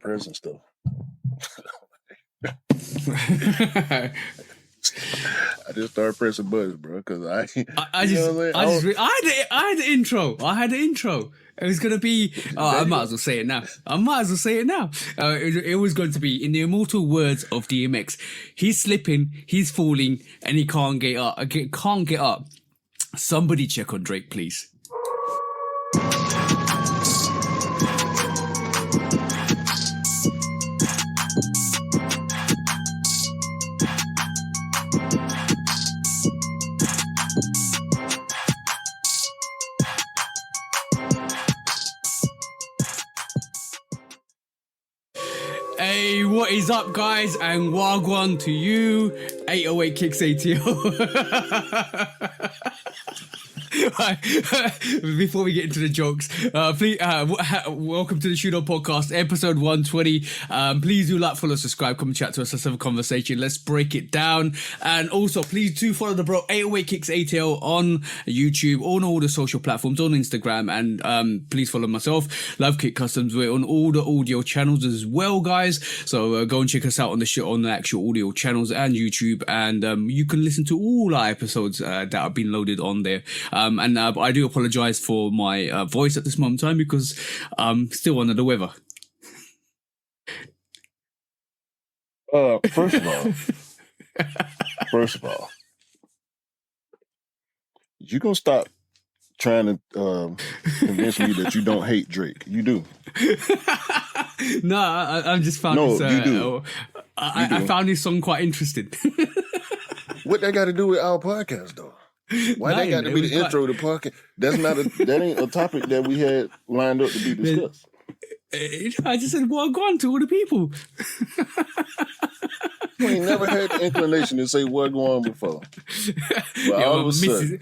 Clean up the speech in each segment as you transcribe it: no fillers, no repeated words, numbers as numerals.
pressing stuff. I just started pressing buttons, bro, because I had the intro. It was going to be, I might as well say it now. It was going to be, in the immortal words of DMX, he's slipping, he's falling, and he can't get up. Somebody check on Drake, please. Hey, what is up, guys? And wagwan to you, 808 Kicks ATL. Before we get into the jokes, please welcome to the Shootout Podcast, episode 120. Please do like, follow, subscribe, come and chat to us. Let's have a conversation. Let's break it down. And also, please do follow the bro 808 Kicks ATL on YouTube, on all the social platforms, on Instagram, and please follow myself, Lovekickscustom. We're on all the audio channels as well, guys. So go and check us out on the actual audio channels and YouTube, and you can listen to all our episodes that have been loaded on there. And I do apologize for my voice at this moment in time because I'm still under the weather. First of all, you gonna stop trying to convince me that you don't hate Drake. You do. No, I just found this. You do. I found this song quite interesting. What that got to do with our podcast, though? Why that got to be the intro to the podcast? That ain't a topic that we had lined up to be discussed. I just said, well, go on to all the people. You ain't never had the inclination to say what go on before. But all of a sudden...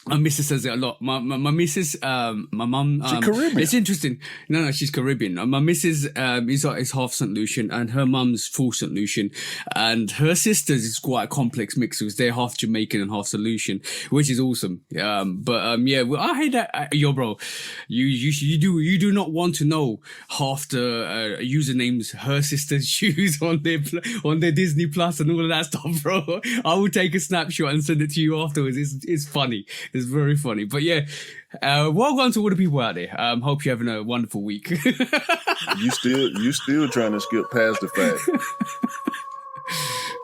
My missus says it a lot. My missus, my mum, she's Caribbean. It's interesting. No, she's Caribbean. My missus, is half St. Lucian and her mum's full St. Lucian, and her sisters is quite a complex mix because they're half Jamaican and half St. Lucian, which is awesome. Yeah, well, I hate that. Yo, bro, you do not want to know half the usernames her sisters choose on their Disney Plus and all of that stuff, bro. I will take a snapshot and send it to you afterwards. It's funny. It's very funny. But yeah, welcome to all the people out there. Hope you're having a wonderful week. You still trying to skip past the fact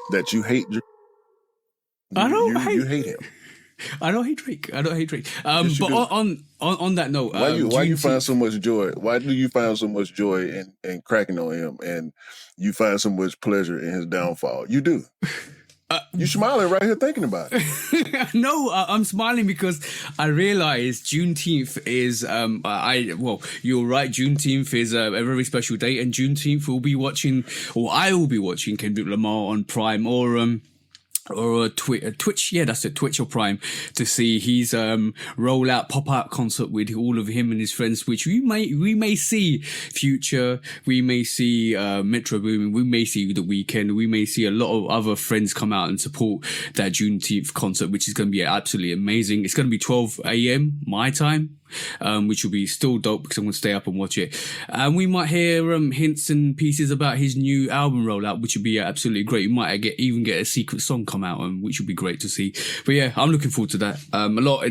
that you hate Drake. You hate him. I don't hate Drake. Yes, but on that note, why you find so much joy? Why do you find so much joy in cracking on him, and you find so much pleasure in his downfall? You do. You're smiling right here thinking about it. No, I'm smiling because I realized Juneteenth is, you're right, Juneteenth is a very special day, and Juneteenth I will be watching Kendrick Lamar on Prime or Twitch, yeah, that's it, Twitch or Prime, to see his rollout pop-out concert with all of him and his friends, which we may see Future, we may see Metro Boomin, we may see The Weeknd, we may see a lot of other friends come out and support that Juneteenth concert, which is going to be absolutely amazing. It's going to be 12 a.m. my time, which will be still dope because I'm going to stay up and watch it. And we might hear hints and pieces about his new album rollout, which would be absolutely great. We might even get a secret song come out, which would be great to see. But yeah, I'm looking forward to that.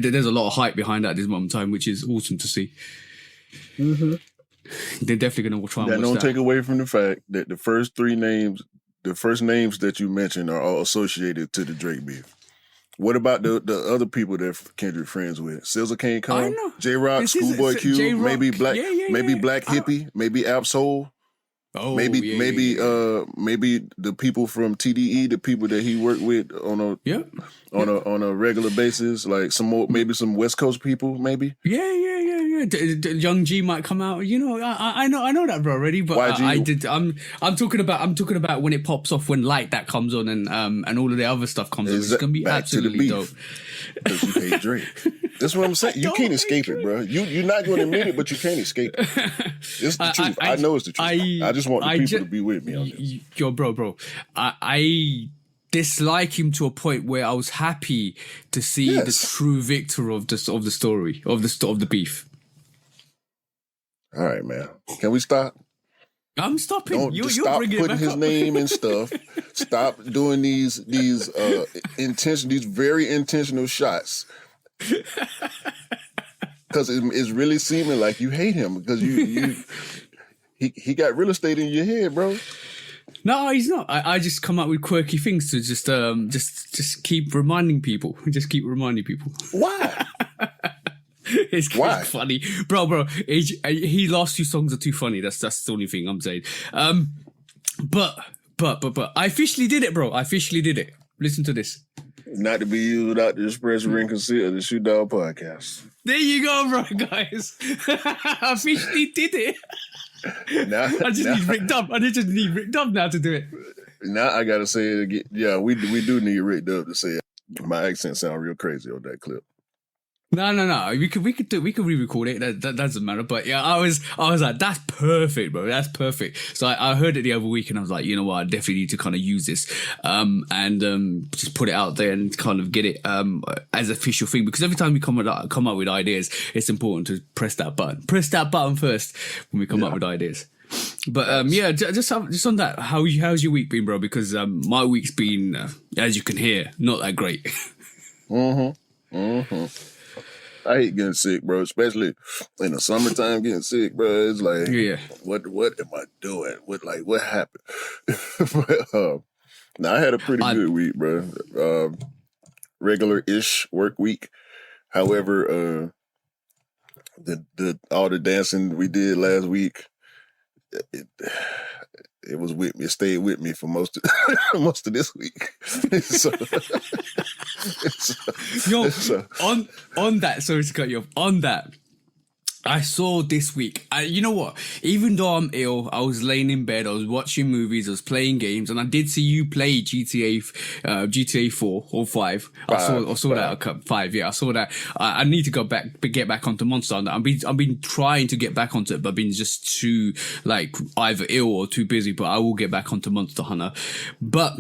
There's a lot of hype behind that at this moment in time, which is awesome to see. Mm-hmm. They're definitely going to try and watch that. Don't take away from the fact that the first names that you mentioned are all associated to the Drake beef. What about the other people that Kendrick friends with? SZA can't come. J-Rock, Schoolboy Q, J-Rock. Maybe Black Hippie, maybe Absol. Oh, maybe the people from TDE, the people that he worked with on a regular basis, like maybe some West Coast people, maybe. Yeah. Young G might come out. You know, I know that, bro, already. But I'm talking about when it pops off, when Like That comes on and all of the other stuff comes on. It's gonna be absolutely dope. Because you hate Drake. That's what I'm saying. You can't escape it, bro. You're not going to admit it, but you can't escape it. It's the truth. I know it's the truth. I just want the people to be with me on this. Yo, bro. I dislike him to a point where I was happy to see the true victor of the story of the beef. All right, man. Can we stop? I'm stopping. Don't You're stop bringing putting it back his up. name and stuff. Stop doing these these very intentional shots. Because it's really seeming like you hate him because he got real estate in your head, bro. No, he's not. I just come up with quirky things to just keep reminding people. Just keep reminding people. Why? It's kind of funny, bro. He last two songs are too funny. That's the only thing I'm saying. But I officially did it, bro. I officially did it. Listen to this. Not to be used without the express or inconsider the Shoot Dog Podcast. There you go, bro, guys. I officially did it. I just need Rick Dub. I just need Rick Dub now to do it. Now I gotta say it again. Yeah, we do need Rick Dub to say it. My accent sound real crazy on that clip. No. We could re-record it. That doesn't matter. But yeah, I was like, that's perfect, bro. That's perfect. So I heard it the other week, and I was like, you know what, I definitely need to kind of use this, and just put it out there and kind of get it as official thing. Because every time we come up with ideas, it's important to press that button. Press that button first when we come up with ideas. But yeah, just on that, how's your week been, bro? Because my week's been, as you can hear, not that great. I hate getting sick, bro, especially in the summertime getting sick, bro. It's like, what am I doing? What happened? But, now, I had a pretty good week, bro. Regular-ish work week. However, all the dancing we did last week, it was with me. It stayed with me for most of this week. On that, sorry to cut you off. On that, I saw this week. You know what? Even though I'm ill, I was laying in bed. I was watching movies. I was playing games, and I did see you play GTA 4 or 5. I saw that 5. Yeah, I saw that. I need to get back onto Monster Hunter. I've been trying to get back onto it, but I've been just too either ill or too busy. But I will get back onto Monster Hunter. But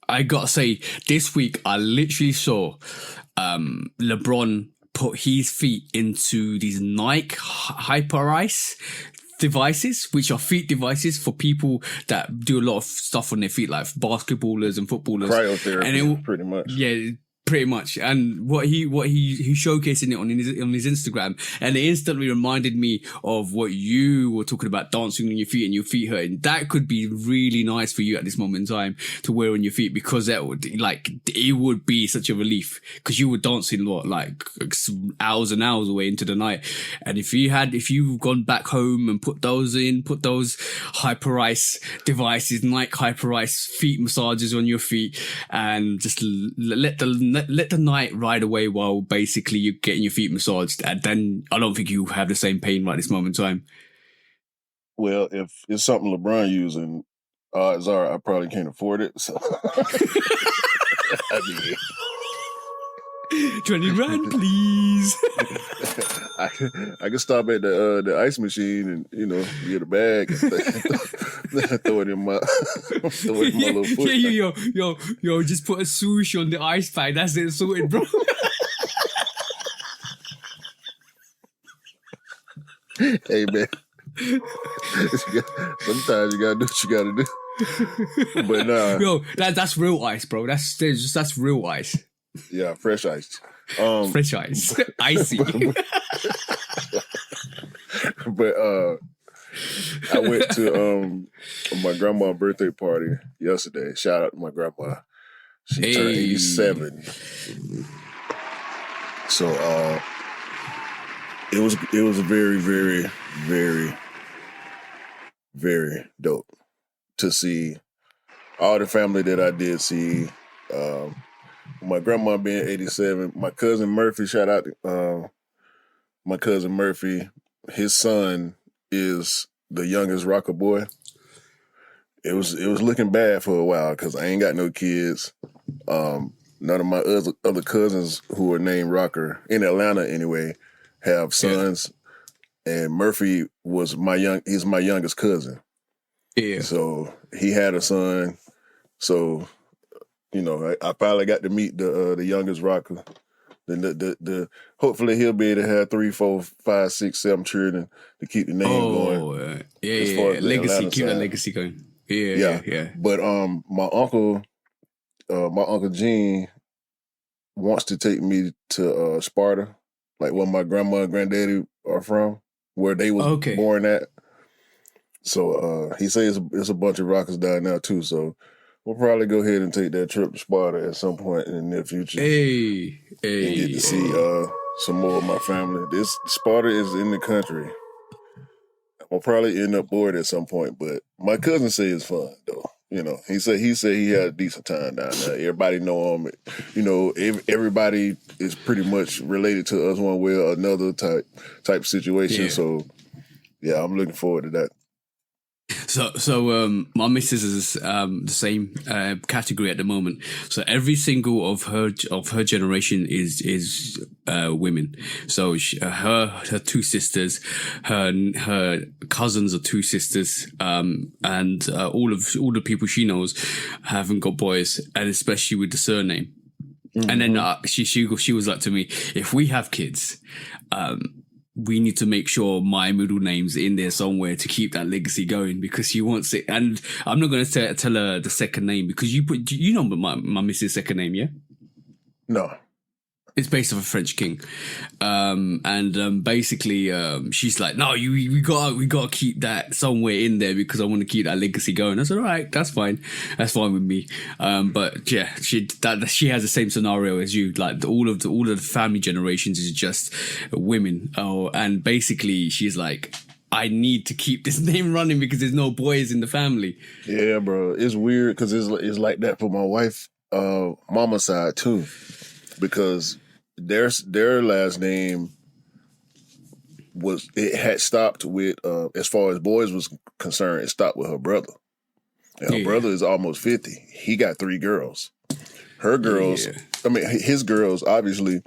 I gotta say, this week I literally saw LeBron put his feet into these Nike Hyper Ice devices, which are feet devices for people that do a lot of stuff on their feet, like basketballers and footballers. Cryotherapy, pretty much. Yeah, pretty much. And what he showcasing it on his Instagram, and it instantly reminded me of what you were talking about, dancing on your feet and your feet hurting. That could be really nice for you at this moment in time to wear on your feet, because that would it would be such a relief, because you were dancing hours and hours away into the night. And if you've gone back home and put those Hyper Ice devices, Nike Hyper Ice feet massages on your feet, and just let the night ride away while basically you're getting your feet massaged, and then I don't think you have the same pain right this moment in time. Well, if it's something LeBron using, odds are I probably can't afford it. So I mean, 20 grand, please. I can stop at the ice machine and get a bag and throw it in my little foot. Yo, just put a swoosh on the ice pack. That's it, sorted, bro. Hey man, sometimes you gotta do what you gotta do. But nah, yo, that's real ice, bro. That's real ice. Yeah, fresh ice. Fresh ice. Icy. But I went to my grandma's birthday party yesterday. Shout out to my grandma. She turned 87. So it was very, very, very, very dope to see all the family that I did see. My grandma being 87, my cousin Murphy, shout out to my cousin Murphy. His son is the youngest rocker boy. It was looking bad for a while because I ain't got no kids. None of my other cousins who are named Rocker in Atlanta anyway have sons, and Murphy was he's my youngest cousin. Yeah. So he had a son. So I finally got to meet the youngest rocker Then the hopefully he'll be able to have 3, 4, 5, 6, 7 children to keep the name going. Yeah. Legacy, keep that legacy going. Yeah. But my uncle Gene wants to take me to Sparta, like where my grandma and granddaddy are from, where they was born at. So he says it's a bunch of rockers down there too. So we'll probably go ahead and take that trip to Sparta at some point in the near future. And get to see some more of my family. This Sparta is in the country. I'll probably end up bored at some point, but my cousin say it's fun though. You know, he said he had a decent time down there. Everybody know him. You know, everybody is pretty much related to us one way or another type situation. Yeah. So yeah, I'm looking forward to that. So my missus is the same category at the moment. So every single of her generation is women. So her 2 sisters, her cousins are 2 sisters, and all the people she knows haven't got boys, and especially with the surname. Mm-hmm. And then she was like to me, if we have kids, we need to make sure my middle name's in there somewhere to keep that legacy going, because she wants it. And I'm not going to tell her the second name, because you know my missus' second name, yeah? No. It's based off a French king. Basically, she's like, no, we gotta keep that somewhere in there, because I want to keep that legacy going. I said, all right, that's fine. That's fine with me. But yeah, she has the same scenario as you. Like all of the family generations is just women. And basically she's like, I need to keep this name running because there's no boys in the family. Yeah, bro. It's weird because it's like that for my wife, mama's side too, because their last name had stopped with as far as boys was concerned, it stopped with her brother. And her brother is almost 50. He got 3 girls. Her girls, his girls, obviously,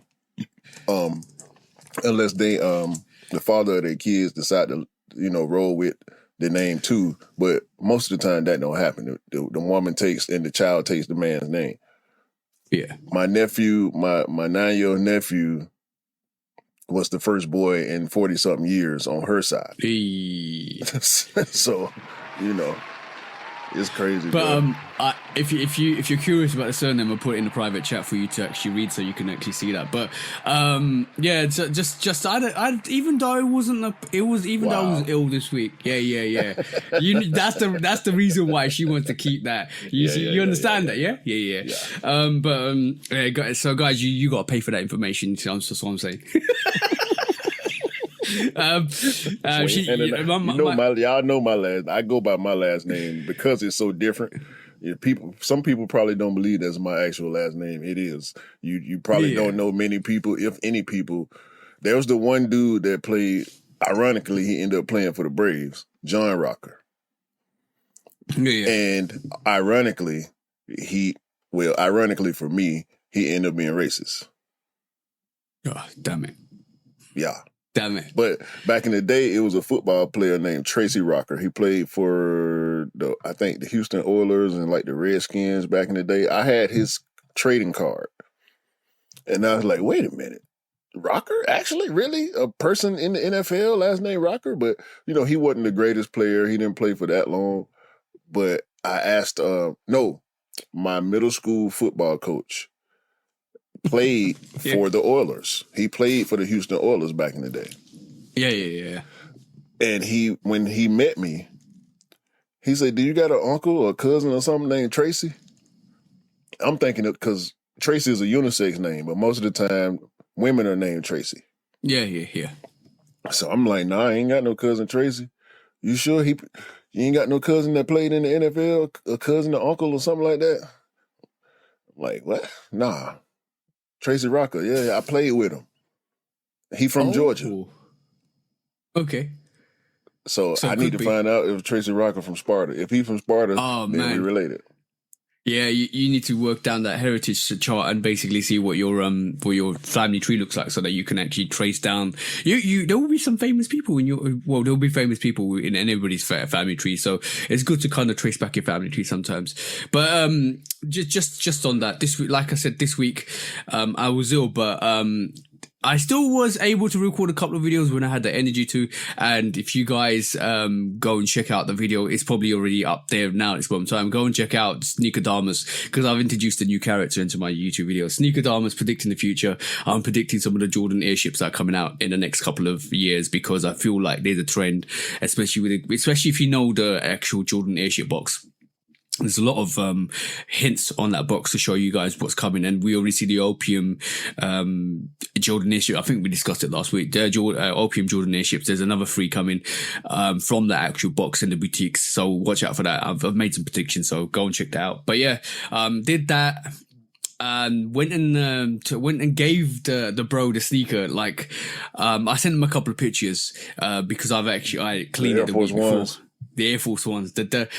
unless they the father of their kids decide to roll with the name too, but most of the time that don't happen. The woman takes and the child takes the man's name. Yeah. My nephew, my 9-year-old nephew was the first boy in 40-something years on her side. So, it's crazy. But if you're curious about the surname, I'll put it in the private chat for you to actually read, so you can actually see that. But just I even though I was ill this week. Yeah. That's the reason why she wants to keep that. You understand that? Yeah. So guys, you got to pay for that information. That's what I'm saying. Y'all know my last. I go by my last name because it's so different. Some people probably don't believe that's my actual last name. It is. You probably don't know many people, if any people. There was the one dude that played. Ironically, he ended up playing for the Braves, John Rocker. Yeah. And ironically for me, he ended up being racist. Oh, damn it. Yeah. Damn it. But back in the day, it was a football player named Tracy Rocker. He played for the Houston Oilers and like the Redskins back in the day. I had his trading card. And I was like, wait a minute. Rocker? Actually? Really? A person in the NFL, last name Rocker? But, he wasn't the greatest player. He didn't play for that long. But I asked, my middle school football coach played for the Oilers. He played for the Houston Oilers back in the day. Yeah. And when he met me, he said, do you got an uncle or cousin or something named Tracy? I'm thinking it because Tracy is a unisex name, but most of the time, women are named Tracy. Yeah. So I'm like, nah, I ain't got no cousin Tracy. You sure you ain't got no cousin that played in the NFL, a cousin or uncle or something like that? I'm like, what? Nah. Tracy Rocker, yeah, I played with him. He from Georgia. Okay. So I need to find out if Tracy Rocker from Sparta. If he from Sparta, then we related. Yeah, you need to work down that heritage chart and basically see what your family tree looks like, so that you can actually trace down. There will be some famous people there will be famous people in anybody's family tree. So it's good to kind of trace back your family tree sometimes. But just on that, this week, like I said, this week I was ill, but I still was able to record a couple of videos when I had the energy to. And if you guys go and check out the video, it's probably already up there now at this moment in time. Go and check out Sneakerdamas, because I've introduced a new character into my YouTube video. Sneakerdamas predicting the future. I'm predicting some of the Jordan airships that are coming out in the next couple of years, because I feel like there's a trend, especially if you know the actual Jordan airship box. There's a lot of hints on that box to show you guys what's coming, and we already see the Opium Jordan airship. I think we discussed it last week. Opium Jordan airships. There's another 3 coming from the actual box in the boutiques, so watch out for that. I've made some predictions, so go and check that out. But yeah, did that. Went and gave the bro the sneaker. Like, I sent him a couple of pictures because I cleaned it the week before. The Air Force Ones, the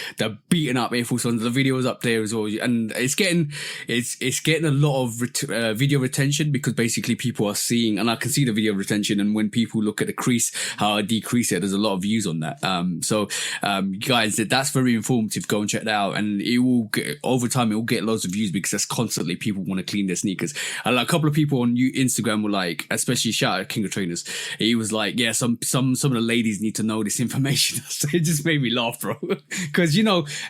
beaten up Air Force Ones. The video is up there as well, and it's getting a lot of video retention, because basically people are seeing, and I can see the video retention. And when people look at the crease, how I decrease it, there's a lot of views on that. Guys, that's very informative. Go and check that out, and it will over time it will get loads of views, because that's constantly people want to clean their sneakers. And like, a couple of people on Instagram were like, especially shout out King of Trainers, he was like, yeah, some of the ladies need to know this information. So it just made me laugh, bro, because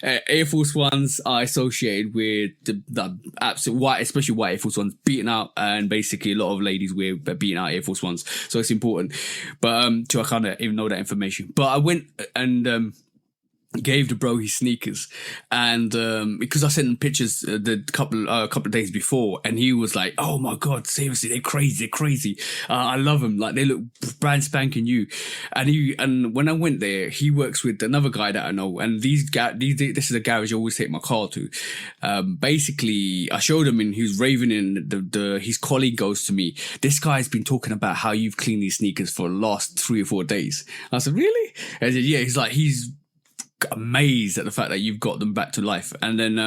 Air Force Ones are associated with the absolute white, especially white Air Force Ones, beaten out, and basically a lot of ladies wear beaten out Air Force Ones, so it's important. But I kind of even know that information. But I went and gave the bro his sneakers, and because I sent him pictures the couple of days before, and he was like, "Oh my god, seriously, they're crazy. I love them. Like, they look brand spanking new." And when I went there, he works with another guy that I know, and this is a garage I always take my car to. Basically, I showed him, and he was raving, and his colleague goes to me, "This guy's been talking about how you've cleaned these sneakers for the last 3 or 4 days." I said, "Really?" I said, "Yeah." He's amazed at the fact that you've got them back to life. And then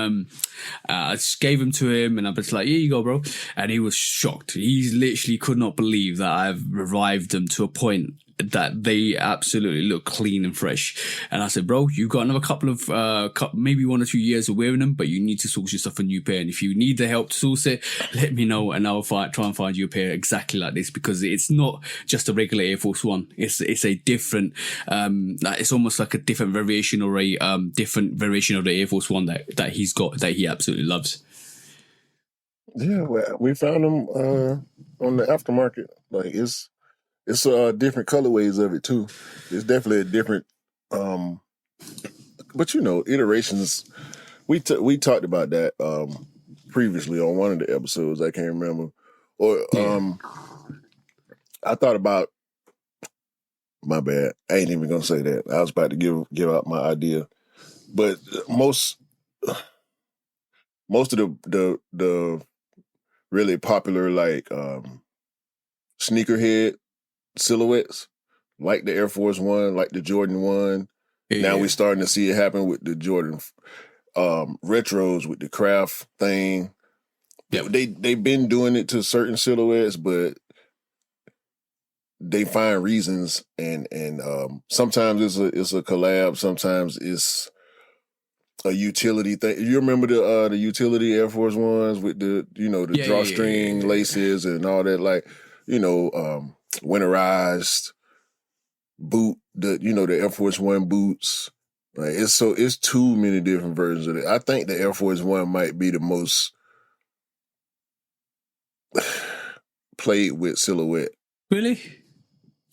I just gave them to him, and I was like, "Here you go, bro." And he was shocked. He literally could not believe that I've revived them to a point that they absolutely look clean and fresh. And I said, "Bro, you've got another couple of maybe 1 or 2 years of wearing them, but you need to source yourself a new pair. And if you need the help to source it, let me know, and I'll try and find you a pair exactly like this, because it's not just a regular Air Force One. It's a different it's almost like a different variation, or a different variation of the Air Force One that he's got, that he absolutely loves." Yeah, well, we found them on the aftermarket. Like, it's different colorways of it too. It's definitely a different, but iterations. We talked about that previously on one of the episodes. I can't remember, or I thought about. My bad. I ain't even gonna say that. I was about to give out my idea, but most of the really popular, like, sneakerhead silhouettes, like the Air Force One, like the Jordan 1. Yeah. Now we're starting to see it happen with the Jordan retros, with the craft thing. Yeah, they've been doing it to certain silhouettes, but they find reasons, and sometimes it's a collab, sometimes it's a utility thing. You remember the utility Air Force Ones with the drawstring laces and all that, like, winterized boot, the Air Force One boots. Like, it's too many different versions of it. I think the Air Force One might be the most played with silhouette. Really?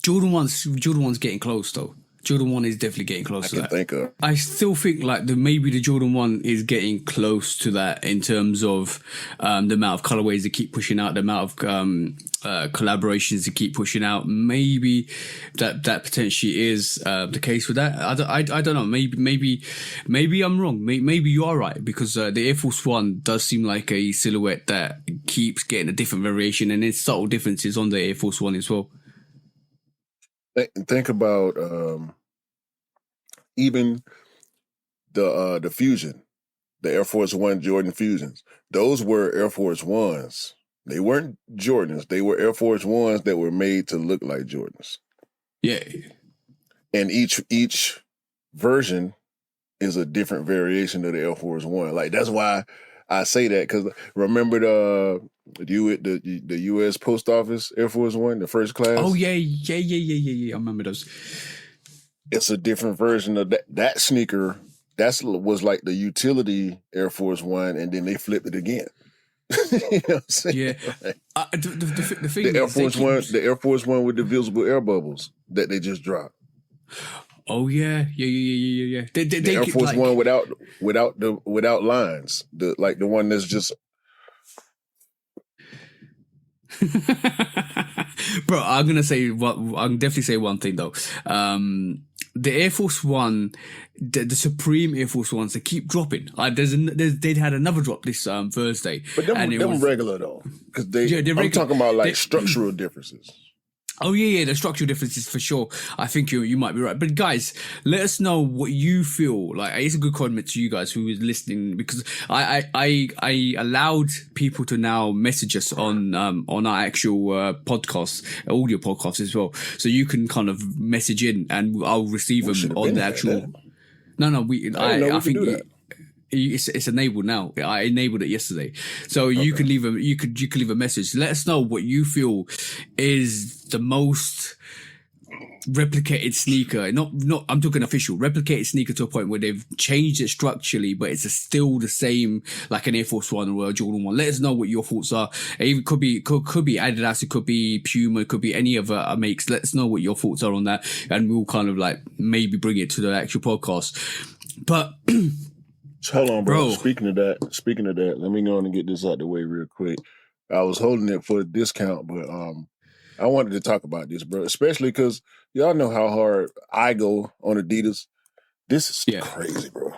Jordan 1's getting close though. Jordan 1 is definitely getting close to that. I still think like maybe the Jordan 1 is getting close to that in terms of the amount of colorways they keep pushing out, the amount of collaborations they keep pushing out. Maybe that potentially is the case with that. I don't know. Maybe I'm wrong. Maybe you are right, because the Air Force One does seem like a silhouette that keeps getting a different variation, and there's subtle differences on the Air Force One as well. Think about even the Fusion. the Air Force One Jordan Fusions. Those were Air Force Ones. They weren't Jordans. They were Air Force Ones that were made to look like Jordans. Yeah. And each version is a different variation of the Air Force One. Like, that's why I say that, because remember the U.S. Post Office Air Force One, the first class? Oh, yeah. I remember those. It's a different version of that sneaker. That was like the utility Air Force One, and then they flipped it again. You know what I'm saying? Yeah. The thing the Air Force One with the visible air bubbles that they just dropped. Oh yeah. The Air Force One without lines. The one that's just. Bro, I'm definitely say one thing though. The Air Force One, the Supreme Air Force Ones, they keep dropping. They'd had another drop this Thursday, but them regular though, because I'm talking about structural differences. Oh yeah, the structural differences for sure. I think you might be right. But guys, let us know what you feel like. It's a good comment to you guys who is listening, because I allowed people to now message us on our actual podcast, audio podcast as well. So you can kind of message in and I'll receive them on the actual. No, I think it's enabled now. I enabled it yesterday, so you can leave a message. Let us know what you feel is the most replicated sneaker. Not I'm talking official replicated sneaker to a point where they've changed it structurally, but it's still the same, like an Air Force One or a Jordan One. Let us know what your thoughts are. It could be Adidas, it could be Puma, it could be any other makes. Let us know what your thoughts are on that, and we'll kind of like maybe bring it to the actual podcast. But hold on, bro. Speaking of that, let me go on and get this out the way real quick. I was holding it for a discount, but I wanted to talk about this, bro, especially because y'all know how hard I go on Adidas. This is crazy, bro.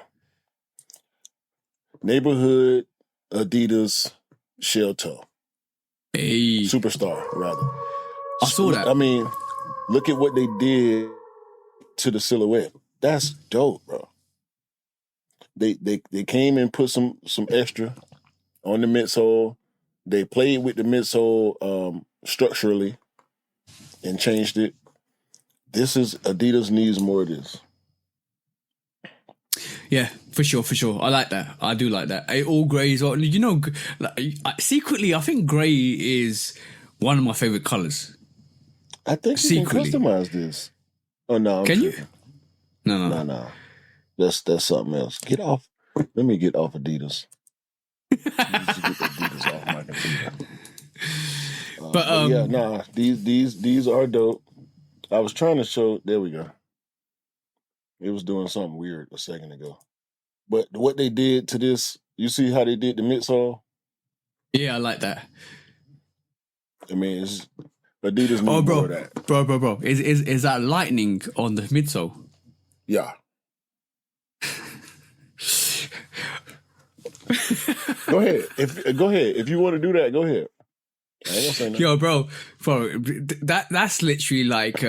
Neighborhood Adidas shell toe. Hey. Superstar, rather. I saw that. I mean, look at what they did to the silhouette. That's dope, bro. They came and put some extra on the midsole. They played with the midsole structurally and changed it. Adidas needs more of this. Yeah, for sure. I like that. I do like that. All greys. You know, secretly, I think grey is one of my favorite colors. I think you can customize this. Oh no, can you? No. That's something else. Get off. Let me get off Adidas. Get Adidas off my computer. But these are dope. I was trying to show. There we go. It was doing something weird a second ago. But what they did to this, you see how they did the midsole? Yeah, I like that. I mean, Adidas need more of that. Bro. Is that lightning on the midsole? Yeah. Go ahead. If you want to do that, go ahead. I ain't gonna say nothing. Yo, bro, that's literally like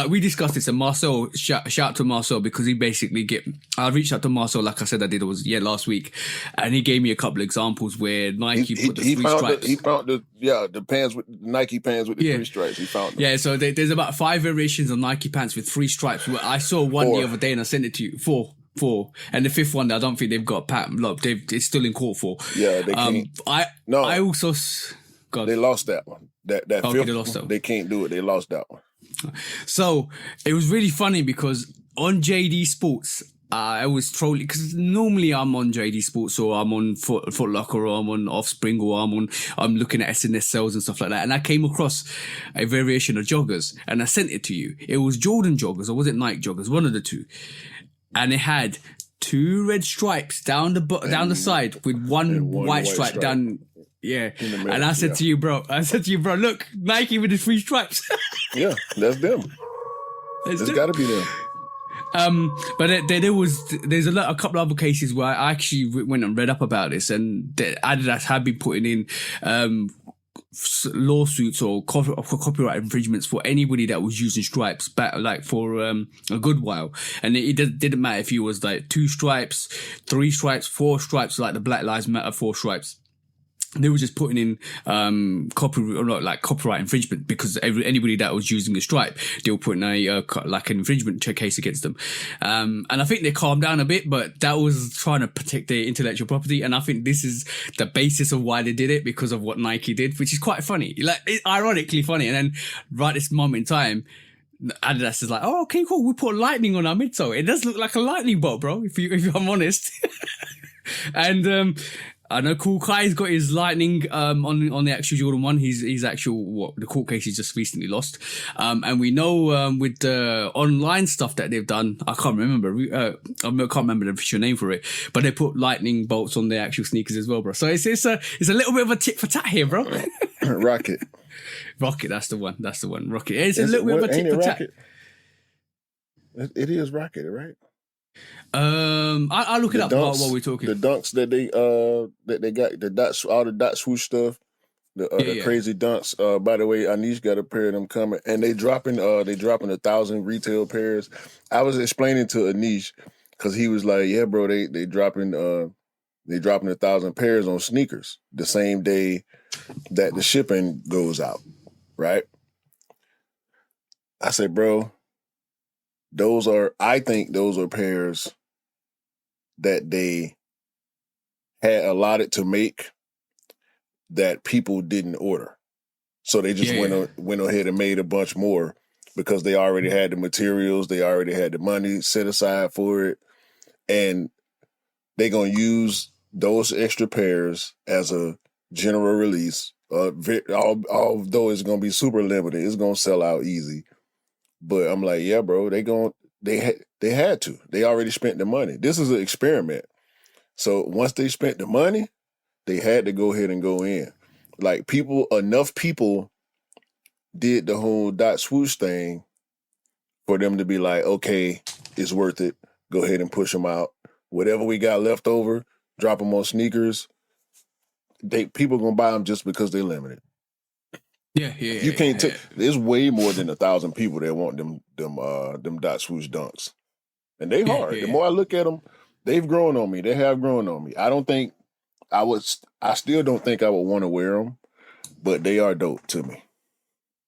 we discussed this, and Marcel, shout out to Marcel, because he basically I reached out to Marcel, like I said I did, last week, and he gave me a couple of examples where Nike put the three stripes. He found the pants with Nike pants with the three stripes. He found them. Yeah, so there's about 5 variations of Nike pants with 3 stripes. I saw one the other day and I sent it to you. 4. And the 5th one, I don't think they've got a patent. Look, it's still in court for. Yeah, they can't. I also. God. They lost that one. That 5th, they lost that. They can't do it. They lost that one. So it was really funny because on JD Sports, I was trolling, because normally I'm on JD Sports, or I'm on Foot Locker, or I'm on Offspring, or I'm looking at SNS sales and stuff like that. And I came across a variation of joggers, and I sent it to you. It was Jordan joggers, or was it Nike joggers? One of the two. And it had 2 red stripes down the side with one white stripe down. Yeah. And I said to you, bro, look, Nike with the 3 stripes. Yeah, that's them. It's got to be them. But there's a couple of other cases where I actually went and read up about this, and Adidas have been putting in lawsuits or copyright infringements for anybody that was using stripes back like for a good while, and it didn't matter if you was like 2 stripes, 3 stripes, 4 stripes, like the Black Lives Matter 4 stripes. They were just putting in copyright infringement because anybody that was using the stripe, they were putting a like an infringement case against them. And I think they calmed down a bit, but that was trying to protect their intellectual property. And I think this is the basis of why they did it, because of what Nike did, which is quite funny, like it's ironically funny. And then right this moment in time, Adidas is like, oh, okay, cool, we put lightning on our midsole. It does look like a lightning bolt, bro, if I'm honest. And I know Cool Kai's got his lightning on the actual Jordan 1. He's actual the court case he's just recently lost. And we know with the online stuff that they've done, I can't remember the official name for it, but they put lightning bolts on their actual sneakers as well, bro. So it's a little bit of a tit for tat here, bro. Rocket, that's the one. Rocket. It's a little bit of a tit for tat. It is Rocket, right? I'll look it up while we're talking. The dunks that they got, the dots, all the dot swoosh stuff, the crazy dunks. By the way, Anish got a pair of them coming, and they dropping 1,000 retail pairs. I was explaining to Anish because he was like, "Yeah, bro, they dropping 1,000 pairs on sneakers the same day that the shipping goes out, right?" I said, "Bro, I think those are pairs that they had allotted to make that people didn't order. So they just went ahead and made a bunch more because they already had the materials, they already had the money set aside for it, and they're going to use those extra pairs as a general release. Although it's going to be super limited, it's going to sell out easy. But I'm like, yeah, bro, they had to. They already spent the money. This is an experiment. So once they spent the money, they had to go ahead and go in. Like enough people did the whole dot swoosh thing for them to be like, okay, it's worth it. Go ahead and push them out. Whatever we got left over, drop them on sneakers. People gonna buy them just because they're limited. Yeah. You can't take. There's way more than 1,000 people that want them dot swoosh dunks, and they hard. The more I look at them, they've grown on me. They have grown on me. I still don't think I would want to wear them, but they are dope to me.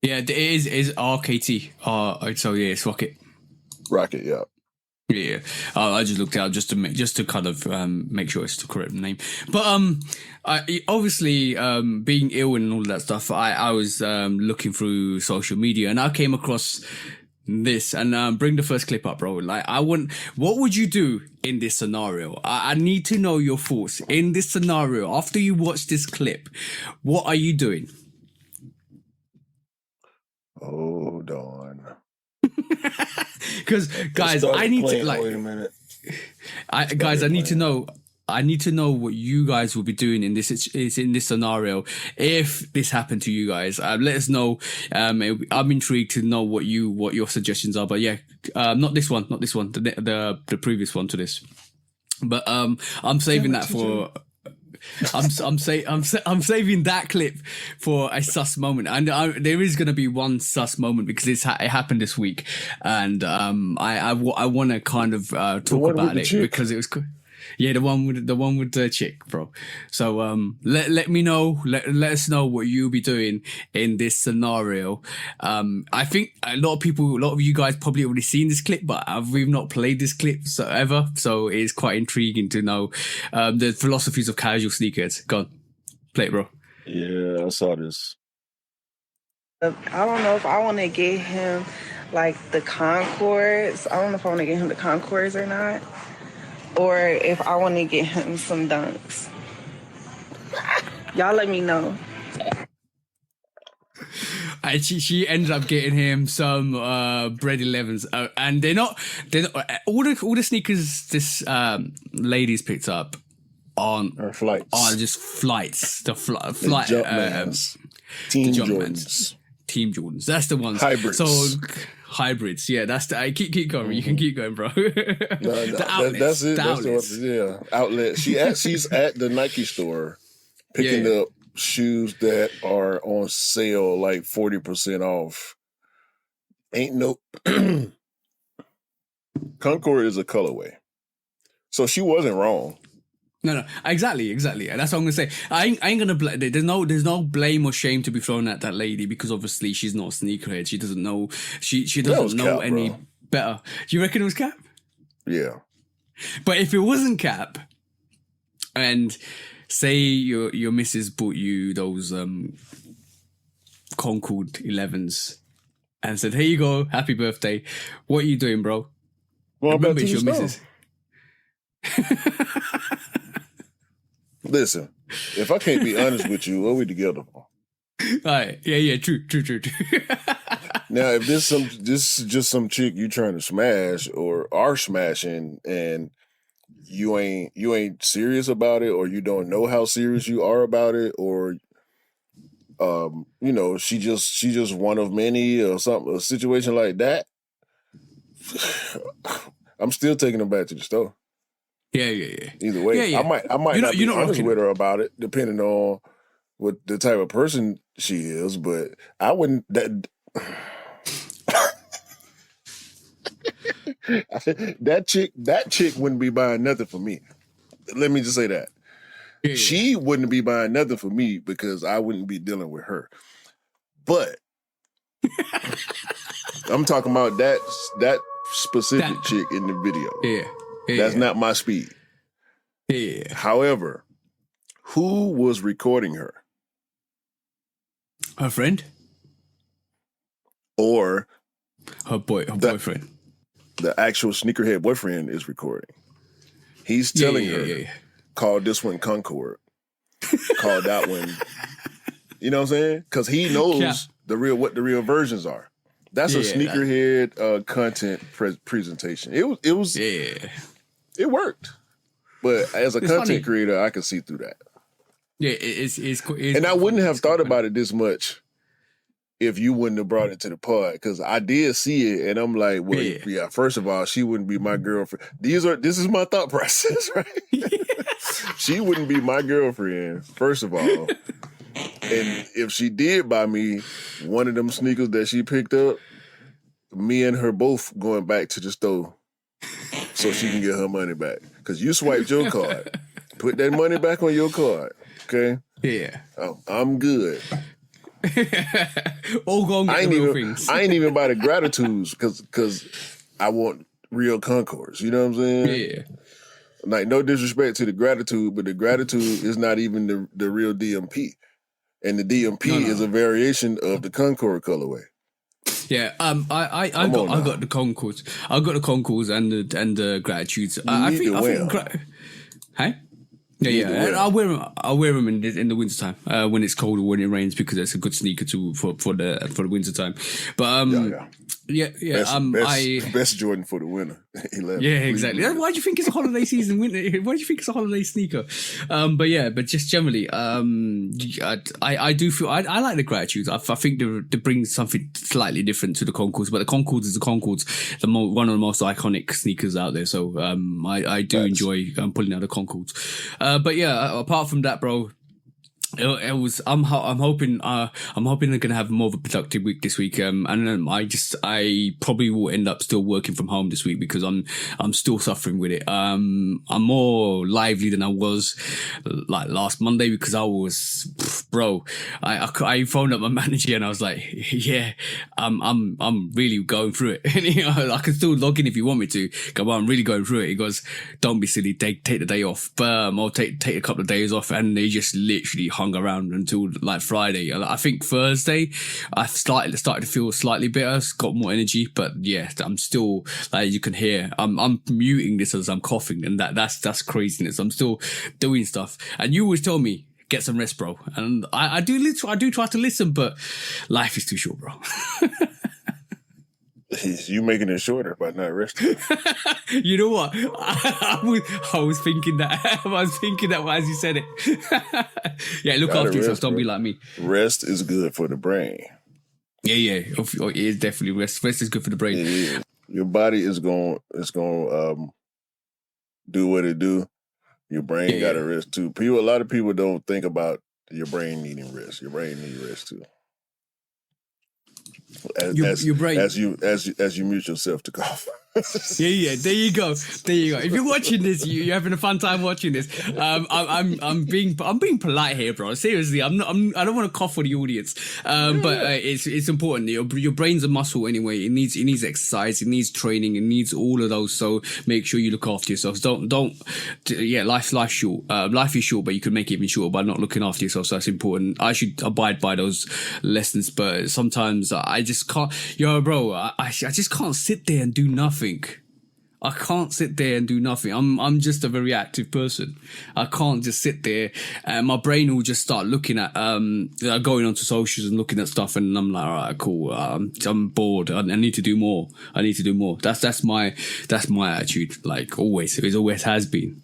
Yeah, it is RKT. So yeah, it's Rocket. Rocket, yeah. Yeah, I just looked out just to kind of make sure it's the correct name. But obviously being ill and all that stuff, I was looking through social media and I came across this and bring the first clip up, bro. Like what would you do in this scenario? I need to know your thoughts in this scenario. After you watch this clip, what are you doing? Hold on. Because guys, I need to like. Wait a minute. I need to know what you guys will be doing in this scenario if this happened to you guys. Let us know. I'm intrigued to know what your suggestions are. But yeah, not this one, the previous one to this. But I'm saving that for. I'm saving that clip for a sus moment, and there is going to be one sus moment because it happened this week, and I want to kind of talk about it because it was. Yeah, the one with the chick, bro. So let me know, let us know what you'll be doing in this scenario. I think a lot of you guys probably already seen this clip, but we've not played this clip ever, so it's quite intriguing to know the philosophies of casual sneakers. Go on, play it, bro. Yeah, I saw this. I don't know if I want to get him like the Concords. I don't know if I want to get him the Concords or not. Or if I want to get him some dunks. Y'all let me know. And she ended up getting him some Bread 11s, and they're not all the sneakers this lady's picked up are just flights. The flight Team Jordans. Team Jordans. That's the ones. Hybrids. So hybrids. Yeah, that's the. Keep going. Mm-hmm. You can keep going, bro. The outlets. That's it. Outlet. Outlet. She's at the Nike store picking up shoes that are on sale like 40% off. Ain't no Concord is a colorway. So she wasn't wrong. No, exactly. And that's what I'm gonna say. I ain't gonna there's no blame or shame to be thrown at that lady because obviously she's not a sneakerhead. She doesn't know she doesn't know Cap, any better. Do you reckon it was Cap? Yeah. But if it wasn't Cap, and say your missus bought you those Concord 11s and said, "Here you go, happy birthday." What are you doing, bro? Well, remember it's your missus. Listen, if I can't be honest with you, what are we together for? All right. Yeah, true. Now, if this is just some chick you trying to smash or are smashing, and you ain't serious about it, or you don't know how serious you are about it, or she just one of many or something, a situation like that, I'm still taking her back to the store. Yeah. Either way, yeah. I might not be honest with her about it, depending on what the type of person she is, but I wouldn't. That chick wouldn't be buying nothing for me. Let me just say that. Yeah. She wouldn't be buying nothing for me because I wouldn't be dealing with her. But I'm talking about that specific chick in the video. Yeah. That's not my speed. Yeah. However, who was recording her? Her friend? Or her boyfriend? The actual sneakerhead boyfriend is recording. He's telling her, call this one Concord. Call that one. You know what I'm saying? Because he knows what the real versions are. That's a sneakerhead content presentation. It was. It worked. But as a content creator, I can see through that. Yeah, it's and I wouldn't have thought about it this much if you wouldn't have brought it to the pod, because I did see it, and I'm like, well, yeah. First of all, she wouldn't be my girlfriend. This is my thought process, right? She wouldn't be my girlfriend, first of all. And if she did buy me one of them sneakers that she picked up, me and her both going back to the store so she can get her money back. Because you swiped your card. Put that money back on your card, okay? Yeah. I'm good. All go and get the real things. I ain't even buy the Gratitudes because I want real Concords. You know what I'm saying? Yeah. Like, no disrespect to the Gratitude, but the Gratitude is not even the real DMP. And the DMP is a variation of the Concord colorway. Yeah, I got the Concords. I got the Concords and the Gratitudes. I think hey? Yeah. I'll wear them in the wintertime when it's cold or when it rains, because it's a good sneaker for the wintertime. But best Jordan for the winter. 11. Yeah, exactly. Why do you think it's a holiday season winter? Why do you think it's a holiday sneaker? But just generally, I do feel I like the Gratitudes. I think they bring something slightly different to the Concords, but the Concords is the Concords, one of the most iconic sneakers out there. So I do enjoy pulling out the Concords. But yeah, apart from that, bro, it was. I'm hoping they're gonna have more of a productive week this week. And I probably will end up still working from home this week because I'm still suffering with it. I'm more lively than I was like last Monday because I was, bro. I phoned up my manager and I was like, yeah, I'm really going through it. And, you know, I can still log in if you want me to. Go on, I'm really going through it. He goes, don't be silly, take the day off. I'll take a couple of days off, and they just literally hung around until like Friday. I think Thursday I started to feel slightly better, got more energy, but yeah, I'm still, like you can hear, I'm muting this as I'm coughing, and that's craziness. I'm still doing stuff, and you always tell me get some rest, bro, and I do try to listen, but life is too short, bro. You making it shorter by not resting. You know what? I was thinking that. I was thinking that as you said it. Yeah, look after yourself. Don't be like me. Rest is good for the brain. Yeah. It is definitely rest. Rest is good for the brain. It is. Your body is going do what it do. Your brain got to rest too. A lot of people don't think about Your brain needing rest. Your brain needs rest too. Your brain. As you mute yourself to cough. Yeah. There you go. If you're watching this, you're having a fun time watching this. I'm being polite here, bro. Seriously, I don't want to cough for the audience. But it's important. Your brain's a muscle anyway. It needs exercise. It needs training. It needs all of those. So make sure you look after yourselves. Life's short. Life is short, but you can make it even shorter by not looking after yourself. So that's important. I should abide by those lessons, but sometimes I just can't. Yo, bro, I just can't sit there and do nothing. I can't sit there and do nothing. I'm just a very active person. I can't just sit there and my brain will just start looking at going onto socials and looking at stuff, and I'm like, all right, cool. I'm bored. I need to do more. That's my attitude. Like always, it always has been.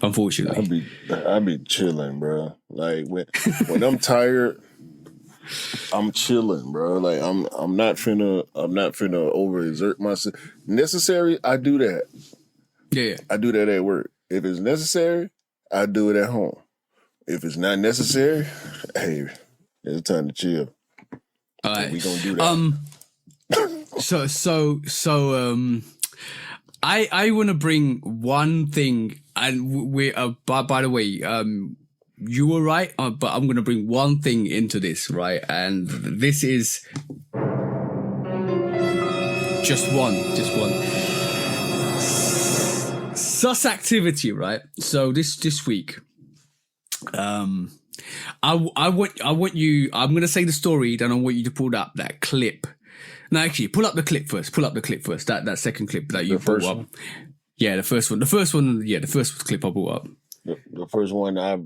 Unfortunately, I be chilling, bro. Like when I'm tired, I'm chilling, bro. Like I'm not finna overexert myself. Necessary, I do that. Yeah. I do that at work. If it's necessary, I do it at home. If it's not necessary, hey, it's time to chill. All right. We gonna do that. I want to bring one thing, and we by the way, you were right, but I'm going to bring one thing into this, right? And this is just one. Sus activity, right? So this week, I want you, I'm going to say the story, then I want you to pull up that clip. No, actually, pull up the clip first. That second clip that you brought up. Yeah, the first one. The first clip I brought up. The first one I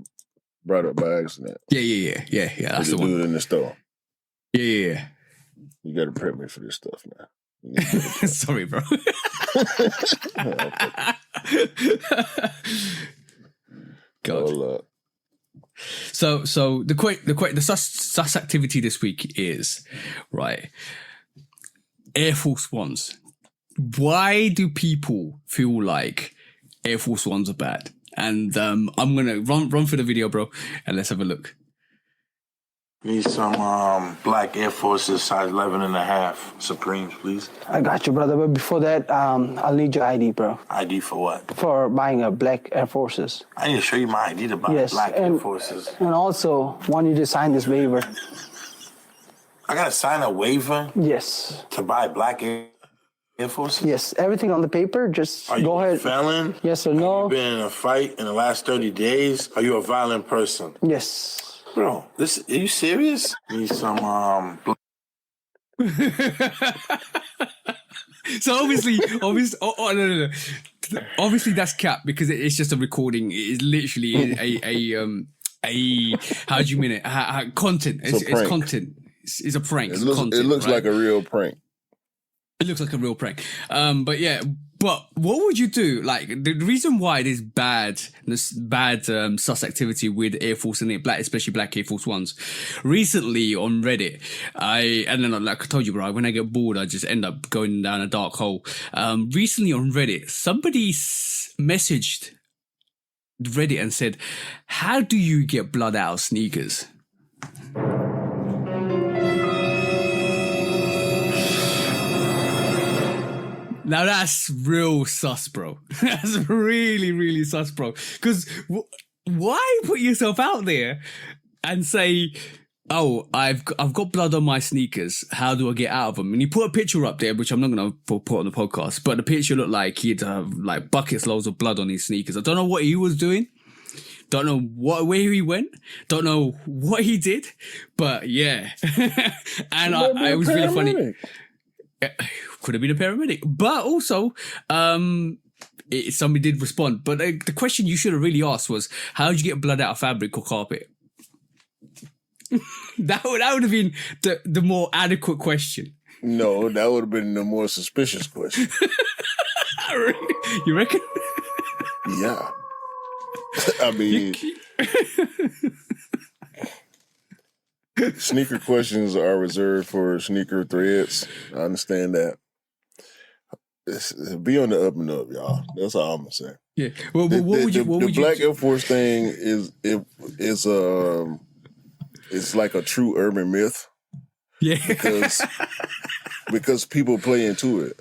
brought up by accident. Yeah. That's the one. Dude in the store. Yeah. You got to prep me for this stuff, man. Sorry, bro. God. Hold up. So the sus activity this week is right. Air Force Ones. Why do people feel like Air Force Ones are bad? And I'm gonna run through the video, bro, and let's have a look. Need some black Air Forces size 11.5 Supremes, please. I got you, brother. But before that, I'll need your ID, bro. ID for what? For buying a black Air Forces. I need to show you my ID to buy black Air Forces. And also, want you to sign this waiver. I gotta sign a waiver? Yes. To buy black Air Forces? Yes. Everything on the paper, just go ahead. Are you a felon? Yes or no? Have you been in a fight in the last 30 days? Are you a violent person? Yes. Bro, are you serious? Need some So obviously, no. Obviously that's cap because it's just a recording. It's literally a how do you mean it? Content. It's content. It's a prank. It looks right? like a real prank. It looks like a real prank. But what would you do? Like the reason why it is bad sus activity with Air Force and especially black Air Force Ones. Recently on Reddit, like I told you, bro, when I get bored, I just end up going down a dark hole. Recently on Reddit, somebody messaged Reddit and said, "How do you get blood out of sneakers?" Now that's real sus, bro. That's really, really sus, bro. Because why put yourself out there and say, "Oh, I've got blood on my sneakers. How do I get out of them?" And he put a picture up there, which I'm not going to put on the podcast, but the picture looked like he'd have like buckets loads of blood on his sneakers. I don't know what he was doing. Don't know where he went. Don't know what he did. But yeah, and it was really funny. Could have been a paramedic, but also somebody did respond. But the question you should have really asked was, how did you get blood out of fabric or carpet? that would have been the more adequate question. No, that would have been the more suspicious question. You reckon? Yeah. I mean, sneaker questions are reserved for sneaker threads. I understand that. Be on the up and up, y'all. That's all I'm gonna say. Yeah. Well, what would you? The Black Air Force thing is it's like a true urban myth. Yeah. Because people play into it.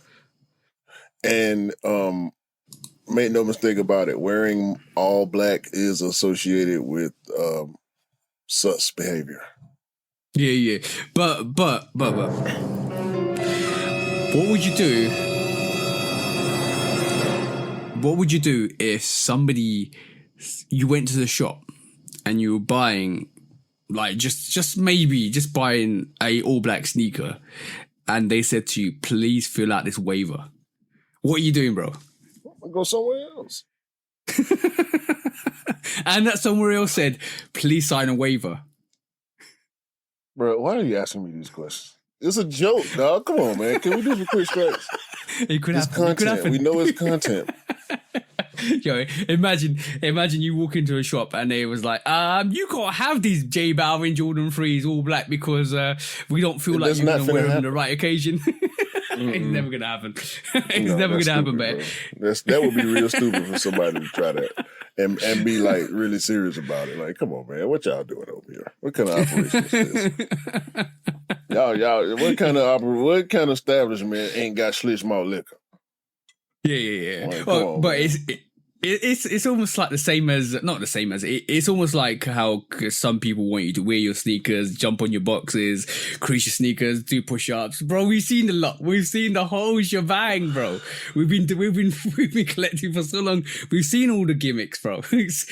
And make no mistake about it, wearing all black is associated with sus behavior. Yeah. But what would you do? What would you do if you went to the shop and you were buying, like, just buying a all black sneaker, and they said to you, please fill out this waiver? What are you doing, bro? I'll go somewhere else. And that somewhere else said, please sign a waiver. Bro, why are you asking me these questions? It's a joke, dog. Come on, man. Can we do some quick strikes? It could It's happen. content. It could happen. We know it's content. Yo, imagine you walk into a shop and they was like, you can't have these J Balvin Jordan 3s all black because we don't feel like you're going to wear them on the right occasion. It's never going to happen. It's never going to happen, man. That would be real stupid for somebody to try that and be like really serious about it. Like, come on, man. What y'all doing over here? What kind of operation is this? Y'all, what kind of establishment ain't got Schlitz malt liquor? Yeah. Like, but it's almost like it's almost like how some people want you to wear your sneakers, jump on your boxes, crease your sneakers, do push-ups. Bro, we've seen a lot. We've seen the whole shebang, bro. We've been collecting for so long. We've seen all the gimmicks, bro. What was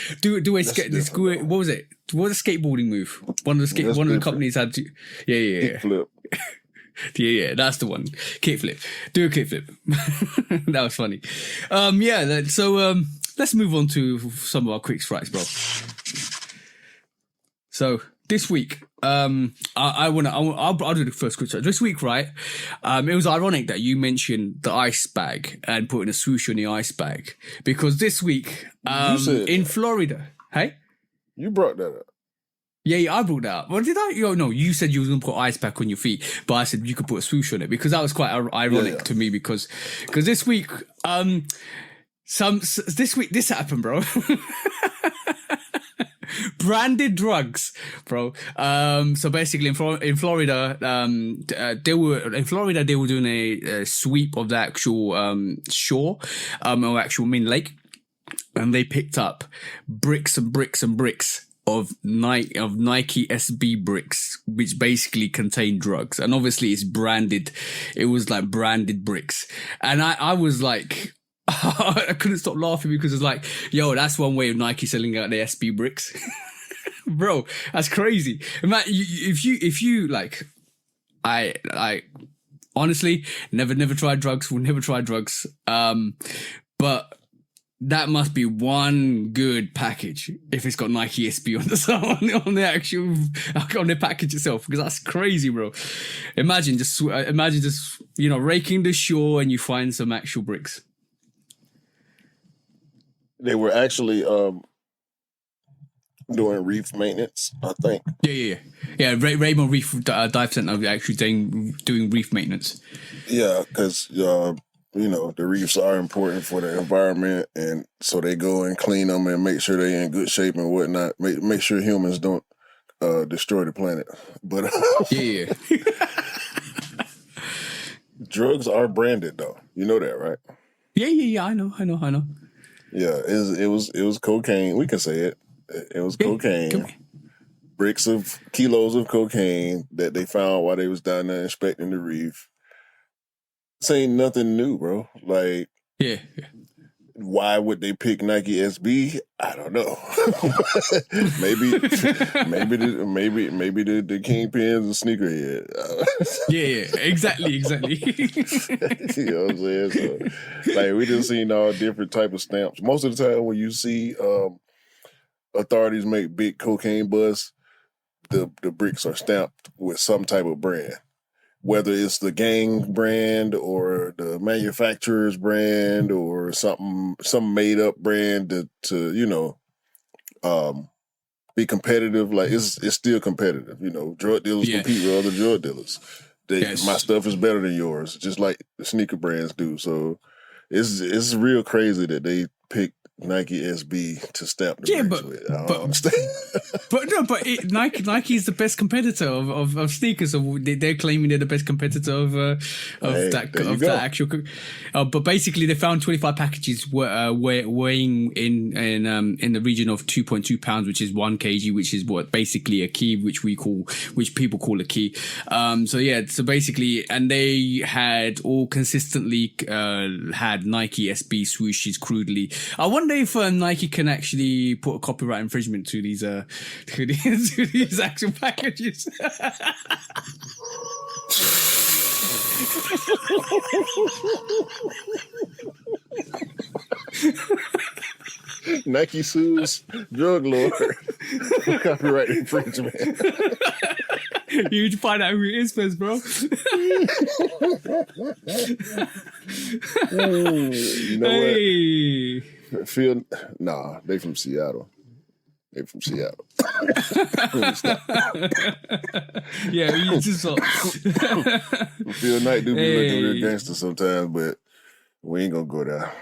it? What was the skateboarding move? One of the companies had to. Yeah. Flip. Yeah, that's the one. Kickflip. Do a kickflip. That was funny. So let's move on to some of our quick strikes, bro. So this week, I'll do the first quick strike. This week, right? It was ironic that you mentioned the ice bag and putting a swoosh on the ice bag, because this week, in Florida, hey, you brought that up. Yeah, I brought that up. Well, did I? No, you said you was going to put ice pack on your feet, but I said you could put a swoosh on it, because that was quite ironic to me, because this week, this happened, bro. Branded drugs, bro. So basically in Florida, they were doing a sweep of the actual shore, or actual main lake, and they picked up bricks and bricks and bricks of Nike SB bricks, which basically contain drugs. And obviously it's branded. It was like branded bricks. And I was like, I couldn't stop laughing, because it's like, yo, that's one way of Nike selling out their SB bricks. Bro, that's crazy. If you like, I honestly never tried drugs, will never try drugs. But that must be one good package if it's got Nike SB on the actual on the package itself, because that's crazy, bro. Imagine just raking the shore and you find some actual bricks. They were actually doing reef maintenance, I think. Yeah. Raymond Reef Dive Center are actually doing reef maintenance. Yeah, because the reefs are important for the environment, and so they go and clean them and make sure they're in good shape and whatnot. Make sure humans don't destroy the planet. But yeah. Drugs are branded, though. You know that, right? Yeah. I know. Yeah, it was cocaine. We can say it. It was cocaine. Kilos of cocaine that they found while they was down there inspecting the reef. This ain't nothing new, bro. Like, yeah. Why would they pick Nike SB? I don't know. maybe the kingpin's a sneakerhead. Yeah, exactly. You know what I'm saying? So, like, we just seen all different type of stamps. Most of the time, when you see authorities make big cocaine busts, the bricks are stamped with some type of brand. Whether it's the gang brand or the manufacturer's brand or some made up brand to be competitive. Like it's still competitive. Drug dealers compete with other drug dealers. My stuff is better than yours, just like the sneaker brands do. So it's real crazy that they picked Nike SB to stamp the brakes with. I don't understand. Nike is the best competitor of sneakers. So they're claiming they're the best competitor of that actual. But basically, they found 25 packages weighing in the region of 2.2 pounds, which is 1 kg, which is what basically a key, which people call a key. So basically, and they had all consistently had Nike SB swooshes crudely. I wonder if Nike can actually put a copyright infringement to these to these actual packages. Nike sues drug lord for copyright infringement. You need to find out who it is first, bro. You know what? They from Seattle. They from Seattle. Yeah, you just Phil Knight do be looking real gangster sometimes, but we ain't gonna go there.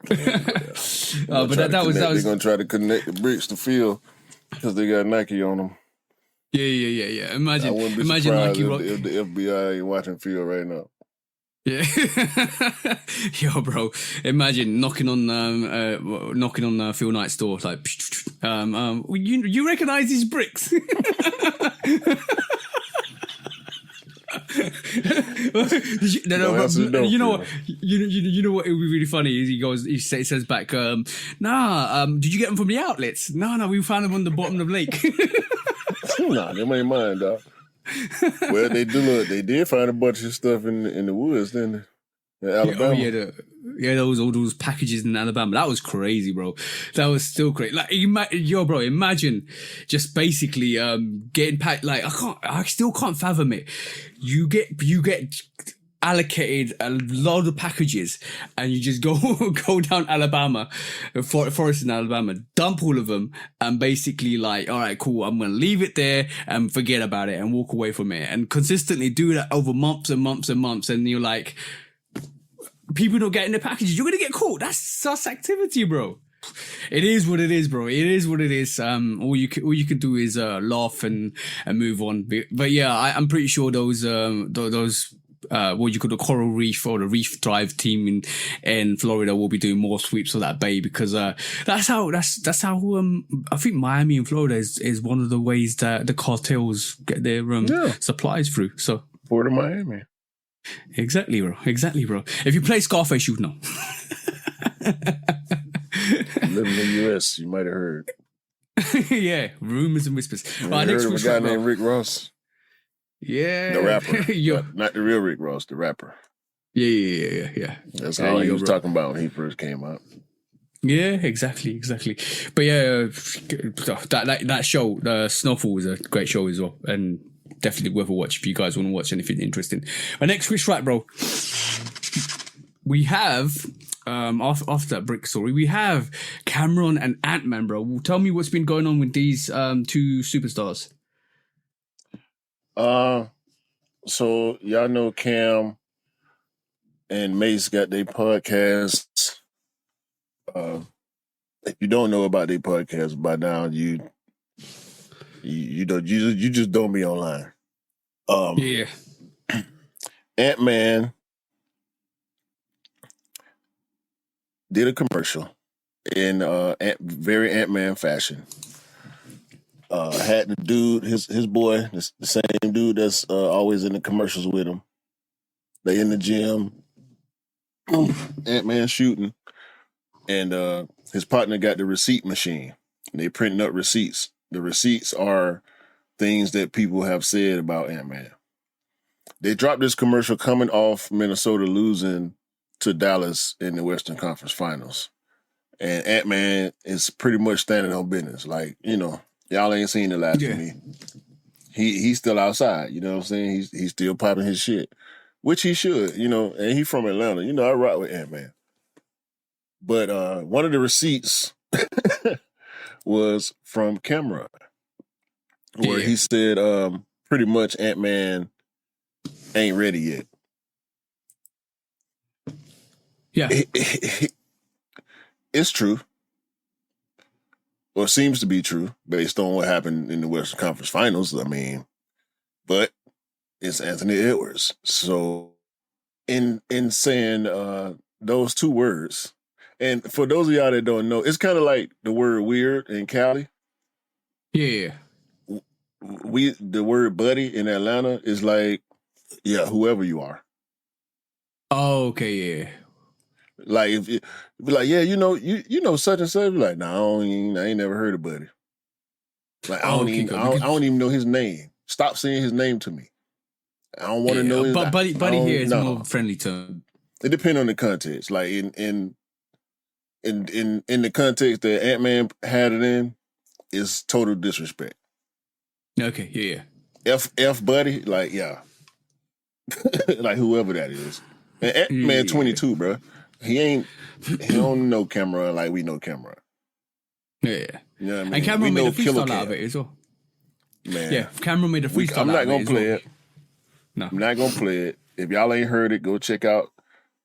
But that was they're gonna try to connect the bricks to Phil because they got Nike on them. Yeah. Imagine Nike if the FBI ain't watching Phil right now. Yeah, yo, bro. Imagine knocking on Phil Knight's door, like, you recognize these bricks? You know what? You know what? It would be really funny. He says back, did you get them from the outlets? No, we found them on the bottom of the lake. Nah, them ain't mine, dog. Well, they did find a bunch of stuff in the woods, didn't they? In Alabama. All those packages in Alabama. That was crazy, bro. That was still crazy. Like, bro, imagine just basically getting packed. Like, I still can't fathom it. You get allocated a lot of packages and you just go down Alabama, forest in Alabama, dump all of them and basically like, all right, cool, I'm going to leave it there and forget about it and walk away from it, and consistently do that over months and months and months, and you're like, people don't get in their packages, you're going to get caught. That's sus activity, bro. It is what it is, bro. It is what it is. All you can do is laugh and move on. But yeah, I'm pretty sure those what you call the Coral Reef or the Reef Drive team in Florida will be doing more sweeps of that bay, because that's how I think Miami and Florida is one of the ways that the cartels get their supplies through. So Port of Miami. Exactly, bro. If you play Scarface, you'd know. Living in the US, you might have heard. Yeah, rumors and whispers. You heard of a guy named Rick Ross? Yeah. The rapper. Not the real Rick Ross, the rapper. Yeah. That's all he was talking about when he first came out. Yeah, exactly. But yeah, that show, the Snowfall, was a great show as well, and definitely worth a watch if you guys want to watch anything interesting. Our next switch track, bro. We have after that brick story, we have Cameron and Antman, bro. Tell me what's been going on with these two superstars. So y'all know Cam and Mace got their podcasts. If you don't know about their podcast by now, you just don't be online. Yeah. Antman did a commercial in very Ant-Man fashion. Had the dude, his boy, the same dude that's always in the commercials with him. They in the gym, Ant-Man shooting, and his partner got the receipt machine. They printing up receipts. The receipts are things that people have said about Ant-Man. They dropped this commercial coming off Minnesota losing to Dallas in the Western Conference Finals. And Ant-Man is pretty much standing on business. Like, y'all ain't seen the last of me. He's still outside, you know what I'm saying? He's still popping his shit, which he should, and he from Atlanta. I rock with Ant-Man. But one of the receipts was from Cameron, where he said pretty much Ant-Man ain't ready yet. Yeah. it's true. Or seems to be true based on what happened in the Western Conference Finals. I mean, but it's Anthony Edwards. So in saying those two words, and for those of y'all that don't know, it's kind of like the word weird in Cali. Yeah. The word buddy in Atlanta is like, yeah, whoever you are. Oh, okay, yeah. Like if you be like, yeah, you know such and such, like, no, I ain't never heard of Buddy. Like I don't even know his name. Stop saying his name to me. I don't want to know his But buddy here is no. more friendly term. It depends on the context. Like in the context that Antman had it in, is total disrespect. Okay, yeah. F buddy, like yeah. Like whoever that is. And Antman 22, bro. He don't know Camera like we know Camera. Yeah. You know what I mean? And Cameron made a freestyle out of it as well. Man. Yeah, Cameron made a freestyle I'm not gonna play well. it. No. I'm not gonna play it. If y'all ain't heard it, go check out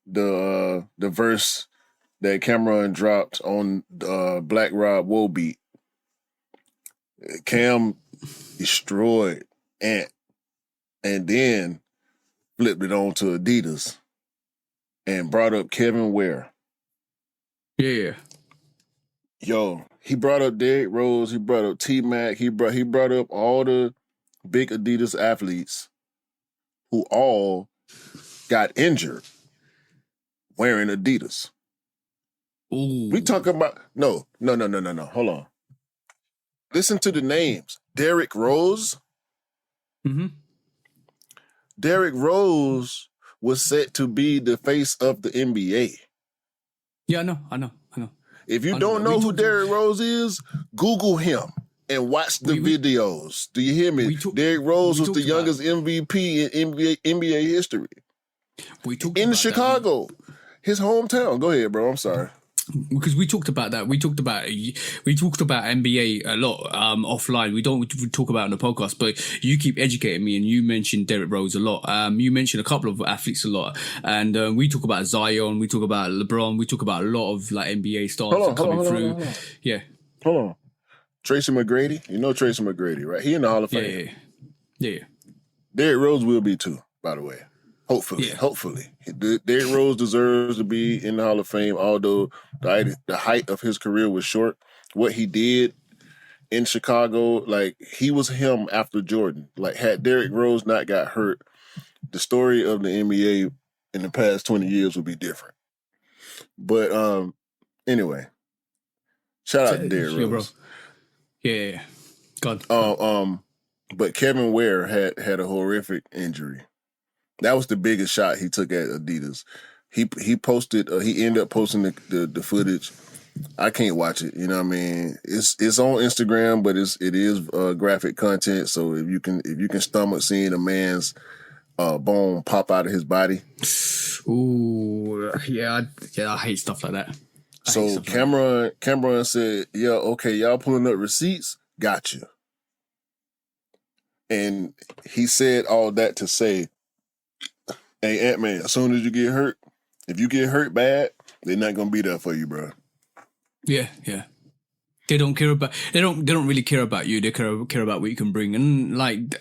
the verse that Cameron dropped on Black Rob Woe beat. Cam destroyed Ant and then flipped it on to Adidas and brought up Kevin Ware. Yeah. Yo, he brought up Derrick Rose, he brought up T-Mac, he brought up all the big Adidas athletes who all got injured wearing Adidas. Ooh. We talk about no. Hold on. Listen to the names. Derrick Rose. Mm-hmm. Derrick Rose was set to be the face of the NBA. Yeah, I know. If you don't know who Derrick Rose is, Google him and watch the videos. Do you hear me? Derrick Rose was the youngest MVP in NBA history. We talked in about Chicago, his hometown. Go ahead, bro. I'm sorry. Because we talked about that. We talked about NBA a lot offline. We don't talk about it on the podcast, but you keep educating me, and you mentioned Derrick Rose a lot. You mentioned a couple of athletes a lot, and we talk about Zion. We talk about LeBron. We talk about a lot of like NBA stars coming through. Yeah. Hold on. Tracy McGrady. You know Tracy McGrady, right? He in the Hall of Fame. Yeah. Derrick Rose will be too, by the way. Hopefully. Derrick Rose deserves to be in the Hall of Fame, although the height of his career was short. What he did in Chicago, like, he was him after Jordan. Like, had Derrick Rose not got hurt, the story of the NBA in the past 20 years would be different. But anyway, shout out to Derrick Rose. Yeah. God. But Kevin Ware had a horrific injury. That was the biggest shot he took at Adidas. He posted. He ended up posting the footage. I can't watch it. You know what I mean? It's on Instagram, but it is graphic content. So if you can stomach seeing a man's bone pop out of his body. Ooh, yeah, I hate stuff like that. So Cameron said, "Yeah, okay, y'all pulling up receipts, got you." And he said all that to say, hey, Antman, as soon as you get hurt, if you get hurt bad, they're not gonna be there for you, bro. Yeah. They don't care about. They don't really care about you. They care about what you can bring. And like,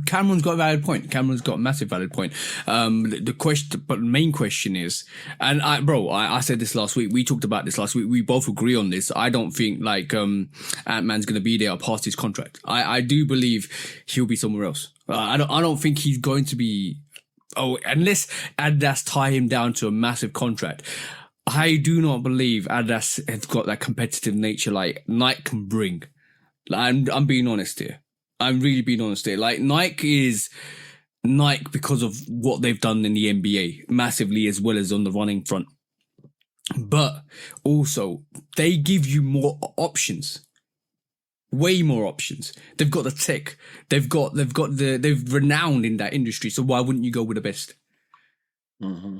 Cameron's got a valid point. Cameron's got a massive valid point. The question, but the main question is, and I said this last week. We talked about this last week. We both agree on this. I don't think like Antman's going to be there past his contract. I do believe he'll be somewhere else. I don't think he's going to be. Oh, unless Adidas tie him down to a massive contract. I do not believe Adidas has got that competitive nature like Nike can bring. Like, I'm being honest here. I'm really being honest here. Like, Nike is Nike because of what they've done in the NBA massively, as well as on the running front. But also, they give you more options. Way more options. They've got the tech. They've renowned in that industry. So why wouldn't you go with the best? Mm-hmm.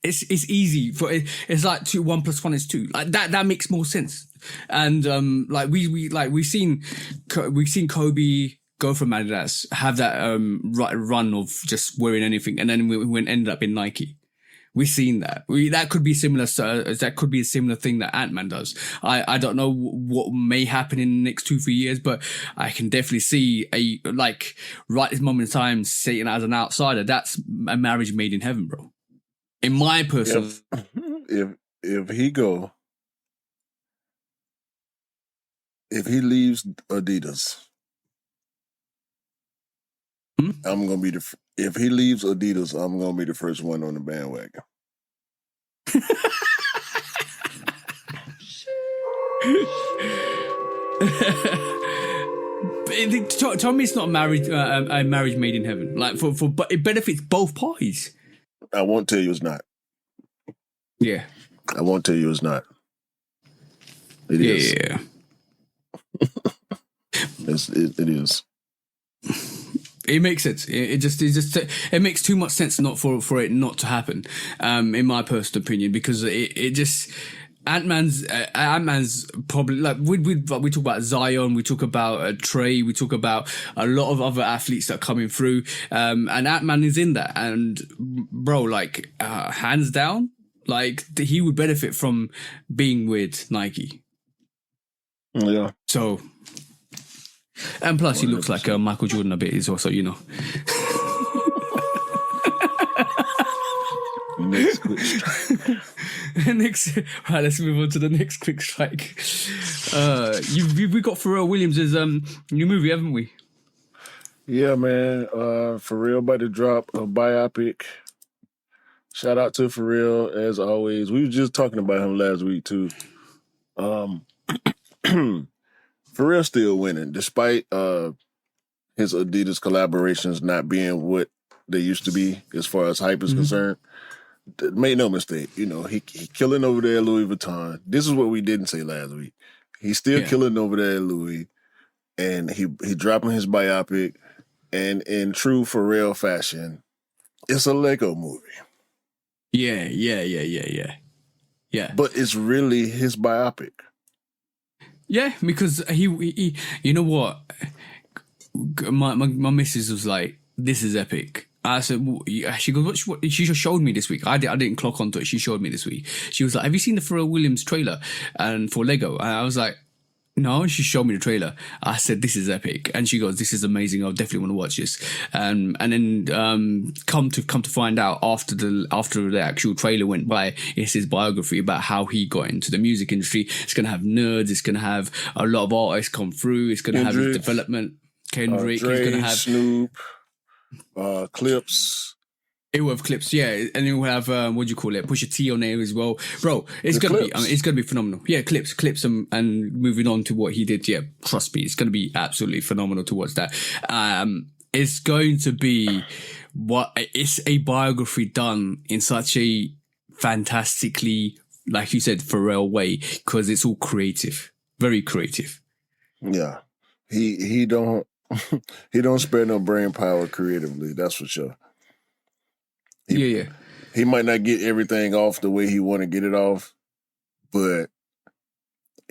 It's easy for it's like 1 + 1 is 2. Like that makes more sense. And like we've seen Kobe go from Adidas, have that run of just wearing anything, and then we ended up in Nike. We've seen that. That could be similar. That could be a similar thing that Ant-Man does. I don't know what may happen in the next 2-3 years, but I can definitely see right this moment in time, sitting as an outsider. That's a marriage made in heaven, bro. In my personal, if he leaves Adidas, I'm gonna be if he leaves Adidas, I'm gonna be the first one on the bandwagon. Tell me it's not a marriage made in heaven. Like but it benefits both parties. I won't tell you it's not. Yeah. I won't tell you it's not. It is. Yeah. It is. It makes sense. It makes too much sense not for it not to happen. In my personal opinion, because it just Ant-Man's probably like we talk about Zion, we talk about Trey, we talk about a lot of other athletes that are coming through, and Ant-Man is in that. And bro, like hands down, like he would benefit from being with Nike. Yeah. So. And plus, 100%. He looks like Michael Jordan a bit, is also, you know. Next quick strike. Right, let's move on to the next quick strike. We got Pharrell Williams' new movie, haven't we? Yeah, man. Pharrell about to drop a biopic. Shout out to Pharrell, as always. We were just talking about him last week, too. Pharrell's still winning, despite his Adidas collaborations not being what they used to be as far as hype is concerned. Make no mistake, you know, he killing over there at Louis Vuitton. This is what we didn't say last week. He's still killing over there at Louis, and he dropping his biopic, and in true Pharrell fashion, it's a Lego movie. Yeah. But it's really his biopic. Yeah, because he you know what? My missus was like, "This is epic." I said, she goes, what? She just showed me this week. I didn't clock onto it. She showed me this week. She was like, "Have you seen the Pharrell Williams trailer?" And for Lego, and I was like, "No." She showed me the trailer. I said, "This is epic," and she goes, "This is amazing. I definitely want to watch this." And then come to find out after the actual trailer went by, it's his biography about how he got into the music industry. It's gonna have nerds. It's gonna have a lot of artists come through. It's gonna have his development. Kendrick. Dre, he's gonna have Snoop, Clips. It will have Clips, yeah, and then we'll have what do you call it? Pusha T on there as well, bro. It's gonna be, it's gonna be phenomenal. Yeah, Clips, and moving on to what he did. Yeah, trust me, it's gonna be absolutely phenomenal to watch that. It's going to be it's a biography done in such a fantastically, like you said, Pharrell way, because it's all creative, very creative. Yeah, he don't he don't spare no brain power creatively. That's for sure. He might not get everything off the way he want to get it off, but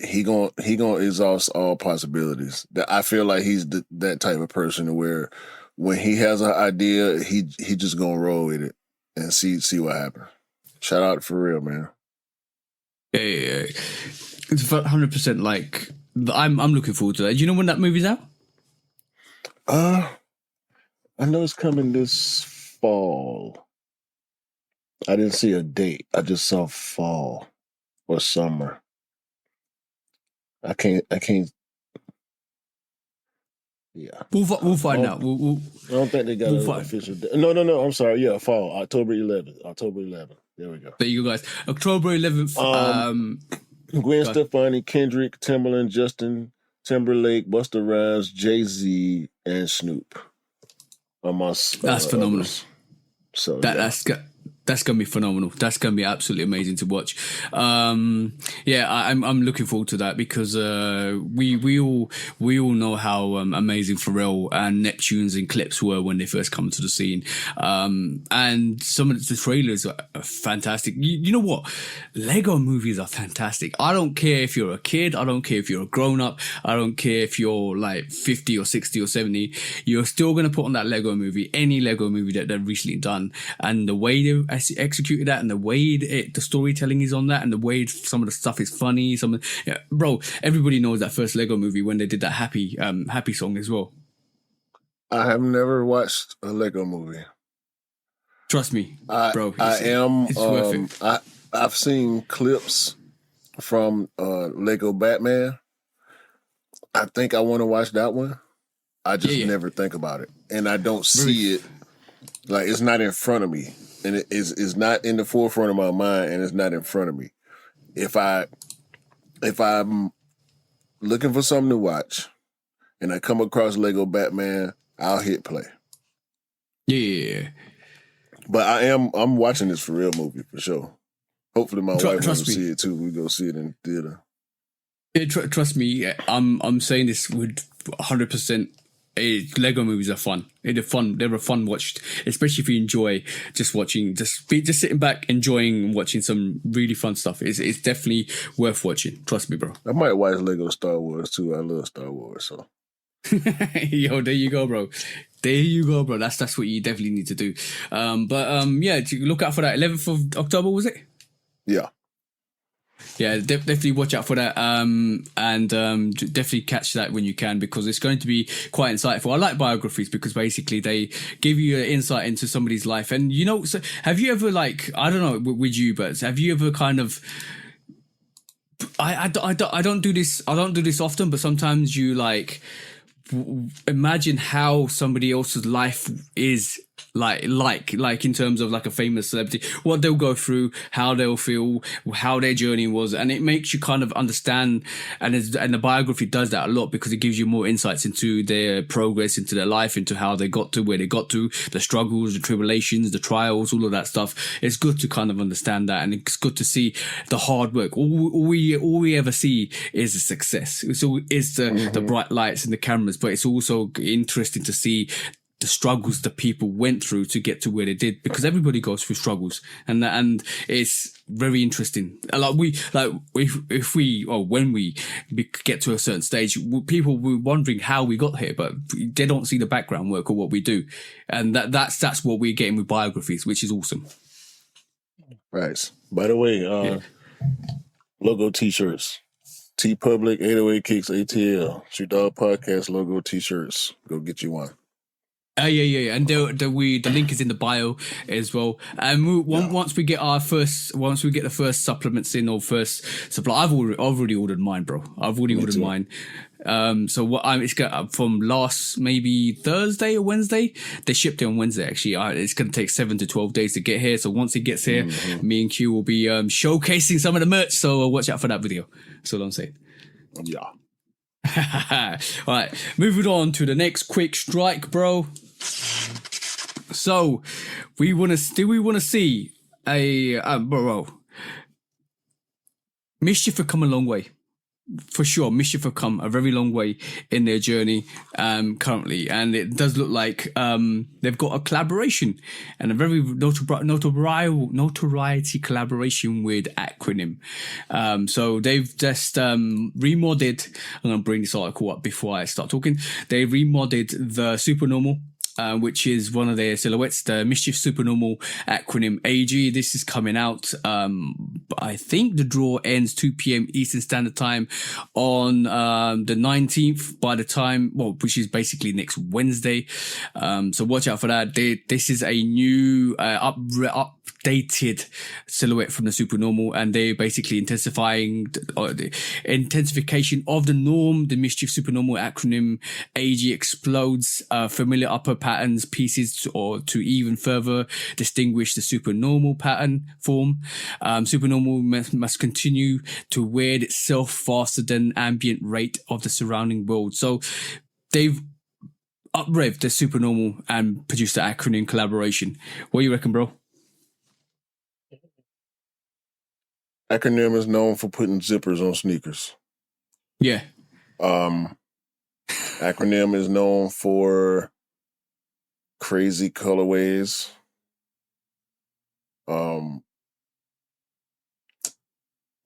he gonna exhaust all possibilities. That I feel like he's that type of person where when he has an idea, he just gonna roll with it and see what happens. Shout out to Pharrell, man. Yeah. It's 100%. Like I'm looking forward to that. Do you know when that movie's out? I know it's coming this fall. I didn't see a date. I just saw fall or summer. I can't. Yeah. We'll find out. I don't think they got an official date. No. I'm sorry. Yeah, fall. October 11th. There we go. There you go, guys. October 11th. Gwen Stefani, Kendrick, Timberland, Justin Timberlake, Busta Rhymes, Jay-Z, and Snoop. That's phenomenal. So that's gonna be phenomenal. That's gonna be absolutely amazing to watch. I'm looking forward to that because we all know how amazing Pharrell and Neptunes and Clips were when they first come to the scene. And some of the trailers are fantastic. You know what? Lego movies are fantastic. I don't care if you're a kid. I don't care if you're a grown up. I don't care if you're like 50 or 60 or 70. You're still gonna put on that Lego movie, any Lego movie that they've recently done, and the way executed that, and the way the storytelling is on that, and the way some of the stuff is funny. Bro, everybody knows that first Lego movie when they did that happy song as well. I have never watched a Lego movie. Trust me, bro. It's worth it. I've seen clips from Lego Batman. I think I want to watch that one. I just never think about it, and I don't see it. Like, it's not in front of me, and it's not in the forefront of my mind, and it's not in front of me. If I'm looking for something to watch, and I come across Lego Batman, I'll hit play. Yeah. But I'm watching this For Real movie for sure. Hopefully my wife will see it too. We go see it in the theater. Yeah, trust me, I'm saying this with 100%. Lego movies are fun. They're a fun watch, especially if you enjoy just watching, just sitting back, enjoying watching some really fun stuff. It's definitely worth watching. Trust me, bro. I might watch Lego Star Wars too. I love Star Wars, so. Yo, there you go, bro. That's what you definitely need to do. Yeah, look out for that. 11th of October, was it? Yeah. Yeah, definitely watch out for that, and definitely catch that when you can, because it's going to be quite insightful. I like biographies because basically they give you an insight into somebody's life. And so have you ever, like, I don't know with you, but have you ever kind of, I don't do this often, but sometimes you like imagine how somebody else's life is like in terms of like a famous celebrity, what they'll go through, how they'll feel, how their journey was, and it makes you kind of understand. And the biography does that a lot because it gives you more insights into their progress, into their life, into how they got to where they got to, the struggles, the tribulations, the trials, all of that stuff. It's good to kind of understand that, and it's good to see the hard work. All we ever see is the success. It's the bright lights and the cameras, but it's also interesting to see the struggles that people went through to get to where they did, because everybody goes through struggles, and it's very interesting. When we get to a certain stage, people were wondering how we got here, but they don't see the background work or what we do, and that's what we're getting with biographies, which is awesome. Right. By the way, logo t-shirts. T-Public 808 Kicks ATL. It's your dog podcast logo t-shirts. Go get you one. Yeah, and the link is in the bio as well. And once we get the first supplements in, or first supply, I've already ordered mine, bro. I've already ordered mine. So what it's got from last maybe Thursday or Wednesday. They shipped it on Wednesday. Actually, it's going to take 7 to 12 days to get here. So once it gets here, me and Q will be showcasing some of the merch. So watch out for that video. That's all I'm saying. Yeah. All right, moving on to the next quick strike, bro. So we want to see bro. MSCHF have come a long way. For sure, MSCHF have come a very long way in their journey currently, and it does look like they've got a collaboration, and a very notoriety collaboration with Acronym. So they've just remodded. I'm going to bring this article up before I start talking. They remodded the Supernormal, which is one of their silhouettes, the MSCHF Supernormal Acronym AG. This is coming out. I think the draw ends 2 p.m. Eastern Standard Time on the 19th. By the time, which is basically next Wednesday. So watch out for that. This is a new updated silhouette from the Supernormal, and they're basically intensifying the intensification of the norm. The MSCHF Supernormal Acronym AG explodes familiar upper patterns pieces or to even further distinguish the supernormal pattern form. Supernormal must continue to wear itself faster than ambient rate of the surrounding world. So they've up-revved the Supernormal and produced the Acronym collaboration. What do you reckon, bro? Acronym is known for putting zippers on sneakers. Yeah. Acronym is known for crazy colorways.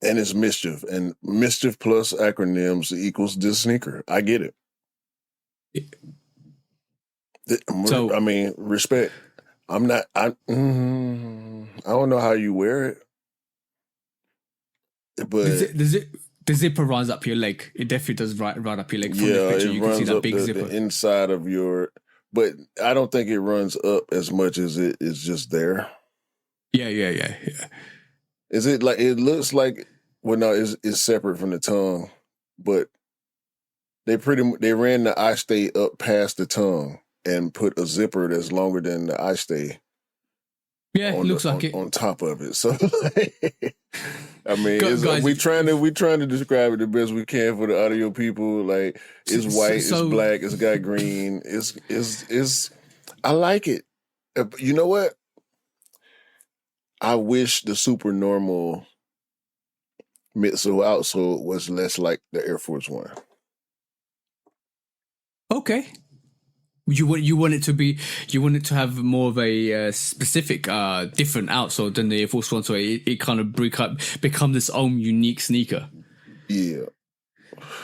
And it's MSCHF. And MSCHF plus acronyms equals this sneaker. I get it. So, I mean, respect. I'm not. I don't know how you wear it, but the zipper runs up your leg. It definitely does run up your leg. From yeah, the picture, it you can see runs that up big the zipper. inside of your. But I don't think it runs up as much as it is just there. Yeah. Is it like it looks like? Well, no, it's separate from the tongue, but they ran the eye stay up past the tongue and put a zipper that's longer than the eye stay. Yeah, it looks like it on top of it. So, I mean, Guys, we trying to describe it the best we can for the audio people. Like, it's white, it's black, it's got green. It's. I like it. You know what? I wish the super normal midsole outsole was less like the Air Force One. Okay. You want it to have more of a specific different outsole than the Air Force One, so it kind of become its own unique sneaker. Yeah.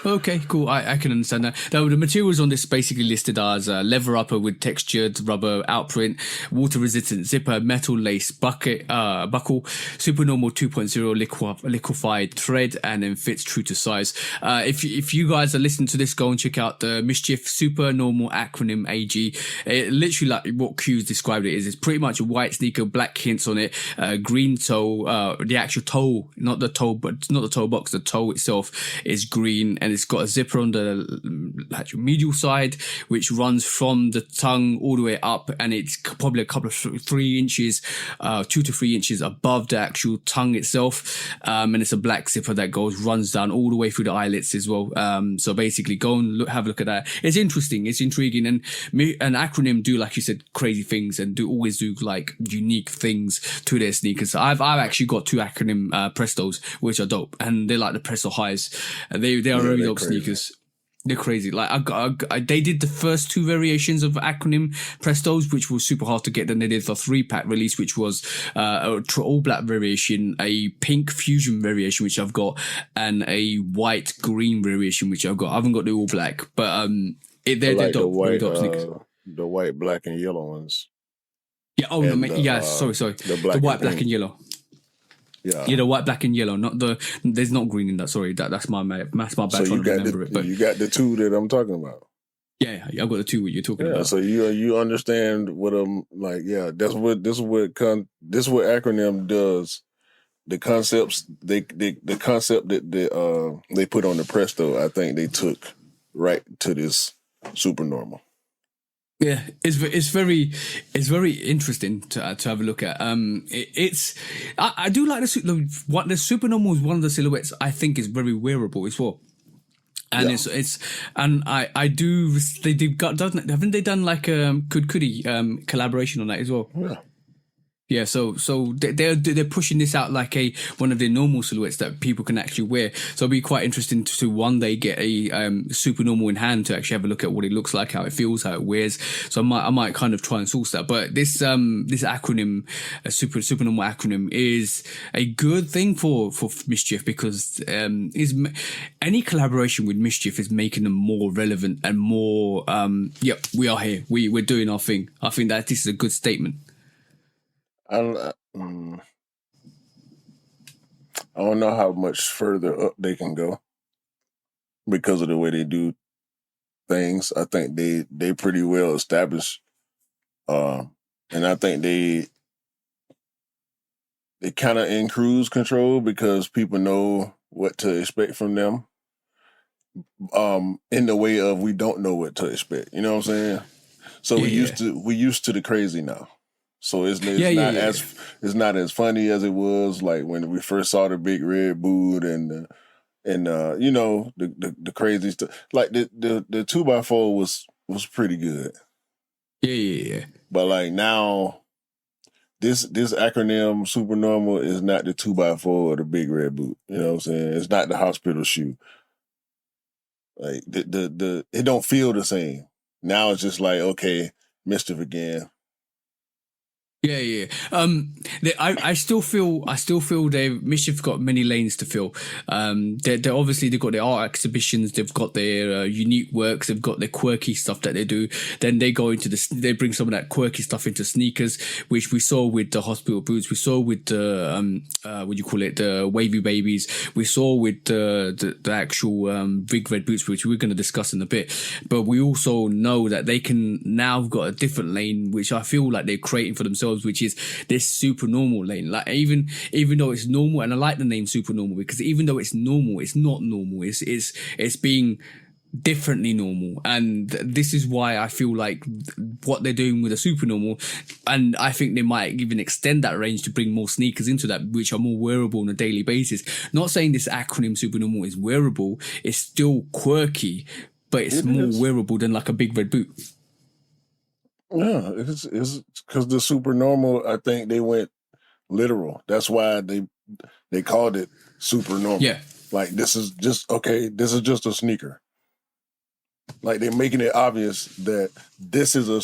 Okay, cool. I can understand that. Now, the materials on this basically listed as leather upper with textured rubber outprint, water resistant zipper, metal lace buckle, super normal 2.0 liquefied thread, and then fits true to size. If you guys are listening to this, go and check out the MSCHF super normal acronym AG. It literally, like what Q's described it is, it's pretty much a white sneaker, black hints on it, green toe, the actual toe, not the toe box, the toe itself is green, and it's got a zipper on the actual medial side, which runs from the tongue all the way up, and it's probably a couple of 3 inches, 2 to 3 inches above the actual tongue itself. And it's a black zipper that runs down all the way through the eyelets as well. So basically, go and have a look at that. It's interesting, it's intriguing, and an acronym do, like you said, crazy things and always do like unique things to their sneakers. I've actually got 2 acronym Prestos, which are dope, and they're like the Presto highs. They are very dope sneakers. They're crazy. Like they did the first 2 variations of acronym Prestos, which was super hard to get. Then they did the 3-pack release, which was all black variation, a pink fusion variation, which I've got, and a white green variation, which I've got. I haven't got the all black, but they're dope. Very dope sneakers. The white, black, and yellow ones. Yeah. Oh no, yeah. Sorry. The white, black, and yellow. Yeah, the white, black, and yellow. Not there's not green in that. Sorry, that's my bad. So trying to remember it. But you got the 2 that I'm talking about. Yeah, I've got the 2 what you're talking about. So you understand what I'm like. Yeah, this is what acronym does. The concepts the concept that they put on the Presto, I think they took right to this super normal. Yeah, it's very interesting to have a look at. I do like the super normal is one of the silhouettes I think is very wearable as well. And haven't they done like Kudi collaboration on that as well? Yeah. Yeah, so they're pushing this out like one of their normal silhouettes that people can actually wear. So it'll be quite interesting to one day get a super normal in hand to actually have a look at what it looks like, how it feels, how it wears. So I might kind of try and source that. But this acronym, a super normal acronym, is a good thing for MSCHF because any collaboration with MSCHF is making them more relevant and more. We are here. We're doing our thing. I think that this is a good statement. I don't know how much further up they can go because of the way they do things. I think they pretty well established, and I think they kind of in cruise control because people know what to expect from them. In the way of we don't know what to expect. You know what I'm saying? So we used to the crazy now. So it's not as funny as it was like when we first saw the big red boot and you know the crazy stuff. Like the 2x4 was pretty good. Yeah. But like now, this acronym super normal is not the 2x4 or the big red boot. You know what I'm saying? It's not the hospital shoe. Like the it don't feel the same. Now it's just like, okay, mischief again. Yeah. I still feel Mischief got many lanes to fill. They're obviously they've got their art exhibitions, they've got their unique works, they've got their quirky stuff that they do. Then they go into they bring some of that quirky stuff into sneakers, which we saw with the hospital boots, we saw with the what do you call it, the wavy babies, we saw with the actual big red boots, which we're going to discuss in a bit. But we also know that they can now got a different lane, which I feel like they're creating for themselves, which is this super normal lane. Like even though it's normal, and I like the name super normal because even though it's normal, it's not normal. It's being differently normal, and this is why I feel like what they're doing with a super normal, and I think they might even extend that range to bring more sneakers into that, which are more wearable on a daily basis. Not saying this acronym super normal is wearable, it's still quirky, but it's more wearable than like a big red boot. Yeah, it's because the super normal, I think they went literal. That's why they called it super normal. Yeah. Like, this is just a sneaker. Like, they're making it obvious that this is a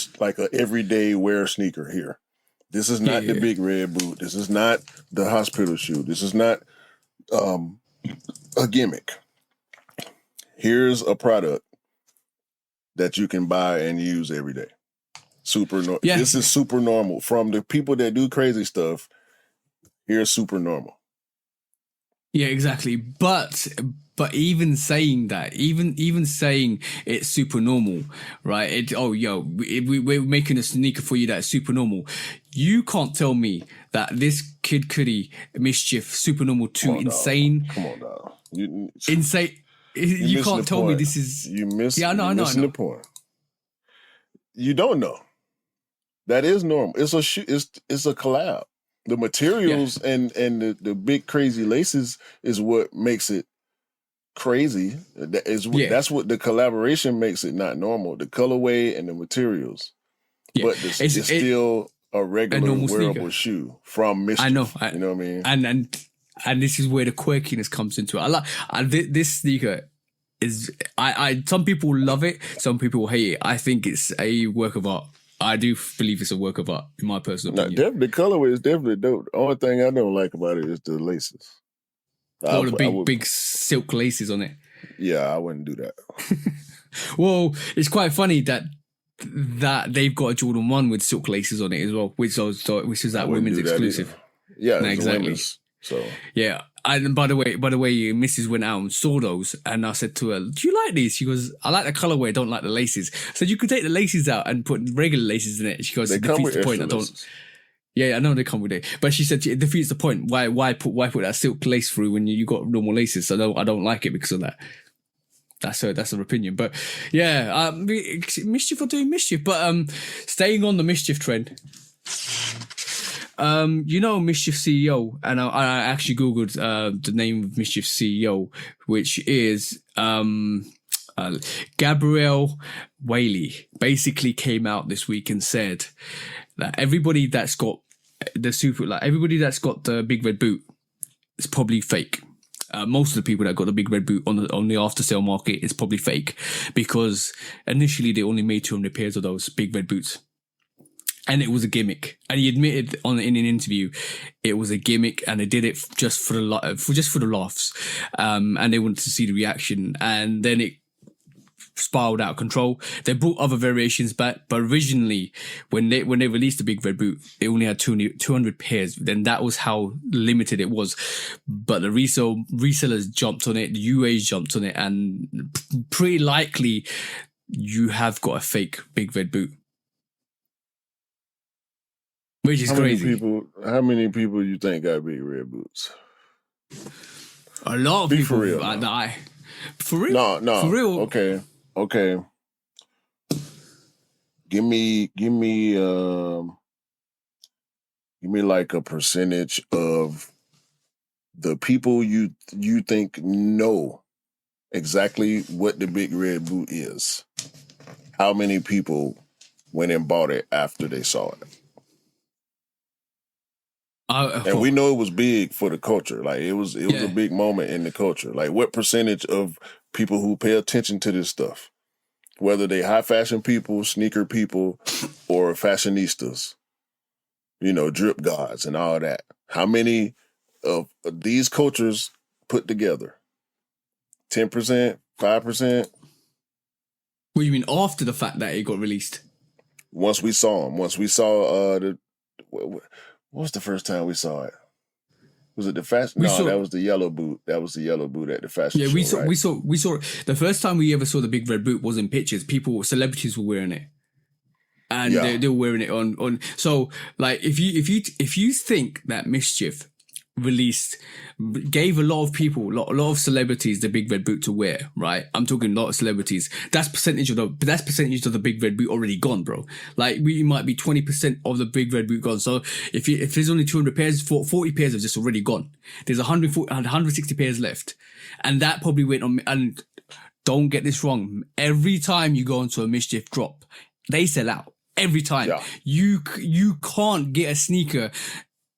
everyday wear sneaker here. This is not the big red boot. This is not the hospital shoe. This is not a gimmick. Here's a product that you can buy and use every day. Super normal. Yeah. This is super normal. From the people that do crazy stuff, here's super normal. Yeah, exactly. But even saying that, even saying it's super normal, right? We're making a sneaker for you that's super normal. You can't tell me that this Kid Cudi Mischief Super Normal 2 insane. Come on, dog. Insane. You can't tell me this is. I know. The point. You don't know. That is normal. It's a collab. The materials and the big crazy laces is what makes it crazy. That's what the collaboration makes it not normal. The colorway and the materials. Yeah. But it's still a regular wearable shoe from Mischief. I know. You know what I mean? And this is where the quirkiness comes into it. I like this sneaker. Some people love it, some people hate it. I think it's a work of art. I do believe it's a work of art, in my personal opinion. The colorway is definitely dope. The only thing I don't like about it is the laces. All the big silk laces on it. Yeah, I wouldn't do that. Well, it's quite funny that they've got a Jordan 1 with silk laces on it as well, which is that women's exclusive. Yeah, exactly. Women's, so yeah. And by the way, Mrs. went out and saw those, and I said to her, "Do you like these?" She goes, "I like the colorway, I don't like the laces." I said, "You could take the laces out and put regular laces in it." She goes, "It defeats the point." Yeah, I know they come with it, but she said it defeats the point. Why put that silk lace through when you got normal laces? So I don't like it because of that. That's her opinion. But yeah, Mischief are doing Mischief. But staying on the Mischief trend. Mischief CEO, and I actually googled the name of Mischief CEO, which is Gabrielle Whaley. Basically came out this week and said that everybody that's got the big red boot is probably fake. Most of the people that got the big red boot on the after sale market is probably fake, because initially they only made 200 pairs of those big red boots. And it was a gimmick, and he admitted in an interview it was a gimmick, and they did it just for the laughs, and they wanted to see the reaction, and then it spiraled out of control. They brought other variations back, but originally when they released the big red boot, they only had 200 pairs. Then that was how limited it was. But the resellers jumped on it, the UAs jumped on it, and pretty likely you have got a fake big red boot. Which is crazy. How many people you think got big red boots? A lot of people. For real. For real? No. For real. Okay. Give me like a percentage of the people you think know exactly what the big red boot is. How many people went and bought it after they saw it? And we know it was big for the culture. Like it was a big moment in the culture. Like what percentage of people who pay attention to this stuff, whether they high fashion people, sneaker people, or fashionistas, drip guards and all that. How many of these cultures put together? 10%, 5%? What do you mean after the fact that it got released? Once we saw them, what was the first time we saw it? Was it the fashion? That was the yellow boot. That was the yellow boot at the fashion show. We saw the first time we ever saw the big red boot was in pictures. Celebrities were wearing it, and they were wearing it on. So like, if you think that MSCHF gave a lot of people, a lot of celebrities the big red boot to wear, right? I'm talking a lot of celebrities. That's percentage of the big red boot already gone, bro. Like, we might be 20% of the big red boot gone. So if there's only 200 pairs, 40 pairs have just already gone. There's 160 pairs left, and that probably went on. And don't get this wrong, every time you go into a MSCHF drop, they sell out every time. Yeah. You can't get a sneaker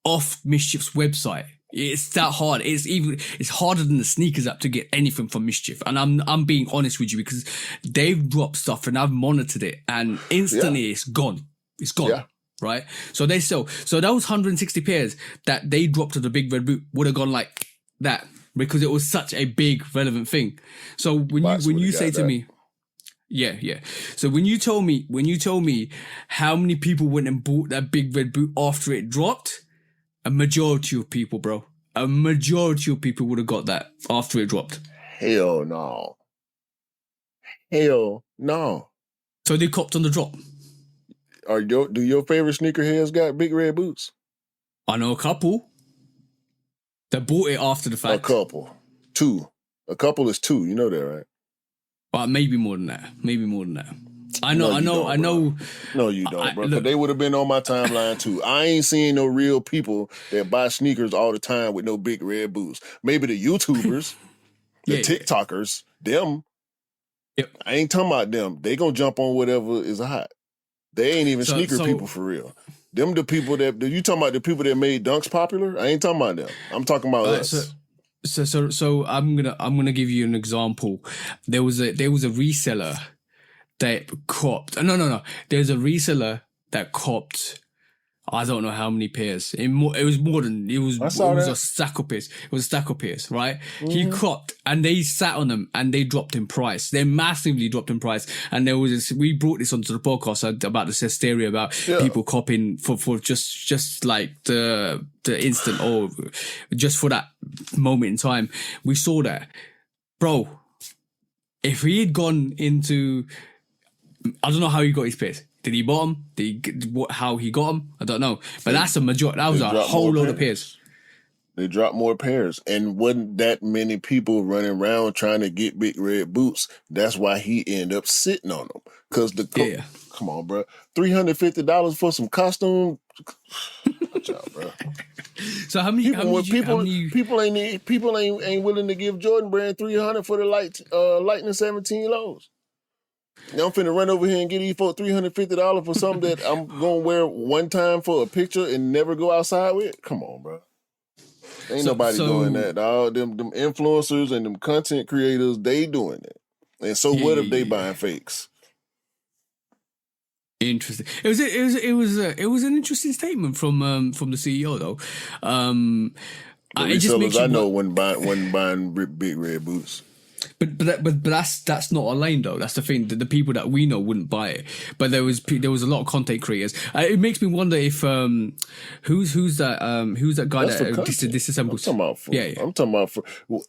off MSCHF's website. It's that hard. It's harder than the sneakers app to get anything from MSCHF. And I'm being honest with you, because they've dropped stuff and I've monitored it, and instantly it's gone. It's gone. Yeah. Right? So they sell. So those 160 pairs that they dropped to the big red boot would have gone like that, because it was such a big relevant thing. So when you say to me, yeah. So when you told me how many people went and bought that big red boot after it dropped, a majority of people, bro. A majority of people would have got that after it dropped. Hell no. Hell no. So they copped on the drop. Do your favorite sneakerheads got big red boots? I know a couple that bought it after the fact. A couple. Two. A couple is two. You know that, right? Well, maybe more than that. I know. No, you don't, bro. Look, they would have been on my timeline too. I ain't seen no real people that buy sneakers all the time with no big red boots. Maybe the YouTubers, the TikTokers, them. Yep. I ain't talking about them. They gonna jump on whatever is hot. They ain't even sneaker people for real. Them the people you talking about, the people that made dunks popular? I ain't talking about them. I'm talking about us. So I'm gonna give you an example. There was a reseller that copped. No. There's a reseller that copped. I don't know how many pairs. It was more than it was. A stack of pairs. It was a stack of pairs, right? Mm-hmm. He copped, and they sat on them, and they dropped in price. They massively dropped in price. And there was we brought this onto the podcast about the hysteria about people copping for just like the instant, or just for that moment in time. We saw that, bro. If he had gone into, I don't know how he got his pairs. Did he bought them? How he got them? I don't know. But that's a majority. That was a whole load of pairs. They dropped more pairs. And wasn't that many people running around trying to get big red boots. That's why he ended up sitting on them. Because come on, bro. $350 for some costume. Good job, bro. So how many people ain't willing to give Jordan Brand $300 for the Lightning 17 lows. Now I'm finna run over here and get these for $350 for something that I'm gonna wear one time for a picture and never go outside with. Come on, bro. Ain't nobody doing that. All them influencers and them content creators, they doing it. And so what if they buying fakes? Interesting. It was an interesting statement from the CEO though. The resellers I know wasn't buying big red boots. But that's not our lane though. That's the thing. The people that we know wouldn't buy it. But there was a lot of content creators. It makes me wonder if who's that guy that disassembles. I'm talking about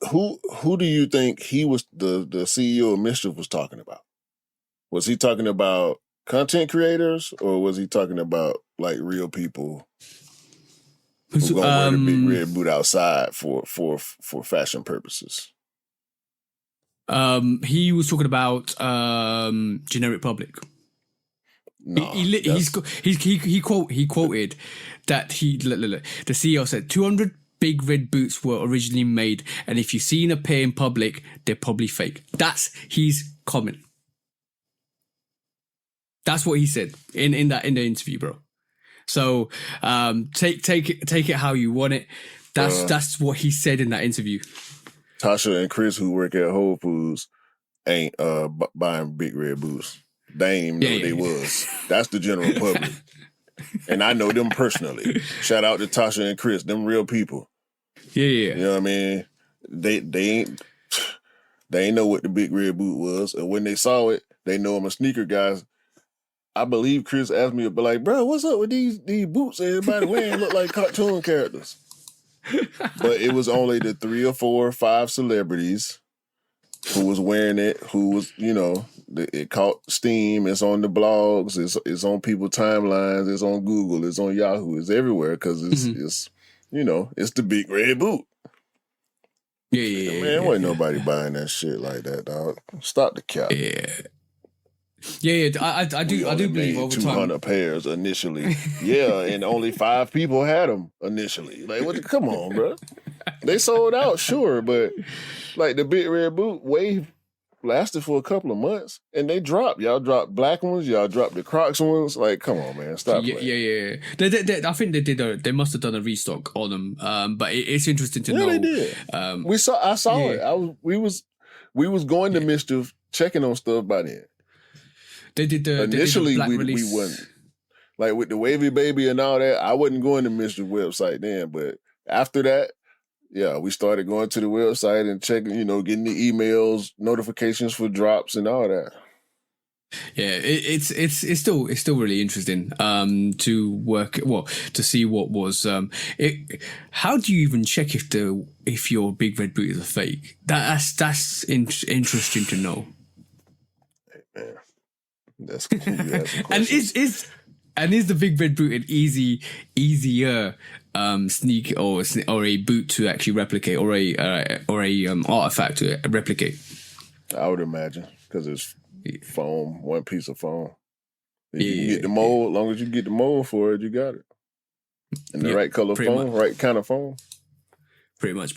who do you think he was the CEO of MSCHF was talking about? Was he talking about content creators, or was he talking about like real people who gonna wear the big red boot outside for fashion purposes? He was talking about generic public. No, he quoted that the CEO said 200 big red boots were originally made, and if you've seen a pair in public, they're probably fake. That's his comment. That's what he said in the interview, bro. So take it how you want it. That's what he said in that interview. Tasha and Chris, who work at Whole Foods, ain't buying big red boots. They ain't even know what they was. That's the general public. And I know them personally. Shout out to Tasha and Chris, them real people. Yeah. You know what I mean? They ain't know what the big red boot was. And when they saw it, they know I'm a sneaker guy. I believe Chris asked me, but like, bro, what's up with these boots everybody wearing look like cartoon characters? But it was only the 3 or 4 or 5 celebrities who was wearing it, who was, it caught steam. It's on the blogs. It's on people's timelines. It's on Google. It's on Yahoo. It's everywhere because it's it's the big red boot. Yeah. Man, wasn't nobody buying that shit like that, dog. Stop the cap. Yeah. I do believe over 200 pairs initially. Yeah, and only 5 people had them initially. Like, come on, bro. They sold out, sure, but like the big red boot wave lasted for a couple of months, and they dropped. Y'all dropped black ones. Y'all dropped the Crocs ones. Like, come on, man, stop. Yeah. I think they did. They must have done a restock on them. But it's interesting to know. They did. I saw it. We was going to Mischief checking on stuff by then. They did the initially. They did the we wasn't like with the Wavy Baby and all that. I wasn't going to Mischief website then, but after that. Yeah, we started going to the website and checking, getting the emails, notifications for drops and all that. Yeah, it's still really interesting to see what was how do you even check if your big red boot is a fake? That's interesting to know. Hey, man, that's cool. And is the big red boot an easier sneak or a boot to actually replicate or a artifact to replicate? I would imagine because it's foam, one piece of foam. If you can get the mold, as long as you get the mold for it, you got it. And the right color foam, right kind of foam. Pretty much.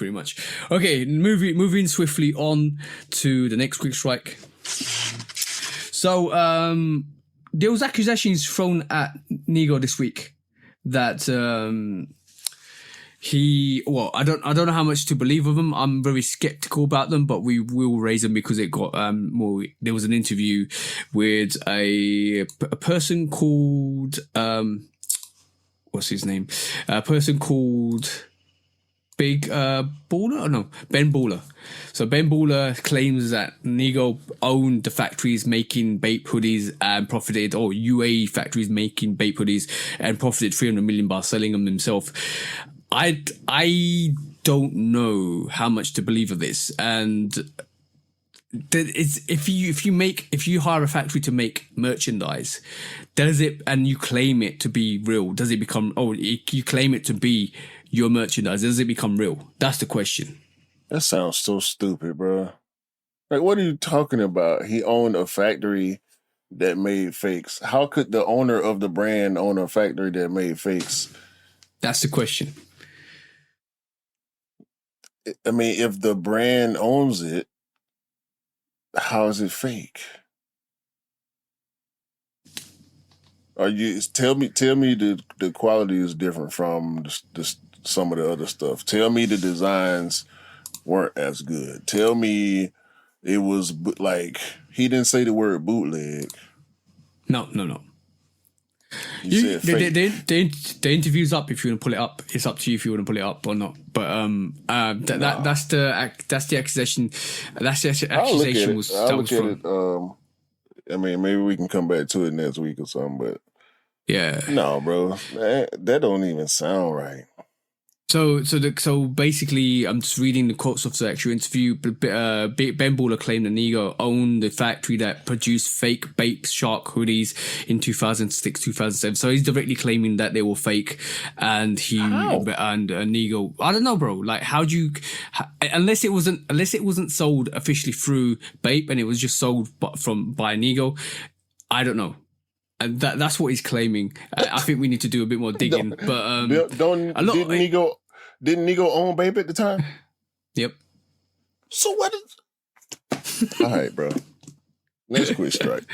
Okay, moving swiftly on to the next quick strike. So there was accusations thrown at Nigo this week that I don't know how much to believe of them. I'm very skeptical about them, but we will raise them because it got there was an interview with a person called what's his name? A person called Big Baller? Oh, no, Ben Baller. So Ben Baller claims that Nigo owned the factories making Bape hoodies and profited, or UAE factories making Bape hoodies and profited 300 million by selling them himself. I don't know how much to believe of this, and if you hire a factory to make merchandise, does it, and you claim it to be real, does it become, you claim it to be your merchandise, does it become real? That's the question. That sounds so stupid, bro. Like, what are you talking about? He owned a factory that made fakes. How could the owner of the brand own a factory that made fakes? That's the question. I mean, if the brand owns it, how is it fake? Tell me the quality is different from some of the other stuff. Tell me the designs weren't as good. Tell me it was like, he didn't say the word bootleg. No. The interview's up if you want to pull it up. It's up to you if you want to pull it up or not. But that's the accusation. That's the accusation. I'll look at it. I mean, maybe we can come back to it next week or something. But yeah, no, bro, that don't even sound right. So basically, I'm just reading the quotes of the actual interview. Ben Baller claimed that Nigo owned the factory that produced fake Bape Shark hoodies in 2006, 2007. So he's directly claiming that they were fake, and Nigo. I don't know, bro. Like, how do you? Unless it wasn't sold officially through Bape and it was just sold by Nigo. I don't know. And that's what he's claiming. I think we need to do a bit more digging. Didn't Nigo own Bape at the time? Yep. So what is? All right, bro. Let's quit strike.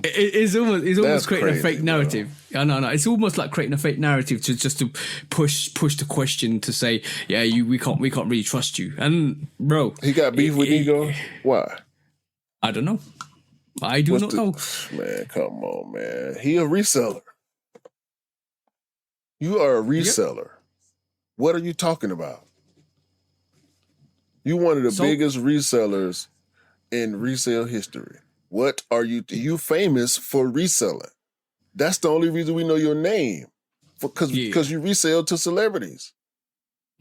It's almost creating crazy, a fake narrative. No. It's almost like creating a fake narrative to push the question to say, yeah, we can't really trust you. And bro, he got beef with Nigo. Why? I don't know. I do not know. Man, come on, man. He a reseller. You are a reseller. What are you talking about? You one of the biggest resellers in resale history. What are you famous for reselling? That's the only reason we know your name. Because you resell to celebrities.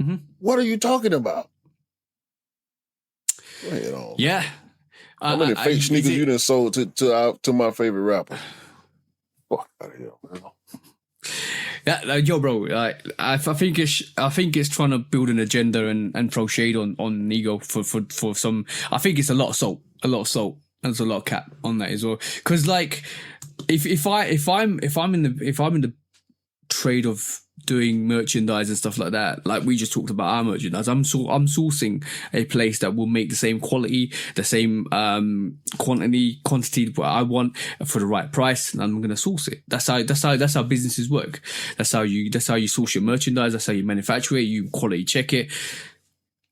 Mm-hmm. What are you talking about? Go ahead on. Yeah. How many fake sneakers you done sold to my favorite rapper? Fuck out of here, man. Yeah, yo, bro. I think it's trying to build an agenda and throw shade on Nigo for some. I think it's a lot of salt, and there's a lot of cap on that as well. Because like, if I'm in the trade of doing merchandise and stuff like that, like we just talked about our merchandise, I'm sourcing a place that will make the same quality, the same quantity what I want for the right price, and I'm gonna source it. That's how businesses work. That's how you source your merchandise. That's how you manufacture it. You quality check it.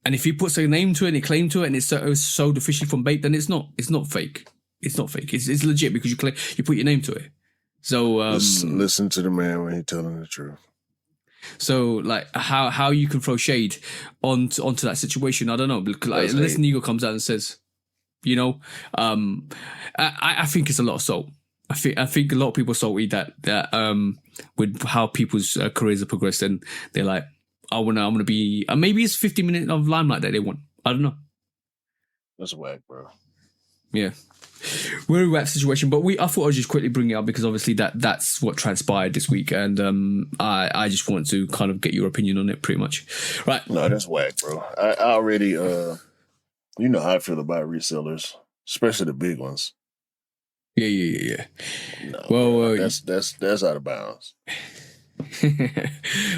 And if you put a name to it and a claim to it, and it's sold officially from bait, then it's not fake. It's not fake. It's legit because you put your name to it. So listen to the man when he's telling the truth. So like how you can throw shade onto that situation, I don't know. Like, unless Nigo comes out and says, you know, I think it's a lot of salt. I think a lot of people are salty that with how people's careers have progressed, and they're like, I wanna be. Maybe it's 50 minutes of limelight that they want. I don't know. That's whack, bro. Yeah. We're in a whack situation, but I thought I'd just quickly bring it up because obviously that's what transpired this week, and I just want to kind of get your opinion on it, pretty much. Right? No, that's whack, bro. I already, you know how I feel about resellers, especially the big ones. Yeah. No, well, that's out of bounds.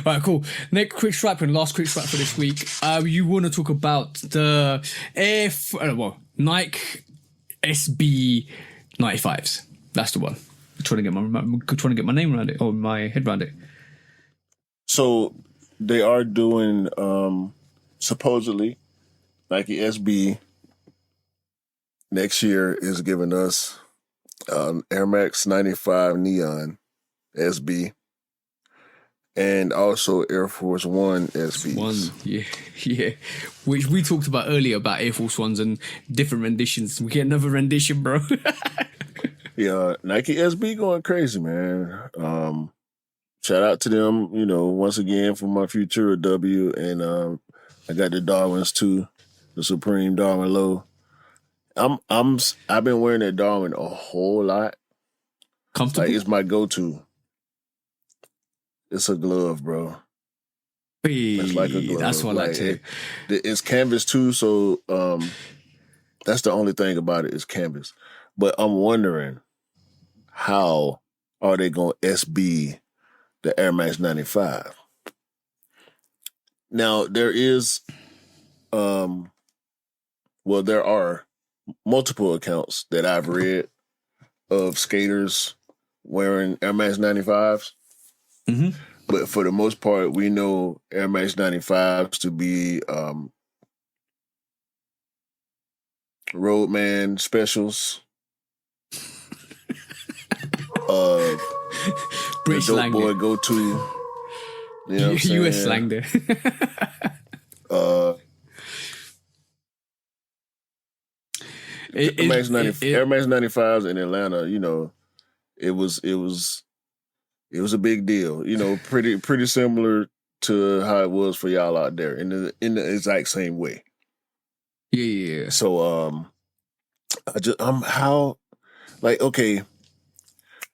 Right, cool. Next quick strap and last quick strap for this week. You want to talk about the Nike SB 95s. That's the one. I'm trying to get my name around it, or my head around it. So they are doing supposedly Nike SB next year is giving us Air Max 95 Neon SB and also Air Force One SBs. Yeah. Which we talked about earlier about Air Force Ones and different renditions. We get another rendition, bro. Yeah, Nike SB going crazy, man. Shout out to them, you know, once again for my Futura W, and I got the Darwins too, the Supreme Darwin Low. I've been wearing that Darwin a whole lot. Comfortable. Like, it's my go-to. It's a glove, bro. It's like a glove. That's what I like too. It's canvas too, so that's the only thing about it is canvas. But I'm wondering, how are they going to SB the Air Max 95? Now, there is, there are multiple accounts that I've read of skaters wearing Air Max 95s. Mm-hmm. But for the most part, we know Air Max 95s to be Roadman specials. British the dope slang boy there. go to. You know what I'm US saying? slang there. Air Max 95s in Atlanta, you know, it was a big deal. You know, pretty similar to how it was for y'all out there in the exact same way. Yeah. So okay,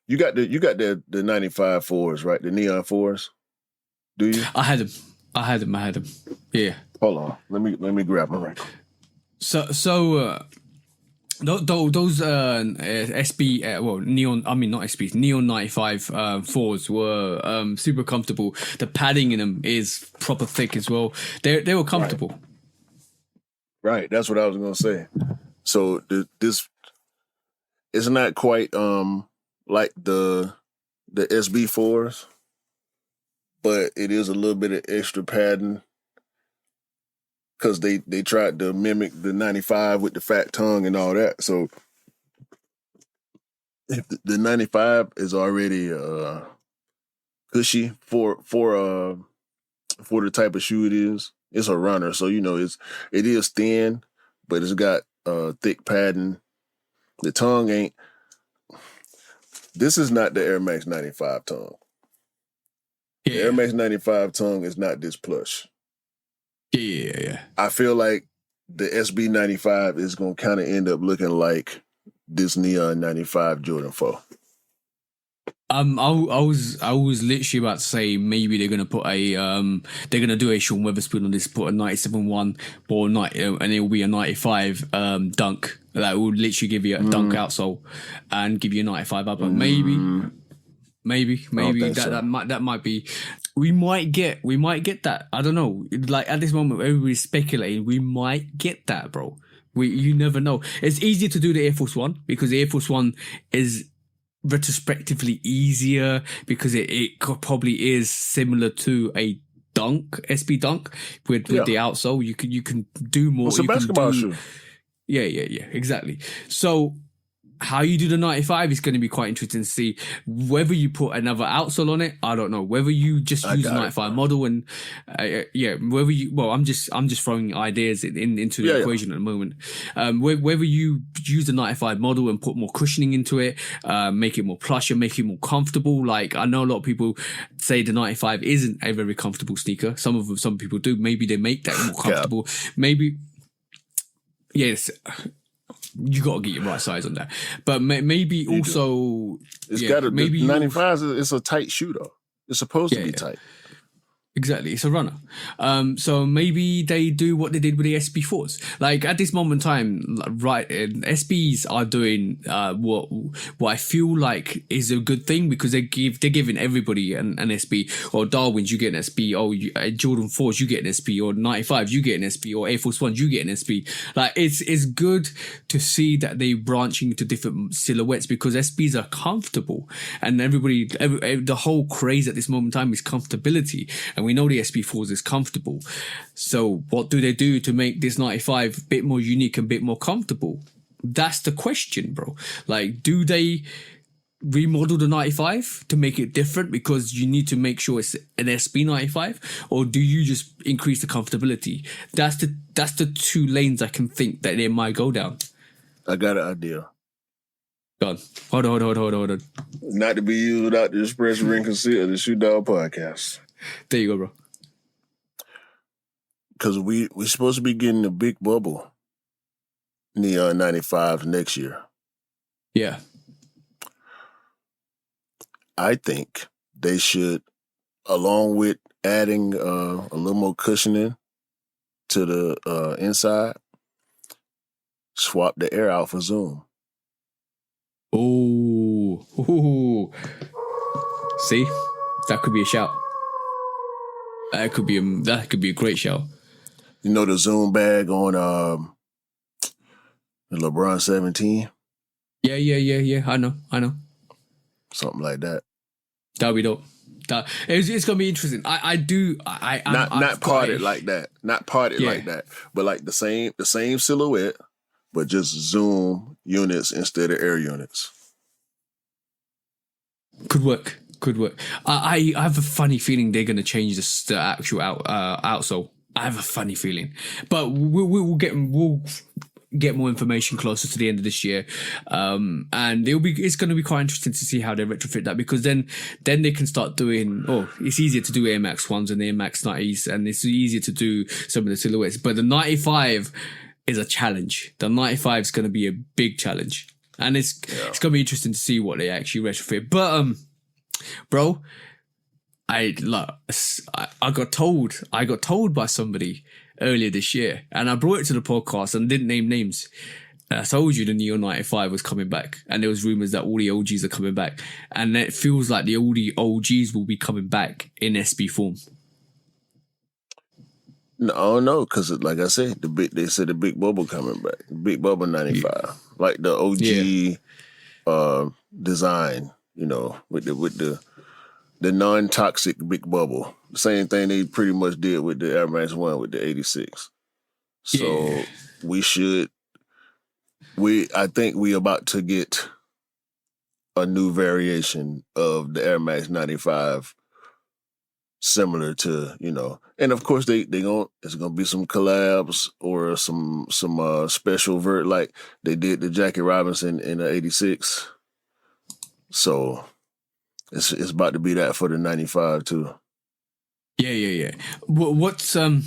you got the 95 4s, right? The neon 4s. Do you? I had them. Yeah. Hold on. Let me grab my record. Those SB neon, I mean not SBs, neon 95 4s were super comfortable. The padding in them is proper thick as well. They were comfortable. Right, that's what I was gonna say. So this is not quite like the SB 4s, but it is a little bit of extra padding. Because they tried to mimic the 95 with the fat tongue and all that. So if the 95 is already cushy for the type of shoe it is. It's a runner, so it is thin, but it's got thick padding. The tongue ain't. This is not the Air Max 95 tongue. Yeah. The Air Max 95 tongue is not this plush. Yeah. I feel like the SB 95 is gonna kind of end up looking like this Neon 95 Jordan 4. I was literally about to say maybe they're gonna put they're gonna do a Sean Weatherspoon on this, put a 97-1 or and it will be a 95 dunk that will literally give you a dunk outsole and give you a 95 upper. Maybe that might be. We might get that. I don't know. Like at this moment, everybody's speculating. We might get that, bro. You never know. It's easier to do the Air Force One because the Air Force One is retrospectively easier because it probably is similar to a dunk, SB dunk with the outsole. You can do more. It's a basketball shoe. Yeah, exactly. So how you do the 95 is going to be quite interesting to see. Whether you put another outsole on it, I don't know. Whether you just use the 95 model and whether you, well, I'm just throwing ideas into the equation at the moment. Whether you use the 95 model and put more cushioning into it, make it more plush and make it more comfortable. Like I know a lot of people say the 95 isn't a very comfortable sneaker. Some people do. Maybe they make that more comfortable. Maybe, yes. You got to get your right size on that, but maybe also it's got to. Maybe 95. It's a tight shoe though. It's supposed to be tight. Exactly, it's a runner. So maybe they do what they did with the SB4s. Like at this moment in time, right? SBs are doing what I feel like is a good thing because they're giving everybody an SB. Or Darwin's, you get an SB. Or Jordan 4s, you get an SB. Or 95s, you get an SB. Or Air Force 1s, you get an SB. Like it's good to see that they're branching into different silhouettes because SBs are comfortable, and the whole craze at this moment in time is comfortability. And we know the SB4s is comfortable. So what do they do to make this 95 a bit more unique and a bit more comfortable? That's the question, bro. Like, do they remodel the 95 to make it different because you need to make sure it's an SB 95? Or do you just increase the comfortability? That's the two lanes I can think that they might go down. I got an idea. Go on. Hold on. Not to be used without the express ring conceal the Shoe Dog podcast. There you go, bro. Because we're supposed to be getting a big bubble Neon 95 next year. Yeah. I think they should, along with adding a little more cushioning to the inside, swap the air out for Zoom. Ooh. See? That could be a shout. That could be a great shout. You know the Zoom bag on the LeBron 17? Yeah. I know. Something like that. That'll be dope. It's gonna be interesting. Not parted like that. Not parted like that. But like the same silhouette, but just Zoom units instead of air units. Could work. I have a funny feeling they're gonna change the actual outsole. I have a funny feeling, but we'll get more information closer to the end of this year, and it's going to be quite interesting to see how they retrofit that because then they can start doing. It's easier to do Air Max 1s and Air Max 90s, and it's easier to do some of the silhouettes. But the 95 is a challenge. The 95 is going to be a big challenge, and it's going to be interesting to see what they actually retrofit. But bro, I got told by somebody earlier this year, and I brought it to the podcast and didn't name names. And I told you the Neo 95 was coming back, and there was rumors that all the OGs are coming back, and it feels like all the OGs will be coming back in SB form. No, because like I said, they said the big bubble coming back, big bubble 95, like the OG design, with the non-toxic big bubble. The same thing they pretty much did with the Air Max 1 with the 86. So I think we about to get a new variation of the Air Max 95 similar to, and of course it's gonna be some collabs or some special like they did the Jackie Robinson in the 86. So it's about to be that for the 95 too. Yeah. What's so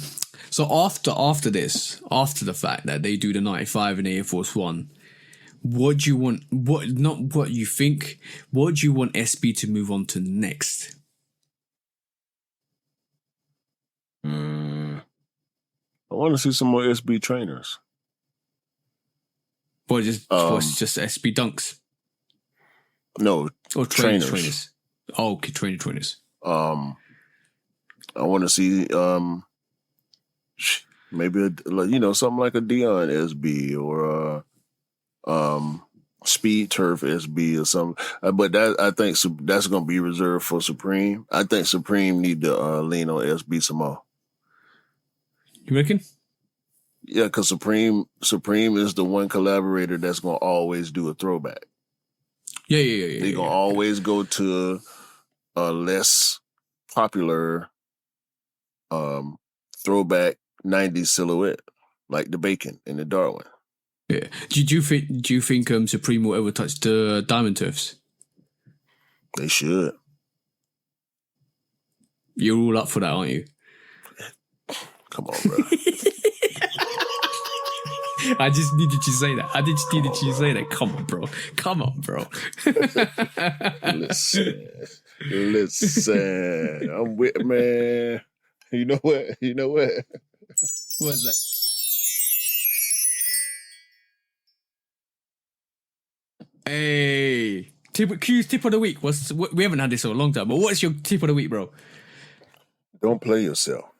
after this, after the fact that they do the 95 and Air Force One, what do you want? Not what you think. What do you want SB to move on to next? I want to see some more SB trainers. What just SB dunks? No, or trainers. Oh, okay, trainers. I want to see maybe something like a Dion SB or Speed Turf SB or something. But that I think that's going to be reserved for Supreme. I think Supreme need to lean on SB some more. You reckon? Yeah, because Supreme is the one collaborator that's going to always do a throwback. Yeah. They're going to always go to a less popular throwback 90s silhouette, like the Bacon and the Darwin. Yeah. Do you think Supreme will ever touch the Diamond Turfs? They should. You're all up for that, aren't you? Come on, bro. I just needed you to say that. Come on, bro. Listen. I'm with, man. You know what? What's that? Hey, tip of the week. We haven't had this for a long time, but what's your tip of the week, bro? Don't play yourself.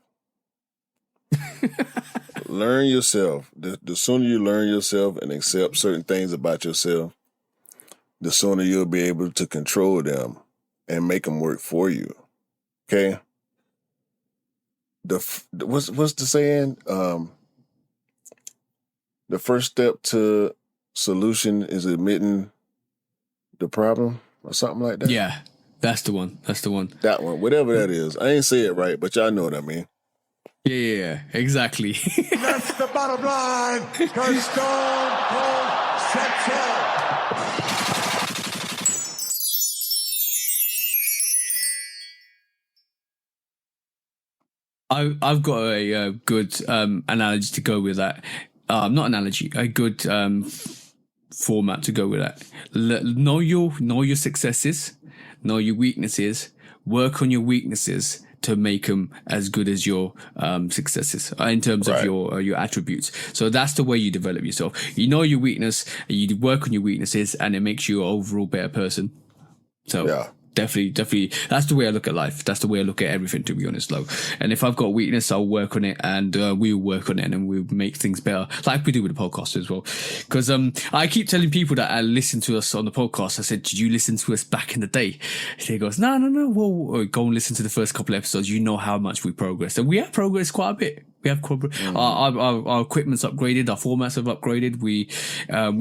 Learn yourself. The sooner you learn yourself and accept certain things about yourself, the sooner you'll be able to control them and make them work for you. Okay? What's the saying? The first step to solution is admitting the problem or something like that. Yeah, that's the one. That one, whatever that is. I ain't say it right, but y'all know what I mean. Yeah, exactly. That's the bottom line, because Stone Cold said so. I've got a good analogy to go with that. Not analogy, a good format to go with that. Know your successes, know your weaknesses, work on your weaknesses to make them as good as your successes in terms of your attributes. So that's the way you develop yourself. You know your weakness, you work on your weaknesses, and it makes you an overall better person. So yeah. Definitely. That's the way I look at life. That's the way I look at everything, to be honest, though. And if I've got weakness, I'll work on it, and we'll work on it, and we'll make things better, like we do with the podcast as well. Because I keep telling people that I listen to us on the podcast. I said, did you listen to us back in the day? And he goes, no. Well, go and listen to the first couple of episodes. You know how much we progressed. And we have progressed quite a bit. We have our equipment's upgraded, our formats have upgraded. We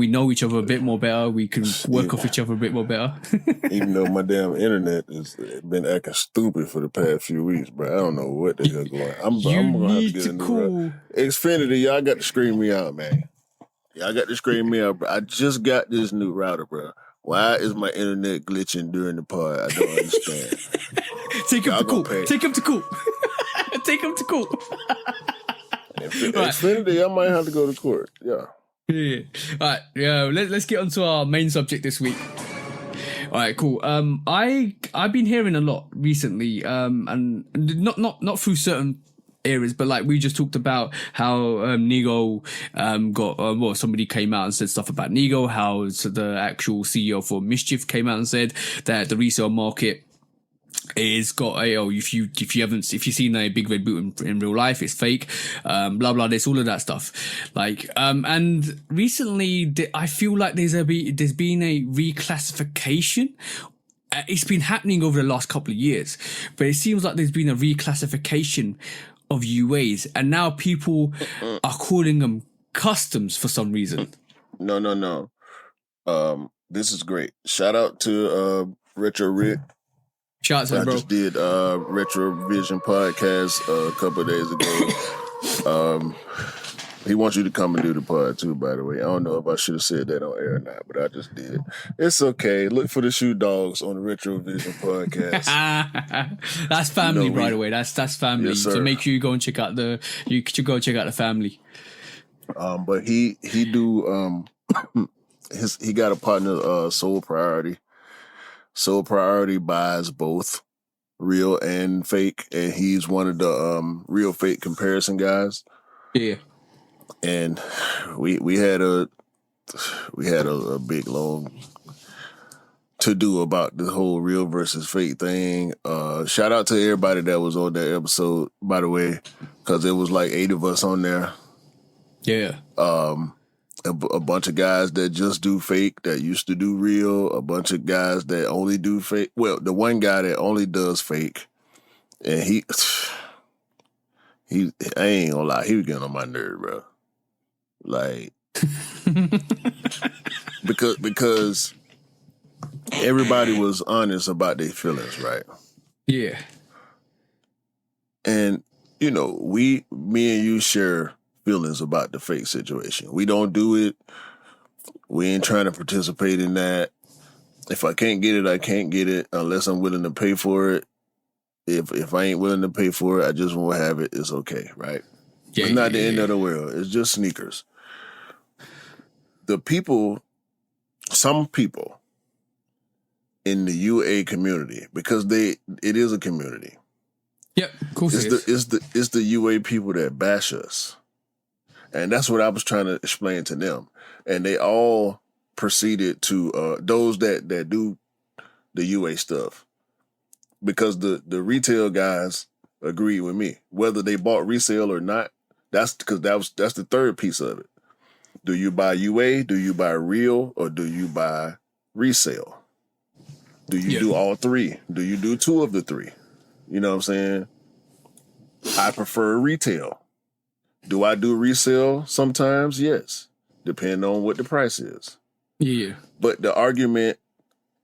know each other a bit more better. We can work off each other a bit more better. Even though my damn internet has been acting stupid for the past few weeks, bro. I don't know what the hell going on. I'm gonna have to get a new router. Xfinity, y'all got to scream me out, man. Y'all got to scream me out, bro. I just got this new router, bro. Why is my internet glitching during the pod? I don't understand. Take him to court. Take him to court. Xfinity, I might have to go to court. Yeah. All right. Yeah. Let's get on to our main subject this week. All right. Cool. I've been hearing a lot recently, and not through certain areas, but like we just talked about how Nigo got somebody came out and said stuff about Nigo. How the actual CEO for MSCHF came out and said that the resale market is got if you've seen a big red boot in real life, it's fake, blah this, all of that stuff. Like and recently I feel like there's been a reclassification. It's been happening over the last couple of years, but it seems like there's been a reclassification of UAs, and now people are calling them customs for some reason. No. This is great. Shout out to Retro Rick. Shout out to I him, bro. just did Retro Vision podcast a couple of days ago. He wants you to come and do the pod too, by the way. I don't know if I should have said that on air or not, but I just did. It's okay. Look for the Shoe Dogs on the Retro Vision podcast. That's family, by the way. That's family. Yes, so make sure you go and check out the family. But he do he got a partner, Soul Priority. Soul Priority buys both real and fake, and he's one of the real fake comparison guys. Yeah. And we had a big long to do about the whole real versus fake thing. Shout out to everybody that was on that episode, by the way, because it was like 8 of us on there. Yeah. A bunch of guys that just do fake that used to do real. A bunch of guys that only do fake. Well, the one guy that only does fake, and he I ain't gonna lie, he was getting on my nerve, bro. Like, because everybody was honest about their feelings, right? Yeah. And, you know, me and you share feelings about the fake situation. We don't do it. We ain't trying to participate in that. If I can't get it, I can't get it unless I'm willing to pay for it. If I ain't willing to pay for it, I just won't have it. It's okay, right? Yeah, it's not the end of the world. It's just sneakers. Some people in the UA community, because it is a community. Yep, of course It's the UA people that bash us. And that's what I was trying to explain to them. And they all proceeded to those that do the UA stuff. Because the retail guys agreed with me. Whether they bought resale or not, that's the third piece of it. Do you buy UA? Do you buy real? Or do you buy resale? Do you do all three? Do you do 2 of the 3? You know what I'm saying? I prefer retail. Do I do resale sometimes? Yes. Depending on what the price is. Yeah. But the argument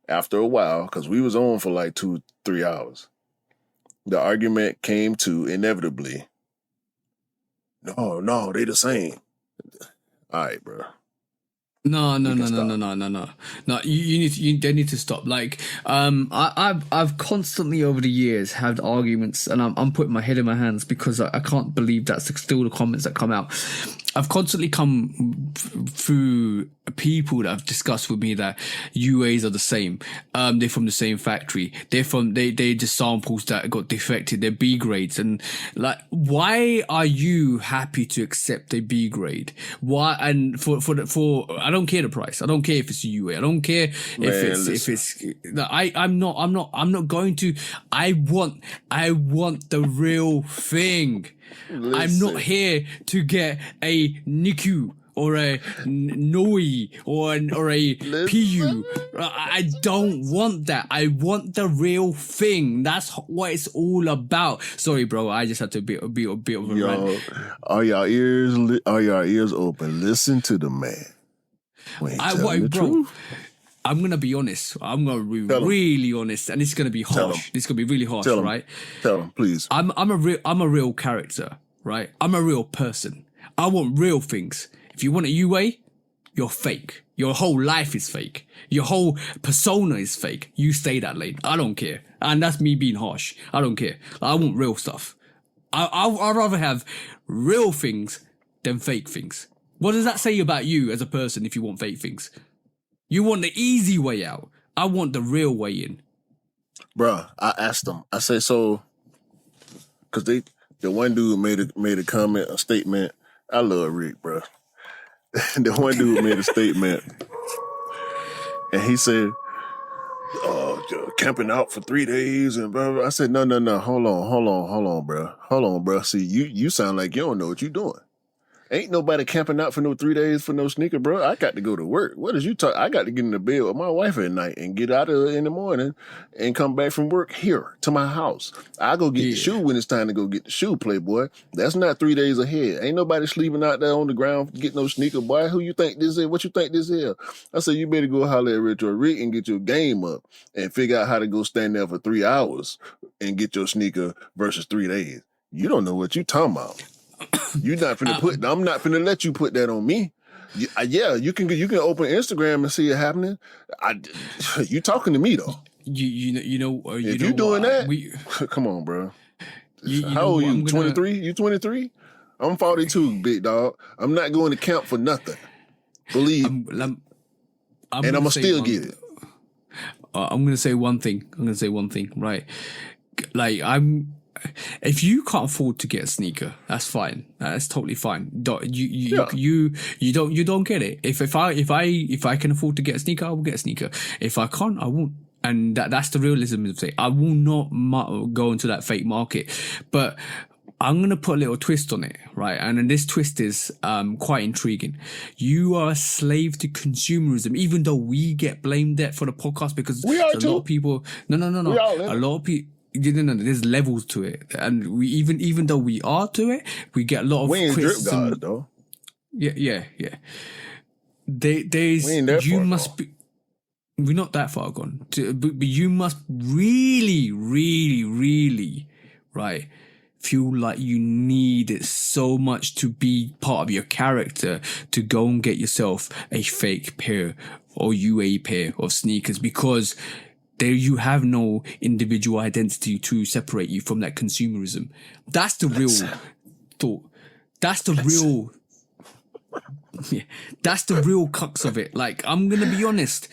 after a while, because we was on for like 2-3 hours, the argument came to inevitably, no, they the same. All right, bro. No. They need to stop. Like, I've constantly over the years had arguments, and I'm putting my head in my hands because I can't believe that's still the comments that come out. I've constantly come through people that have discussed with me that UAs are the same. They're from the same factory. They're just samples that got defected. They're B grades. And like, why are you happy to accept a B grade? Why? And for I don't care the price. I don't care if it's a UA. I don't care if it's. I'm not going to. I want the real thing. Listen. I'm not here to get a NICU or a NOI or a PU. I don't want that. I want the real thing. That's what it's all about. Sorry, bro. I just had to be a bit of a rant. Are y'all ears open? Listen to the man. Truth. I'm gonna be honest. I'm gonna be really honest, and it's gonna be harsh. It's gonna be really harsh, right? Tell him, please. I'm a real character, right? I'm a real person. I want real things. If you want a UA, you're fake. Your whole life is fake. Your whole persona is fake. You stay that lane. I don't care, and that's me being harsh. I don't care. I want real stuff. I'd rather have real things than fake things. What does that say about you as a person if you want fake things? You want the easy way out. I want the real way in. Bruh, I asked them. I said, so, because the one dude made a comment, a statement. I love Rick, bruh. The one dude made a statement, and he said, camping out for 3 days and blah, blah. I said, no, hold on, bruh. See, you sound like you don't know what you're doing. Ain't nobody camping out for no 3 days for no sneaker, bro. I got to go to work. What is you talk? I got to get in the bed with my wife at night and get out of it in the morning and come back from work here to my house. I go get the shoe when it's time to go get the shoe, playboy. That's not 3 days ahead. Ain't nobody sleeping out there on the ground getting no sneaker, boy. Who you think this is? What you think this is? I said, you better go holler at Retro Rick and get your game up and figure out how to go stand there for 3 hours and get your sneaker versus 3 days. You don't know what you talking about. You're not finna I'm not finna let you put that on me. Yeah, you can open Instagram and see it happening. You talking to me though? You know if you doing that, come on, bro. How old are you? 23? You 23? I'm 42, big dog. I'm not going to camp for nothing. Believe. And I'm gonna still get it. I'm gonna say one thing. Right? Like if you can't afford to get a sneaker, that's fine. That's totally fine. You don't get it. If I can afford to get a sneaker, I will get a sneaker. If I can't, I won't. And that's the realism of it. I will not go into that fake market. But I'm going to put a little twist on it, right? And then this twist is quite intriguing. You are a slave to consumerism, even though we get blamed for the podcast because we are a lot of people. No. A lot of people. No, there's levels to it, and we even though we are to it, we get a lot of. We ain't drip guys though. Yeah. There's we ain't that you far must gone. be. We're not that far gone, but you must really, right, feel like you need it so much to be part of your character to go and get yourself a fake pair or UA pair of sneakers because there you have no individual identity to separate you from that consumerism. That's the real thought. That's the real... Yeah, that's the real crux of it. Like, I'm going to be honest.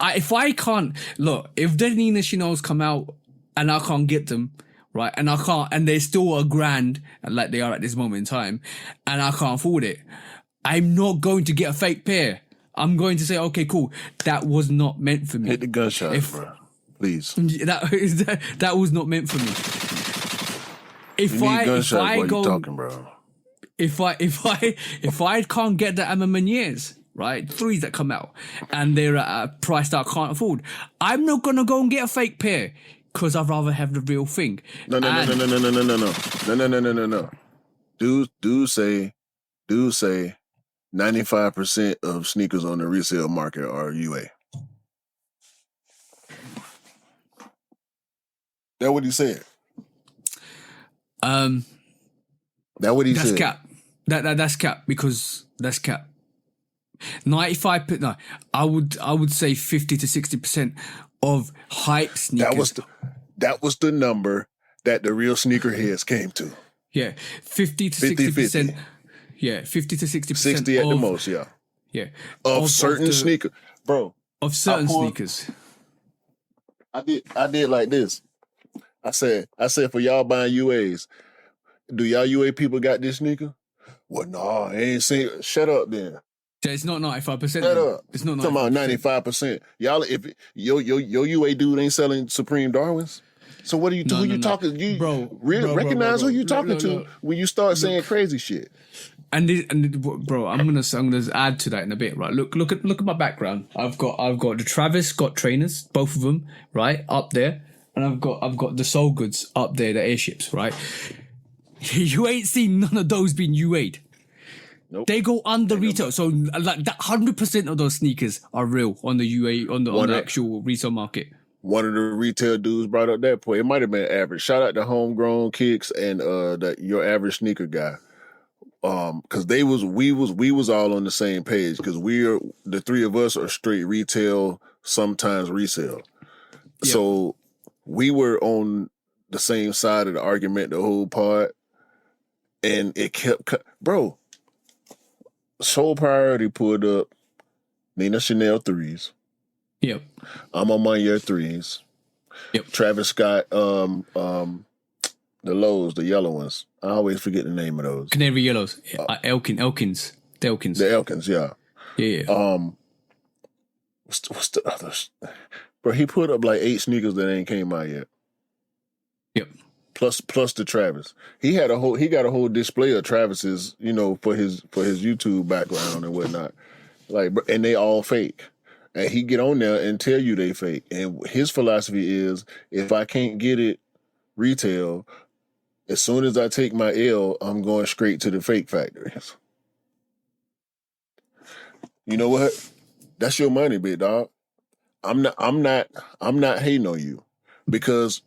If the Nina Chinos come out and I can't get them, right, and they're still $1,000, like they are at this moment in time, and I can't afford it, I'm not going to get a fake pair. I'm going to say, okay, cool. That was not meant for me. Hit the gunshot, bro. Please. That was not meant for me. If I can't get the Amamaniers, right, 3s that come out, and they're at a price that I can't afford, I'm not gonna go and get a fake pair because I'd rather have the real thing. No. Do say 95% of sneakers on the resale market are UA. That what he said. That what he said. That's cap. That's cap because that's cap. 95%. No, I would say 50 to 60% of hype sneakers. That was the number that the real sneakerheads came to. Yeah, 50 to 60%. Yeah, 50 to 60%. 60 at the most, yeah. Yeah. Of certain sneakers. Bro. Of certain sneakers. I did like this. I said for y'all buying UAs, do y'all UA people got this sneaker? Well, no, I ain't seen it. Shut up then. It's not 95%. Shut up. It's not 95%. Talking about 95%. Y'all, if your UA dude ain't selling Supreme Darwins, so what are you? Who you talking? You recognize who you talking to when you start saying crazy shit. And bro, I'm gonna add to that in a bit, right? Look at my background. I've got the Travis Scott trainers, both of them, right, up there, and I've got the Soul Goods up there, the airships, right. You ain't seen none of those being UA'd. Nope. They go under retail, so like that 100% of those sneakers are real on the UA on the actual resale market. One of the retail dudes brought up that point. It might have been average. Shout out to Homegrown Kicks and your average sneaker guy. Cause we was all on the same page because the three of us are straight retail, sometimes resale. Yep. So we were on the same side of the argument the whole part, and it kept bro. Soul Priority pulled up Nina Chanel 3s. Yep. I'm on my year 3s. Yep. Travis Scott, the lows, the yellow ones. I always forget the name of those. Canary yellows. Elkins. The Elkins. The Elkins, yeah. Yeah. What's the others? Bro, he put up like 8 sneakers that ain't came out yet. Yep. plus the Travis. He got a whole display of Travis's, for his YouTube background and whatnot. Like, and they all fake. And he get on there and tell you they fake. And his philosophy is, if I can't get it retail, as soon as I take my L, I'm going straight to the fake factories. You know what? That's your money, big dog. I'm not hating on you, because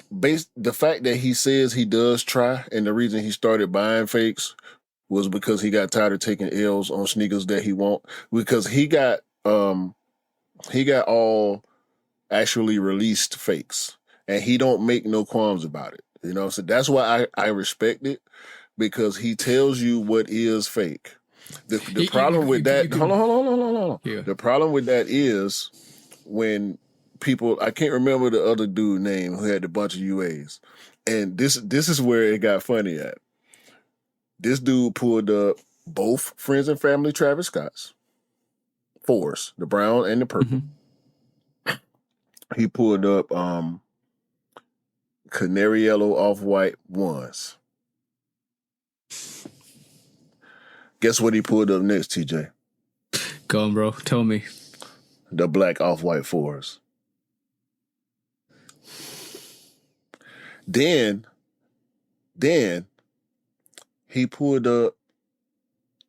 the fact that he says he does try, and the reason he started buying fakes was because he got tired of taking L's on sneakers that he want, because he got all actually released fakes, and he don't make no qualms about it. So that's why I respect it, because he tells you what is fake. The problem with that, hold on. Yeah. The problem with that is when people, I can't remember the other dude name who had a bunch of UAs, and this is where it got funny at. This dude pulled up both Friends and Family Travis Scott's 4s, the brown and the purple. He pulled up canary yellow off-white 1s. Guess what he pulled up next, TJ? Go on, bro. Tell me. The black off-white 4s. Then he pulled up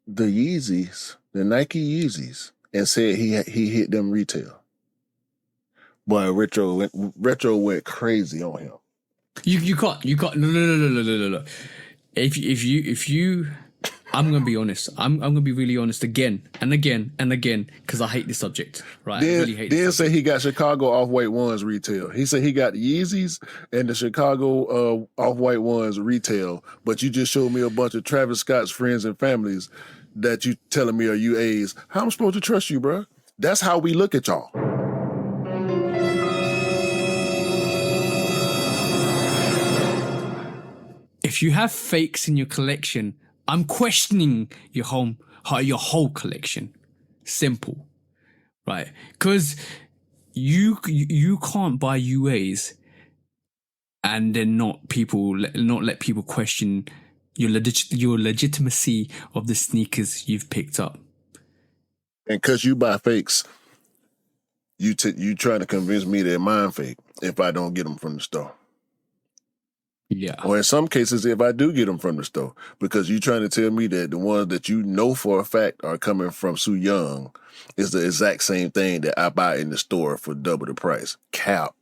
the Yeezys, the Nike Yeezys, and said he hit them retail. Boy, Retro went crazy on him. You can't no. If you I'm gonna be honest. I'm gonna be really honest again and again and again, because I hate this subject. Right? I really hate this. Then say he got Chicago off-white 1s retail. He said he got Yeezys and the Chicago off-white 1s retail, but you just showed me a bunch of Travis Scott's friends and families that you telling me are UAs. How am I supposed to trust you, bro? That's how we look at y'all. If you have fakes in your collection, I'm questioning your whole collection. Simple, right? Because you can't buy UAs and then not let people question your legitimacy of the sneakers you've picked up. And because you buy fakes, you trying to convince me they're mine fake if I don't get them from the store. Yeah. Or in some cases, if I do get them from the store, because you're trying to tell me that the ones that you know for a fact are coming from Su Young is the exact same thing that I buy in the store for double the price. Cappuccino.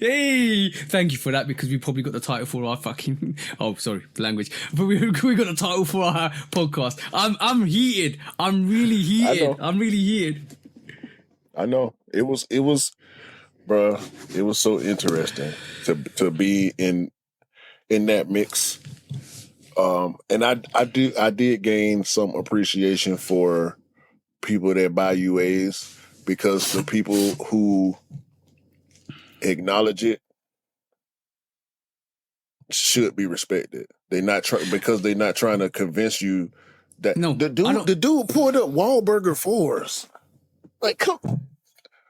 Hey, thank you for that, because we probably got the title for our fucking, oh, sorry, language, but we got the title for our podcast. I'm heated. I'm really heated. I know. It was, bruh, it was so interesting to be in that mix. And I did gain some appreciation for people that buy UAs, because the people who acknowledge it should be respected. Because they're not trying to convince you that the dude pulled up Wahlburger 4s. Like, come,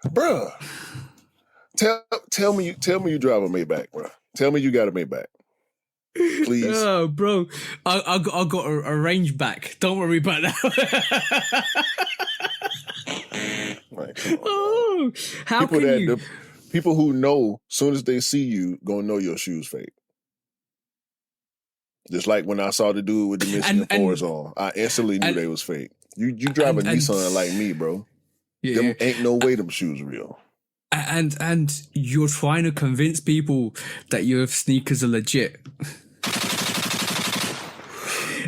bruh. Tell me you drive a Maybach, bruh. Tell me you got a Maybach. Please. Oh, bro, I got a range back. Don't worry about that. Like, come on, oh, how people can you? People who know, soon as they see you, gonna know your shoes fake. Just like when I saw the dude with the Michigan 4s on, I instantly knew they was fake. You drive a Nissan like me, bro. Yeah, them ain't no way them shoes real. And you're trying to convince people that your sneakers are legit.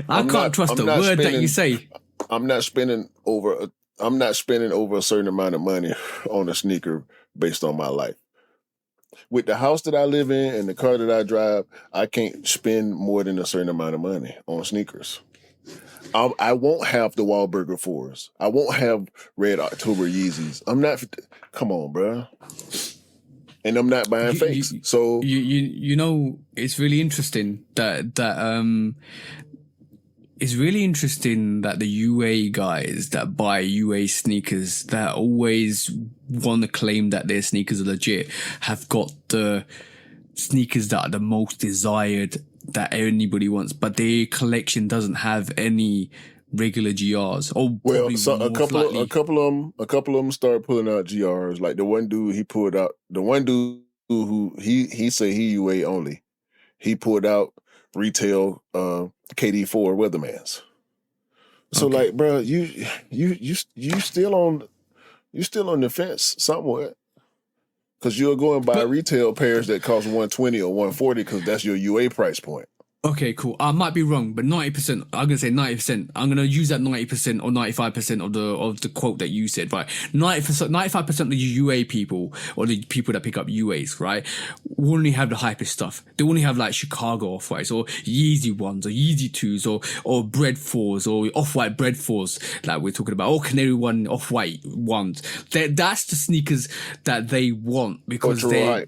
I can't trust a word that you say. I'm not spending over a certain amount of money on a sneaker based on my life. With the house that I live in and the car that I drive, I can't spend more than a certain amount of money on sneakers. I won't have the Wahlburger 4s. I won't have Red October Yeezys. I'm not. Come on, bro. And I'm not buying fakes. So you know, it's really interesting that it's really interesting that the UA guys that buy UA sneakers that always want to claim that their sneakers are legit have got the sneakers that are the most desired that anybody wants, but their collection doesn't have any regular GRs. Or well, so a couple of them started pulling out GRs. Like the one dude who he say he UA only. He pulled out retail KD4 Weathermans. So okay. Like, bro, you still on the fence somewhat. Because you're going by retail pairs that cost $120 or $140 because that's your UA price point. Okay, cool. I might be wrong, but 90%, I'm going to say 90%. I'm going to use that 90% or 95% of the quote that you said, right? 95% of the UA people or the people that pick up UAs, right, will only have the hypest stuff. They only have like Chicago Off-Whites or Yeezy 1s or Yeezy 2s or Bread 4s or Off-White Bread 4s like we're talking about, or Canary 1 Off-White 1s. That's the sneakers that they want because they're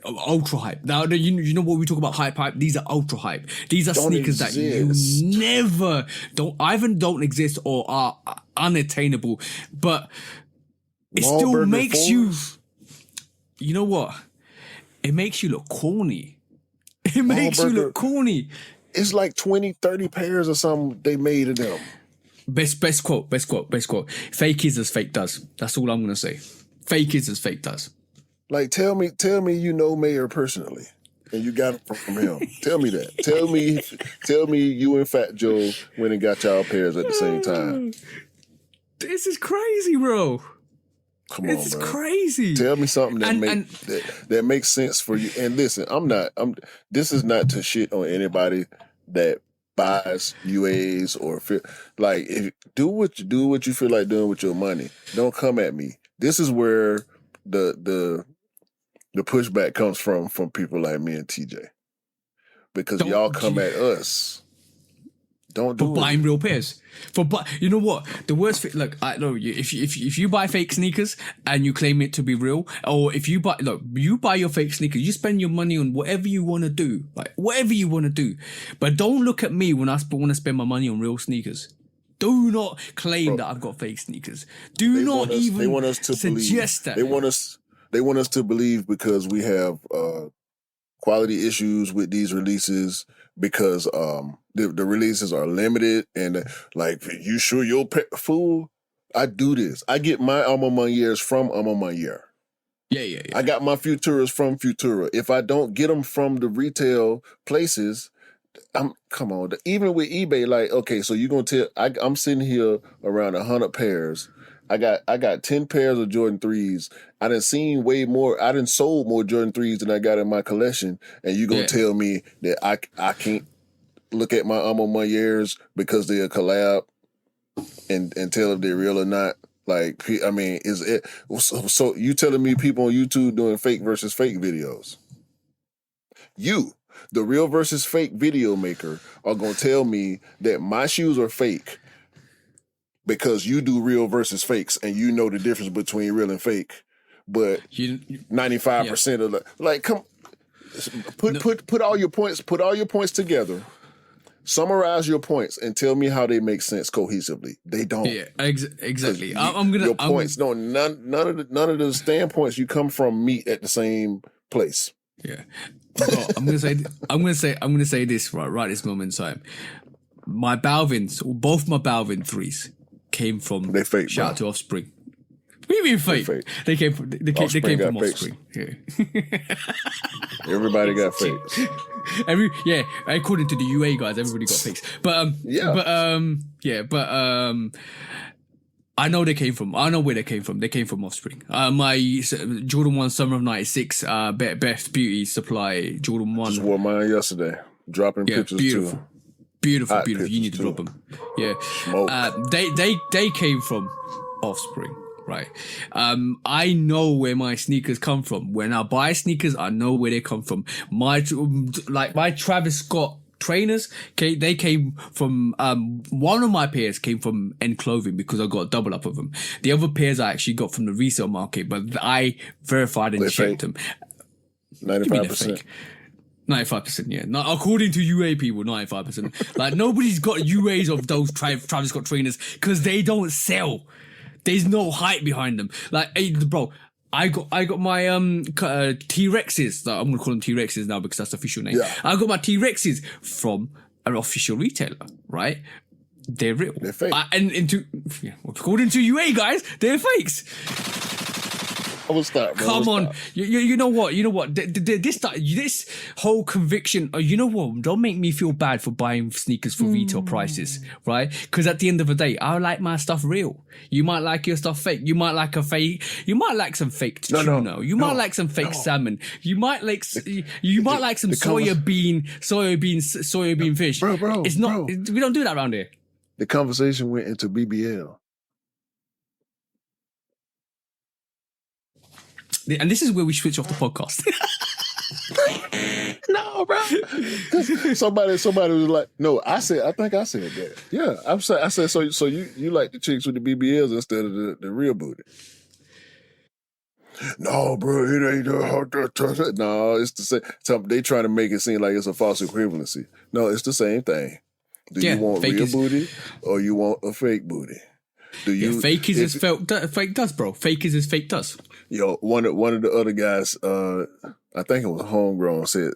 ultra hype. Now, you know what we talk about hype? These are ultra hype. These are sneakers that you never don't exist or are unattainable. But it still makes you. You know what? It makes you look corny. It makes you look corny. It's like 20, 30 pairs or something they made of them. Best quote. Fake is as fake does. That's all I'm gonna say. Fake is as fake does. Like, tell me, you know Mayor personally, and you got it from him. Tell me that. Tell me, you and Fat Joe went and got y'all pairs at the same time. This is crazy, bro. Come on, it's crazy. Tell me something that makes sense for you. And listen, this is not to shit on anybody that buys UAs or like do what you feel like doing with your money. Don't come at me. This is where the pushback comes from people like me and TJ, because y'all come at us. Don't do for buying real pairs. You know what? The worst thing, look, I know if you buy fake sneakers and you claim it to be real, or if you buy your fake sneakers, you spend your money on whatever you want to do, like whatever you want to do. But don't look at me when I want to spend my money on real sneakers. Do not claim that I've got fake sneakers. They want us to suggest that. They want us to believe because we have quality issues with these releases, because the releases are limited, and like, you sure you'll fool? I do this. I get my Alma Mayeres from Alma Mayer. Yeah. I got my Futuras from Futura. If I don't get them from the retail places, come on. Even with eBay, like, okay, so you're gonna tell I'm sitting here around 100 pairs. I got 10 pairs of Jordan 3s. I done seen way more. I done sold more Jordan 3s than I got in my collection. And you gonna tell me that I can't look at my Alma Mayeres because they're a collab and tell if they're real or not? Like, I mean, is it so you telling me people on YouTube doing fake versus fake videos? You, the real versus fake video maker, are gonna tell me that my shoes are fake because you do real versus fakes and you know the difference between real and fake. But 95% of the, like, come put all your points together. Summarize your points and tell me how they make sense cohesively. They don't. Yeah, exactly. Your points don't. None of the standpoints you come from meet at the same place. Yeah. Well, I'm gonna say this right this moment in time. My Balvins, or both my Balvin 3s, came from. They fake. Shout out to Offspring. What do you mean fake? They came from Offspring. Yeah. Everybody got fakes. According to the UA guys, everybody got fakes. But I know they came from. I know where they came from. They came from Offspring. My Jordan 1 Summer of '96, Best Beauty Supply Jordan 1. Just wore mine yesterday. Dropping pictures too. Beautiful. You need to drop them. Yeah. They came from Offspring. Right. I know where my sneakers come from. When I buy sneakers, I know where they come from. My Travis Scott trainers, they came from, one of my pairs came from N Clothing because I got a double up of them. The other pairs I actually got from the resale market, but I verified and checked them. 95%. 95%, yeah. Not according to UA people, 95%. Like nobody's got UAs of those Travis Scott trainers because they don't sell. There's no hype behind them. Like, hey, bro, I got my T-Rexes. I'm gonna call them T-Rexes now because that's the official name. Yeah. I got my T-Rexes from an official retailer, right? They're real. They're fake. According to UA guys, they're fakes. I will stop, bro. Come on, you know what? This whole conviction. You know what? Don't make me feel bad for buying sneakers for retail prices, right? Because at the end of the day, I like my stuff real. You might like your stuff fake. You might like a fake. You might like some fake tuna. You might like some fake salmon. You might like some soybean fish. Bro, it's not. We don't do that around here. The conversation went into BBL. And this is where we switch off the podcast. No, bro. Somebody was like, no, I think I said that. Yeah, I said, so you like the chicks with the BBLs instead of the real booty. No, bro, it ain't that. No, it's the same. They trying to make it seem like it's a false equivalency. No, it's the same thing. Do you want real booty or you want a fake booty? Fake is as fake does, bro. Fake is as fake does. Yo, one of the other guys, I think it was Homegrown, said,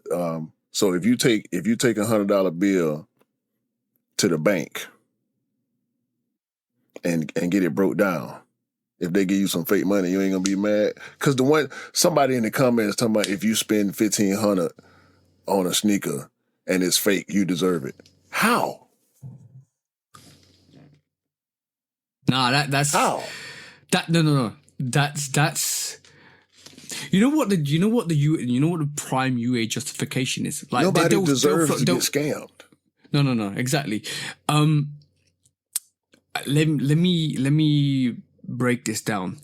so if you take $100 bill to the bank and get it broke down, if they give you some fake money, you ain't gonna be mad. Cause somebody in the comments talking about if you spend $1,500 on a sneaker and it's fake, you deserve it. How? Nah, that's how. No. That's. You know what the prime UA justification is? Like nobody deserves to get scammed. No, exactly. Let me break this down.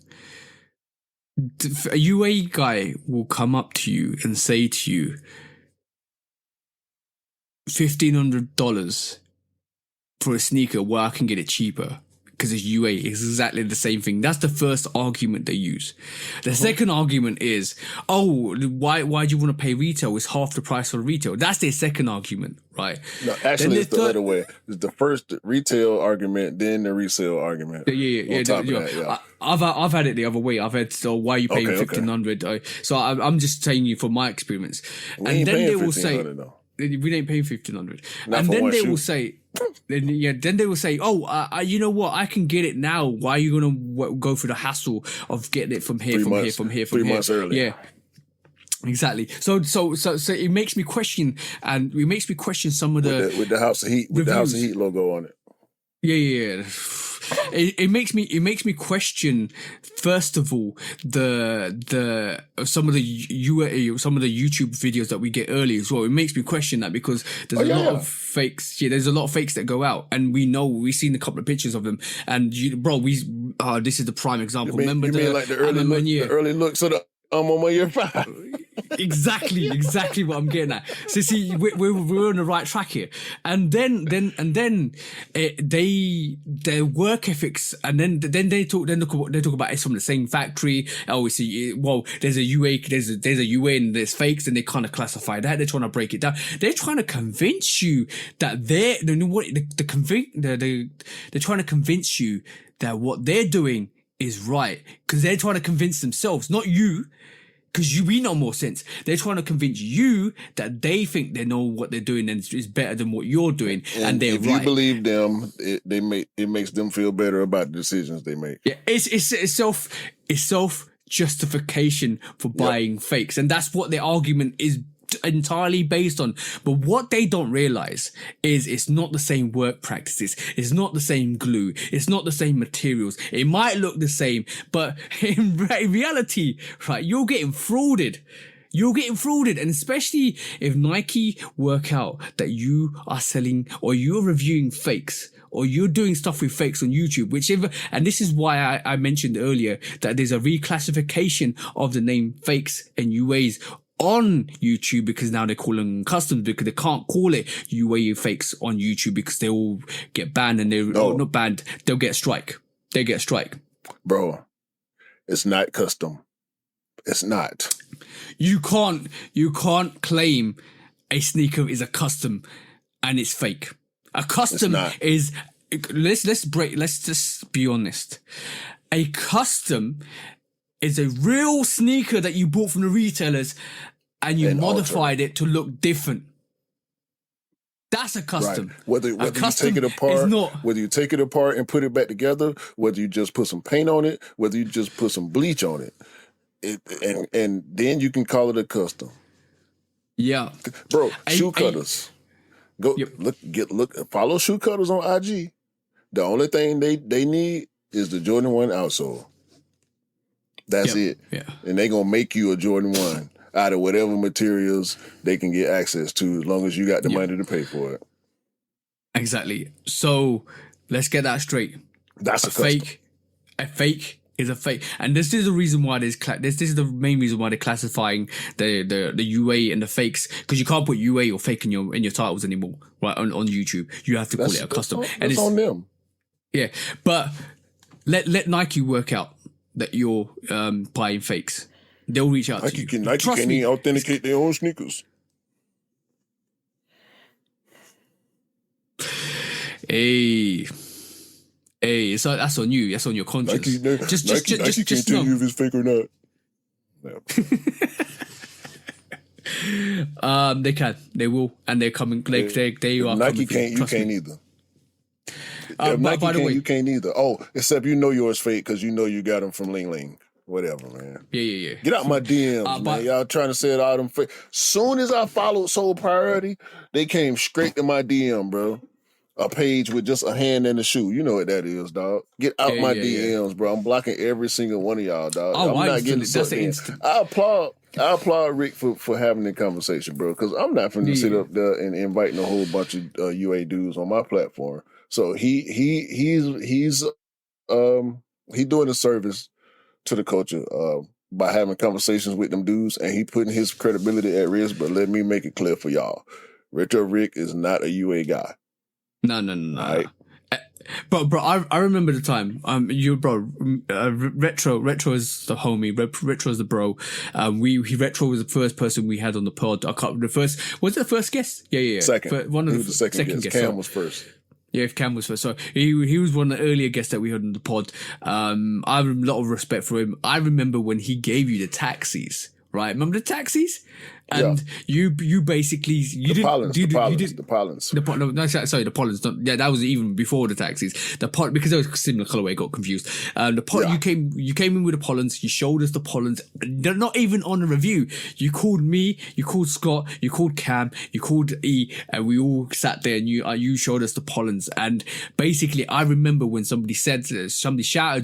A UA guy will come up to you and say to you, $1,500 for a sneaker where I can get it cheaper. Because it's UA, it's exactly the same thing. That's the first argument they use. The second argument is, why do you want to pay retail? It's half the price for retail. That's their second argument, right? No, actually, it's the other way. It's the first retail argument, then the resale argument. Yeah. I've had it the other way. I've had, so why are you paying $1,500? So I'm just telling you from my experience. We ain't then paying they will say, though. We ain't paying $1,500. And then they will say, then they will say, you know what? I can get it now. Why are you gonna go through the hassle of getting it from here, from here? 3 months earlier. Yeah, exactly. So it makes me question, and it makes me question some of with the House of Heat, with the House of Heat logo on it. Yeah. It makes me question, first of all, some of the YouTube videos that we get early as well. It makes me question that because there's a lot of fakes. Yeah, there's a lot of fakes that go out, and we've seen a couple of pictures of them. And this is the prime example. You mean like the early looks of the on year 5. Exactly what I'm getting at. So see, we're on the right track here. And then their work ethics, and then they talk about it's from the same factory. There's a UA, there's a UA and there's fakes, and they kind of classify that. They're trying to break it down. They're trying to convince you that they're trying to convince you that what they're doing is right, because they're trying to convince themselves, not you, because we know more sense. They're trying to convince you that they think they know what they're doing and is better than what you're doing, and they're if right. You believe them, it makes them feel better about the decisions they make. Yeah, it's self justification for buying fakes, and that's what their argument is entirely based on. But what they don't realize is it's not the same work practices, it's not the same glue, it's not the same materials. It might look the same, but in reality, right, you're getting frauded. And especially if Nike work out that you are selling or you're reviewing fakes, or you're doing stuff with fakes on YouTube, and this is why I mentioned earlier that there's a reclassification of the name fakes and UAs on YouTube, because now they call them customs, because they can't call it UA fakes on YouTube because they all get banned, and not banned, they'll get strike. They get strike. Bro, it's not custom. It's not. You can't claim a sneaker is a custom and it's fake. A custom is, let's just be honest. A custom is a real sneaker that you bought from the retailers and you modified it to look different. That's a custom. Right. Whether you take it apart, whether you take it apart and put it back together, whether you just put some paint on it, whether you just put some bleach on it, and then you can call it a custom. Yeah, bro. Shoe cutters. Go look. Follow shoe cutters on IG. The only thing they need is the Jordan 1 outsole. That's it. Yeah, and they gonna make you a Jordan 1. Out of whatever materials they can get access to, as long as you got the money to pay for it. Exactly. So let's get that straight. That's a fake. A fake is a fake, and this is the reason why this is the main reason why they're classifying the UA and the fakes, because you can't put UA or fake in your titles anymore, right? On YouTube, you have to call it a custom, and it's on them. Yeah, but let Nike work out that you're buying fakes. They'll reach out to you. Nike can't even authenticate their own sneakers. Hey, so that's on you. That's on your conscience. Nike can't tell you if it's fake or not. No. They can. They will, and they're coming. They are. Nike can't. You can't either. Nike by the way, you can't either. Oh, except you know yours fake because you know you got them from Ling Ling. Whatever, man. Yeah. Get out my DMs, man. Y'all trying to say it all them fake. Soon as I followed Soul Priority, they came straight to my DM, bro. A page with just a hand in the shoe. You know what that is, dog. Get out my DMs, bro. I'm blocking every single one of y'all, dog. I'm not getting sucked in. I applaud Rick for having the conversation, bro, because I'm not finna sit up there and inviting a whole bunch of UA dudes on my platform. So he's doing a service to the culture by having conversations with them dudes, and he putting his credibility at risk. But let me make it clear for y'all: Retro Rick is not a UA guy. No. Right? But bro, I remember the time. Retro is the homie. Retro is the bro. Retro was the first person we had on the pod. I can't. Was it the first guest? Yeah. Second. One of the second guest. Cam was first. Yeah, if Cam was first. So he was one of the earlier guests that we had on the pod. I have a lot of respect for him. I remember when he gave you the taxis, right? Remember the taxis? And you basically the pollens. The pollens. That was even before the taxis. Because there was a similar colorway, I got confused. You came in with the pollens. You showed us the pollens. They're not even on a review. You called me. You called Scott. You called Cam. You called E, and we all sat there and you showed us the pollens. And basically, I remember when somebody shouted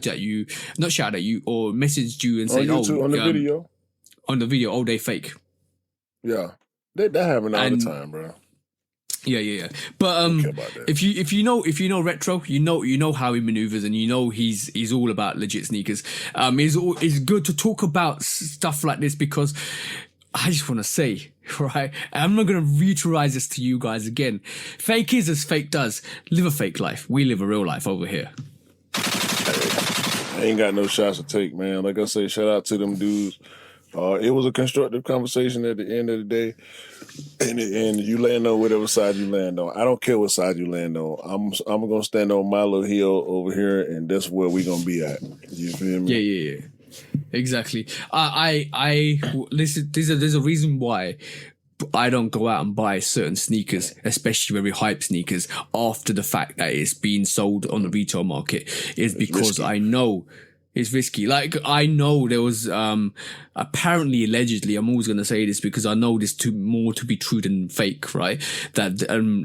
at you, not shouted at you, or messaged you and said, on the video, oh, they fake. Yeah, that happen all the time, bro. Yeah. But if you know Retro, you know how he maneuvers, and you know he's all about legit sneakers. It's good to talk about stuff like this because I just want to say, right, I'm not going to reiterate this to you guys again. Fake is as fake does. Live a fake life. We live a real life over here. I ain't got no shots to take, man. Like I say, shout out to them dudes. It was a constructive conversation at the end of the day, and you land on whatever side you land on. I don't care what side you land on. I'm gonna stand on my little hill over here, and that's where we gonna be at. You feel me? Yeah. Exactly. Listen. There's a reason why I don't go out and buy certain sneakers, especially very hype sneakers, after the fact that it's being sold on the retail market. Is because risky. I know. It's risky. Like, I know there was, apparently, allegedly, I'm always going to say this because I know this more to be true than fake, right? That,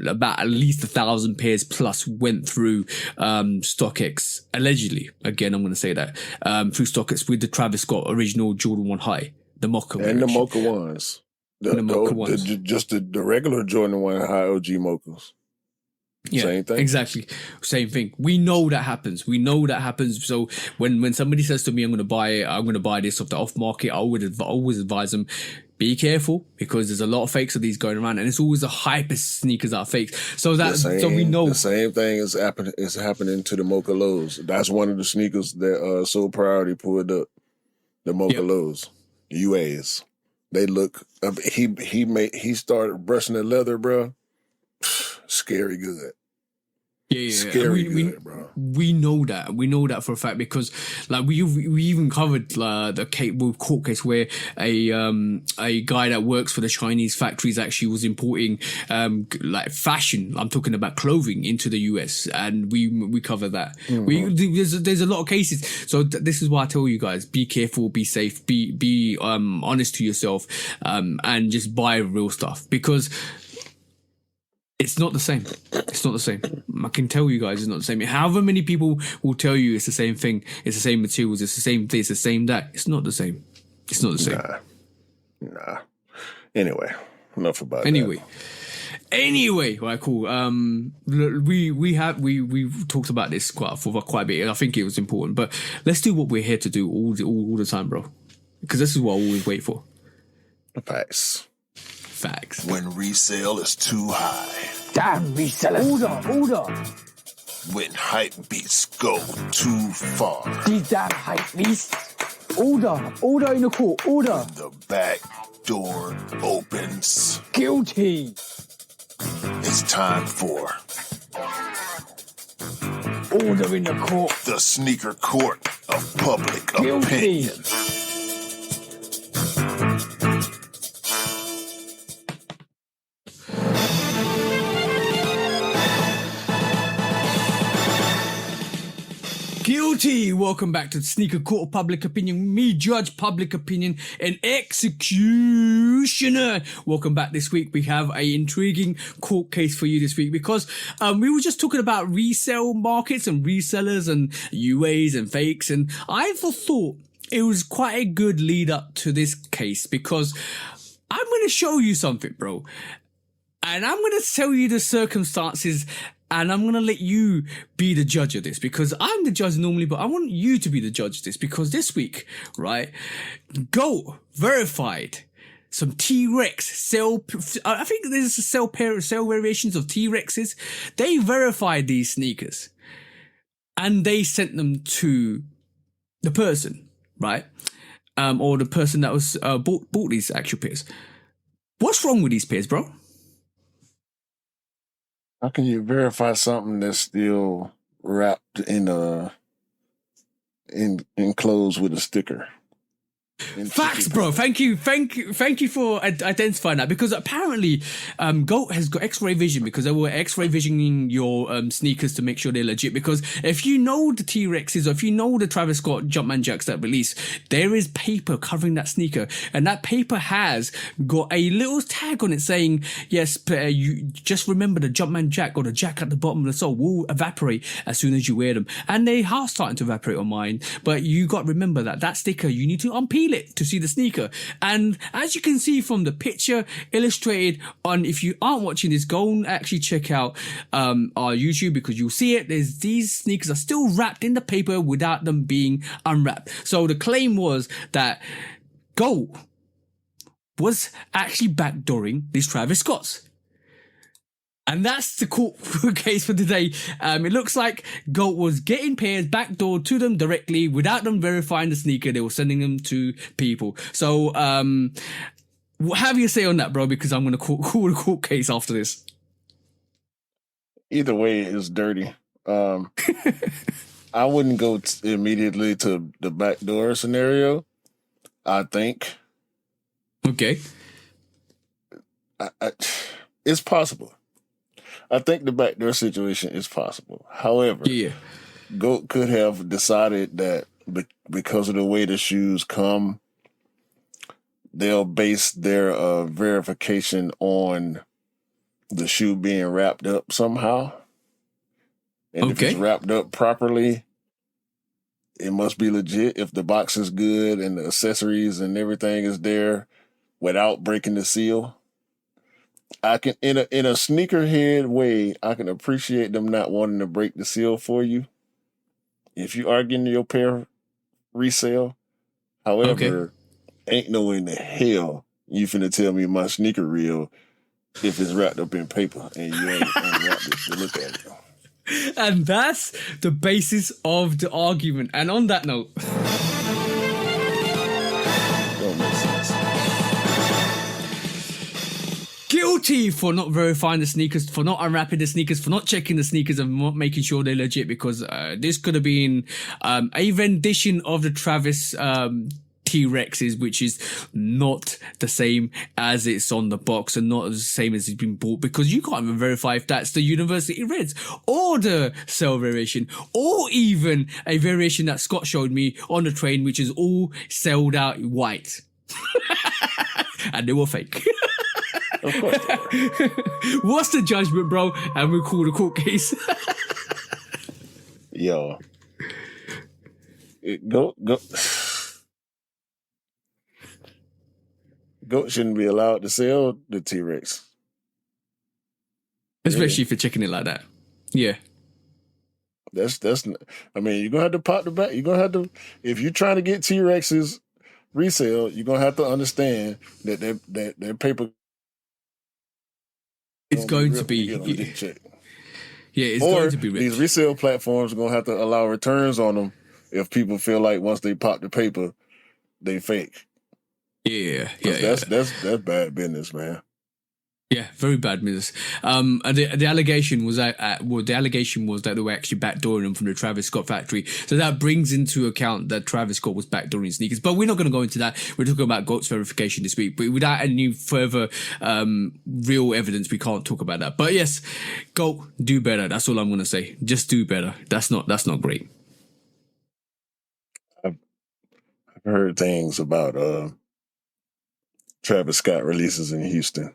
about at least 1,000 pairs plus went through, StockX, allegedly. Again, I'm going to say that, through StockX with the Travis Scott original Jordan 1 High, the Mocha. And the Mocha ones. Just the regular Jordan 1 High OG Mochas. Yeah, same thing. Exactly. Same thing. We know that happens. So when somebody says to me, I'm going to buy this off the off market, I would always advise them, be careful, because there's a lot of fakes of these going around, and it's always the hypest sneakers that are fakes. So we know the same thing is happening to the Mocha Lows. That's one of the sneakers that Soul Priority pulled up. The Mocha Lows, UAs. They look. He started brushing the leather, bro. Scary good. Yeah. Scary good, bro. We know that. We know that for a fact because, like, we even covered the court case where a guy that works for the Chinese factories actually was importing like fashion. I'm talking about clothing into the US, and we cover that. There's a lot of cases. So this is why I tell you guys: be careful, be safe, be honest to yourself, and just buy real stuff because. It's not the same. It's not the same. I can tell you guys it's not the same. However many people will tell you it's the same thing, it's the same materials, it's the same this, it's the same that. It's not the same. It's not the same. Nah. Anyway, enough about that. Anyway, right, cool. We talked about this for quite a bit. I think it was important, but let's do what we're here to do all the time, bro. Because this is what I always wait for. Facts. When resale is too high. Damn resellers. Order. When hype beats go too far. These damn hype beasts. Order in the court. Order. The back door opens. Guilty. It's time for Order in the court. the sneaker court of public Guilty. opinion. Guilty! Welcome back to the Sneaker Court of Public Opinion. Me, Judge Public Opinion, and Executioner. Welcome back this week. We have an intriguing court case for you this week because we were just talking about resale markets and resellers and UAs and fakes, and I thought it was quite a good lead up to this case because I'm going to show you something, bro. And I'm going to tell you the circumstances and I'm going to let you be the judge of this because I'm the judge normally, but I want you to be the judge of this because this week, right, GOAT verified some T-Rex I think there's sell variations of T-Rexes. They verified these sneakers and they sent them to the person, right? Or the person that was bought these actual pairs. What's wrong with these pairs, bro? How can you verify something that's still wrapped in enclosed with a sticker? Facts, bro. Thank you for identifying that because apparently, GOAT has got X-ray vision because they were X-ray visioning your sneakers to make sure they're legit. Because if you know the T-Rexes or if you know the Travis Scott Jumpman Jacks that release, there is paper covering that sneaker, and that paper has got a little tag on it saying, "Yes, you just remember the Jumpman Jack or the Jack at the bottom of the sole will evaporate as soon as you wear them," and they are starting to evaporate on mine. But you got to remember that sticker you need to unpeel it to see the sneaker. And as you can see from the picture illustrated on, if you aren't watching this, go and actually check out our YouTube because you'll see it. These sneakers are still wrapped in the paper without them being unwrapped. So the claim was that GOAT was actually backdooring these Travis Scotts. And that's the court case for today. It looks like GOAT was getting pairs backdoor to them directly without them verifying the sneaker. They were sending them to people. So, what have you say on that, bro? Because I'm going to call the court case after this. Either way, it's dirty. I wouldn't go immediately to the backdoor scenario. I think. Okay. It's possible. I think the backdoor situation is possible. However, GOAT could have decided that because of the way the shoes come, they'll base their verification on the shoe being wrapped up somehow. And if it's wrapped up properly, it must be legit. If the box is good and the accessories and everything is there without breaking the seal. I can, in a sneakerhead way, I can appreciate them not wanting to break the seal for you. If you are getting your pair resale, however, ain't no in the hell you finna tell me my sneaker real if it's wrapped up in paper and you ain't wrapped it to look at it. And that's the basis of the argument. And on that note, Don't make sense. guilty for not verifying the sneakers, for not unwrapping the sneakers, for not checking the sneakers and not making sure they're legit, because this could have been a rendition of the Travis T-Rexes, which is not the same as it's on the box and not the same as it's been bought, because you can't even verify if that's the University Reds or the cell variation or even a variation that Scott showed me on the train, which is all sold out white. And they were fake. Of course. What's the judgment, bro? And we'll call the court case. Yo. Go. Goat shouldn't be allowed to sell the T-Rex. Especially if you're checking it like that. Yeah. That's I mean, you're gonna have to pop the back. You're gonna have to, if you're trying to get T-Rexes resale, you're gonna have to understand that their paper, it's going to be yeah, it's going to be rich. These resale platforms are gonna have to allow returns on them if people feel like once they pop the paper, they fake. Yeah. That's bad business, man. Yeah, very bad business. And the allegation was that they were actually backdooring them from the Travis Scott factory. So that brings into account that Travis Scott was backdooring sneakers. But we're not going to go into that. We're talking about GOAT's verification this week. But without any further real evidence, we can't talk about that. But yes, GOAT, do better. That's all I'm going to say. Just do better. That's not great. I've heard things about Travis Scott releases in Houston.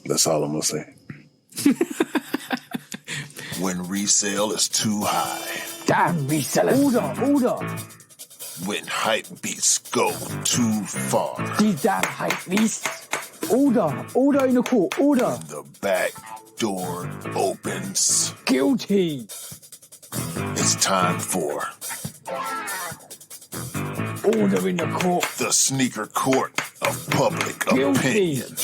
That's all I'm gonna say. When resale is too high. Damn resellers. Order. When hype beats go too far. These damn hype beasts. Order in the court. Order. The back door opens. Guilty. It's time for Order in the court. the sneaker court of public Guilty. opinion.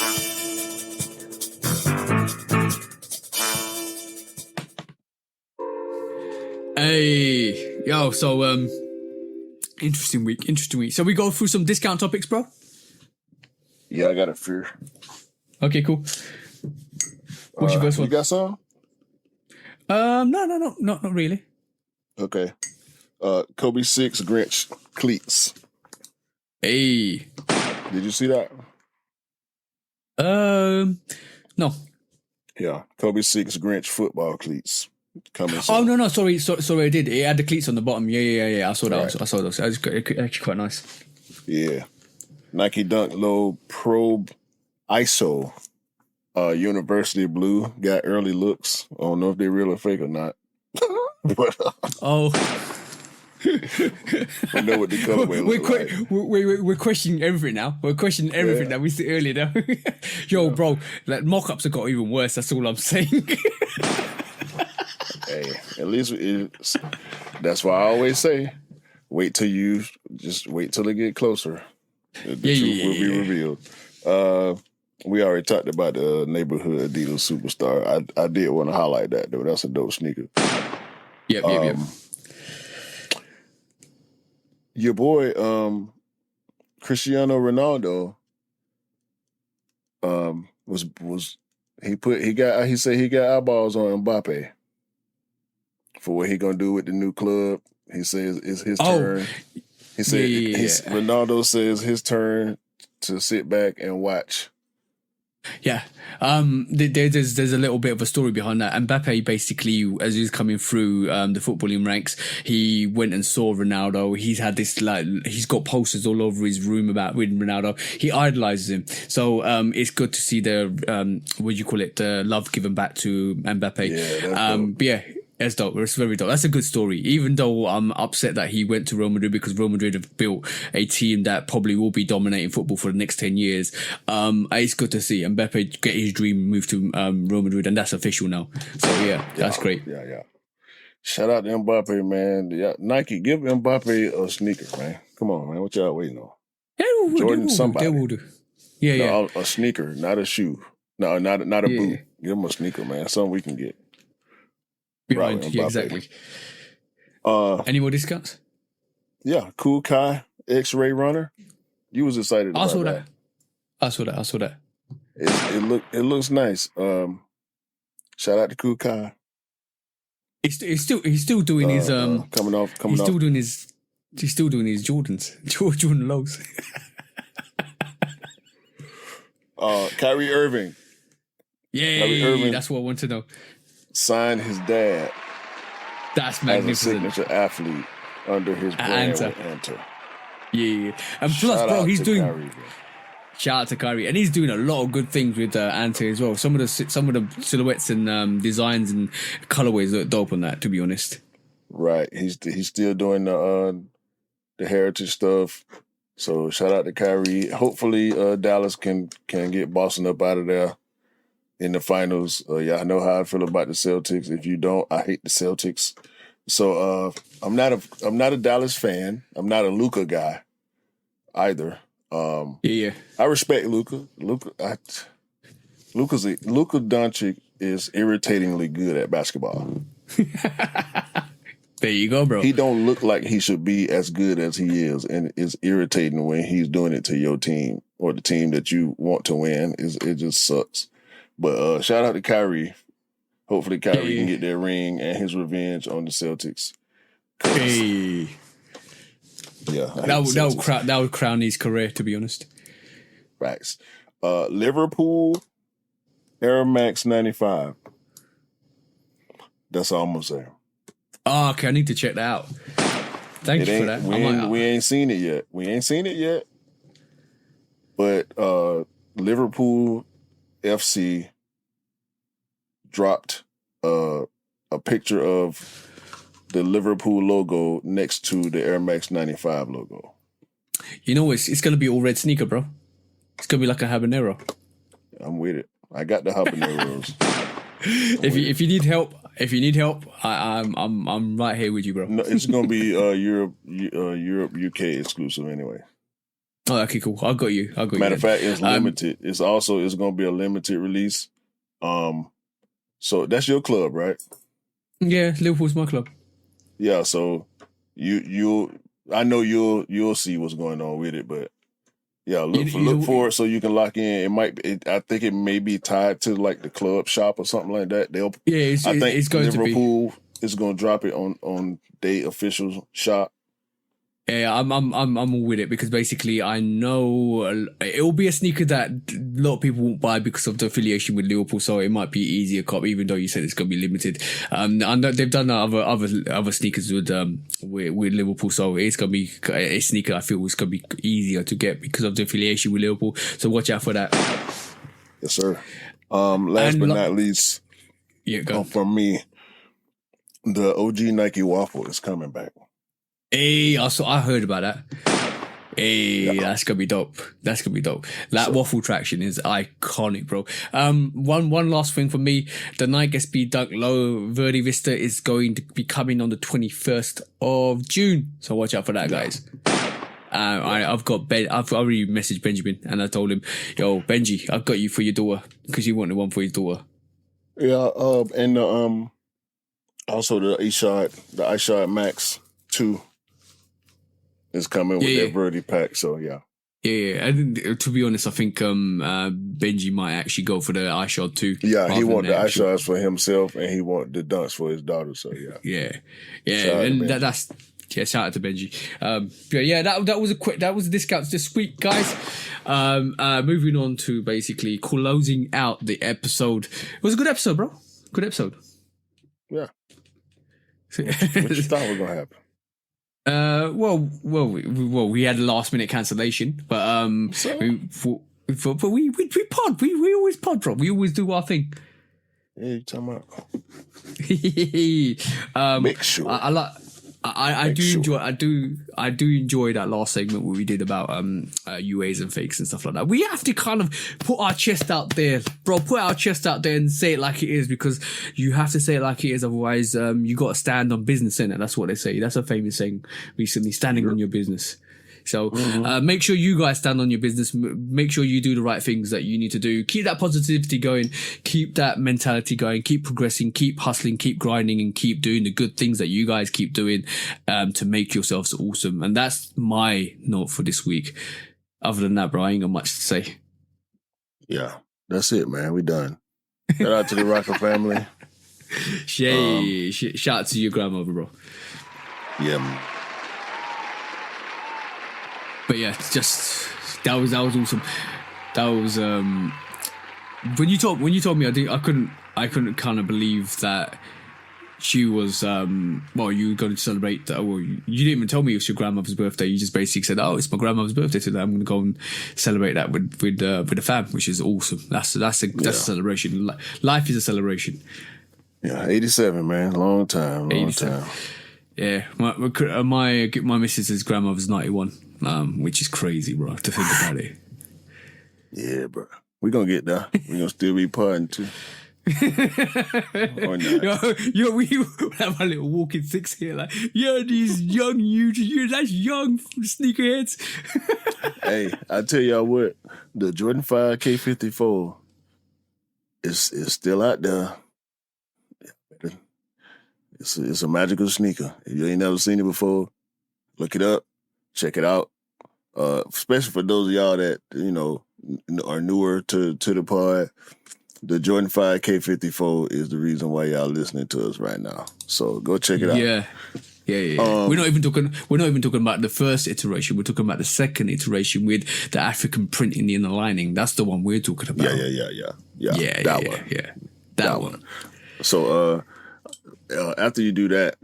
Hey, yo, so, interesting week. So we go through some discount topics, bro? Yeah, I got a fear. Okay, cool. What's your first one? You got some? No, not really. Okay. Kobe 6 Grinch cleats. Hey. Did you see that? No. Yeah, Kobe 6 Grinch football cleats. Coming soon. Oh, no, sorry, I did. It had the cleats on the bottom. Yeah, I saw that. Right. I saw those. It's actually quite nice. Yeah. Nike Dunk Low Probe ISO University Blue got early looks. I don't know if they're real or fake or not. But Oh. I know what the colorway looks like. We're questioning everything now. Now. We see earlier now. Yo, bro, like mock-ups have got even worse. That's all I'm saying. Hey, at least that's why I always say, wait till they get closer. The truth will be revealed. We already talked about the neighborhood Adidas Superstar. I did want to highlight that though. That's a dope sneaker. Yep. Your boy, Cristiano Ronaldo, he said he got eyeballs on Mbappe for what he gonna do with the new club. He says it's his turn. He said Ronaldo says his turn to sit back and watch. Yeah. There's a little bit of a story behind that. Mbappe basically, as he was coming through the footballing ranks, he went and saw Ronaldo. He's had this he's got posters all over his room about with Ronaldo. He idolizes him. So it's good to see the the love given back to Mbappe. Yeah, but yeah. It's dope. It's very dope. That's a good story. Even though I'm upset that he went to Real Madrid, because Real Madrid have built a team that probably will be dominating football for the next 10 years. It's good to see Mbappe get his dream moved to Real Madrid, and that's official now. So yeah, that's great. Yeah. Shout out to Mbappe, man. Yeah, Nike, give Mbappe a sneaker, man. Come on, man. What y'all waiting on? Jordan, somebody. They will do. Yeah. A sneaker, not a shoe. No, not a boot. Give him a sneaker, man. Something we can get. Behind, yeah, exactly. Any more discounts? Yeah, Cool Kai X-Ray Runner. You was excited about I saw that. It looks nice. Shout out to Kukai. He's still doing his coming off. He's still doing his Jordans. Jordan lows. Kyrie Irving. Yeah, Kyrie Irving that's what I want to know. Signed his dad That's magnificent. as a signature athlete under his brand with Anta. Yeah. And plus, Shout bro, out he's to doing... Kyrie, bro. Shout out to Kyrie. And he's doing a lot of good things with Anta as well. Some of the silhouettes and designs and colorways look dope on that, to be honest. Right. He's still doing the heritage stuff. So shout out to Kyrie. Hopefully Dallas can get Boston up out of there in the finals. Y'all know how I feel about the Celtics. If you don't, I hate the Celtics. So I'm not a Dallas fan. I'm not a Luka guy either. Yeah. I respect Luka. Luka Doncic is irritatingly good at basketball. There you go, bro. He don't look like he should be as good as he is, and it's irritating when he's doing it to your team or the team that you want to win. It just sucks. But shout out to Kyrie. Hopefully Kyrie can get their ring and his revenge on the Celtics. Hey. Yeah. That would crown his career, to be honest. Facts. Liverpool Air Max 95. That's all I'm gonna say. Oh, okay, I need to check that out. Thank you for that. We ain't seen it yet. But Liverpool FC dropped a picture of the Liverpool logo next to the Air Max 95 logo. You know, it's going to be all red sneaker, bro. It's going to be like a habanero. I'm with it. I got the habaneros. If you need help, I'm right here with you, bro. No, it's going to be Europe, UK exclusive anyway. Oh, okay, cool. I got you. Matter of fact, it's limited. It's going to be a limited release. So that's your club, right? Yeah, Liverpool's my club. Yeah, so I know you'll see what's going on with it, but yeah, look for it so you can lock in. I think it may be tied to like the club shop or something like that. I think it's going Liverpool is going to drop it on their official shop. Yeah, I'm all with it because basically I know it will be a sneaker that a lot of people won't buy because of the affiliation with Liverpool, so it might be easier cop, even though you said it's going to be limited. And they've done other sneakers with Liverpool, so it's going to be a sneaker I feel is going to be easier to get because of the affiliation with Liverpool. So watch out for that. Yes, sir. Last but not least, from me, the OG Nike waffle is coming back. Hey, I heard about that. Hey, that's gonna be dope. That waffle traction is iconic, bro. One last thing for me. The Nike SB Dunk Low Verde Vista is going to be coming on the 21st of June. So watch out for that, guys. I've already messaged Benjamin and I told him, yo, Benji, I've got you for your daughter because you wanted one for his daughter. Yeah, and also the iShot Max 2 is coming with that Verde pack, so yeah. Yeah, and to be honest, I think Benji might actually go for the iShot 2. Yeah, he want the iShots for himself and he want the dunks for his daughter, so yeah. Yeah, and that's shout out to Benji. That was a discount this week, guys. Moving on to basically closing out the episode. It was a good episode, bro. Good episode. Yeah. What you thought was gonna happen? We had a last minute cancellation, but we pod. We always pod, bro. We always do our thing. Yeah, you talking about? Make sure. I do enjoy that last segment where we did about UAs and fakes and stuff like that. We have to kind of put our chest out there, bro. Put our chest out there and say it like it is, because you have to say it like it is. Otherwise, you got to stand on business, innit? That's what they say. That's a famous saying recently, standing on your business. So make sure you guys stand on your business. Make sure you do the right things that you need to do. Keep that positivity going. Keep that mentality going. Keep progressing. Keep hustling. Keep grinding. And keep doing the good things that you guys keep doing to make yourselves awesome. And that's my note for this week. Other than that, bro, I ain't got much to say. Yeah. That's it, man. We done. Shout out to the Rocker family. Shout out to your grandmother, bro. Yeah, man. But yeah, just that was awesome. That was when you told me, I couldn't kind of believe that she was you were going to celebrate that. Well, you didn't even tell me it was your grandmother's birthday. You just basically said, "Oh, it's my grandmother's birthday today. I'm going to go and celebrate that with the fam," which is awesome. That's a celebration. Life is a celebration. Yeah, 87, man. Long time. Yeah, my missus's grandmother's 91, which is crazy, bro, to think about it. Yeah, bro. We're going to get there. We're going to still be partying, too. Or not. Yo, we have a little walking six here, like, these young that's young sneakerheads. Hey, I tell y'all what, the Jordan 5 K54 is still out there. It's a magical sneaker. If you ain't never seen it before, look it up, check it out. Especially for those of y'all that, are newer to the pod. The Jordan 5 K54 is the reason why y'all listening to us right now. So go check it out. Yeah. We're not even talking about the first iteration. We're talking about the second iteration with the African print in the inner lining. That's the one we're talking about. Yeah. That one. So after you do that,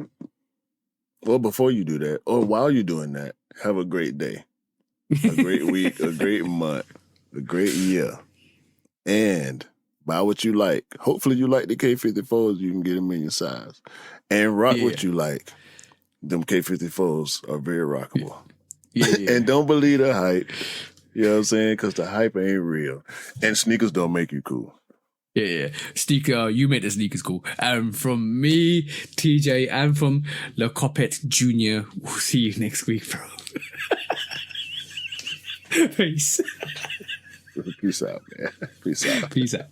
or before you do that, or while you're doing that, have a great day, a great week, a great month, a great year, and buy what you like. Hopefully you like the K54s. You can get them in your size. And rock what you like. Them K54s are very rockable. Yeah. And don't believe the hype. You know what I'm saying? Because the hype ain't real. And sneakers don't make you cool. Yeah. Sneaker, you made the sneakers cool. From me, TJ, and from Le Copet Jr., we'll see you next week, bro. Peace. Peace out, man. Peace out. Peace out.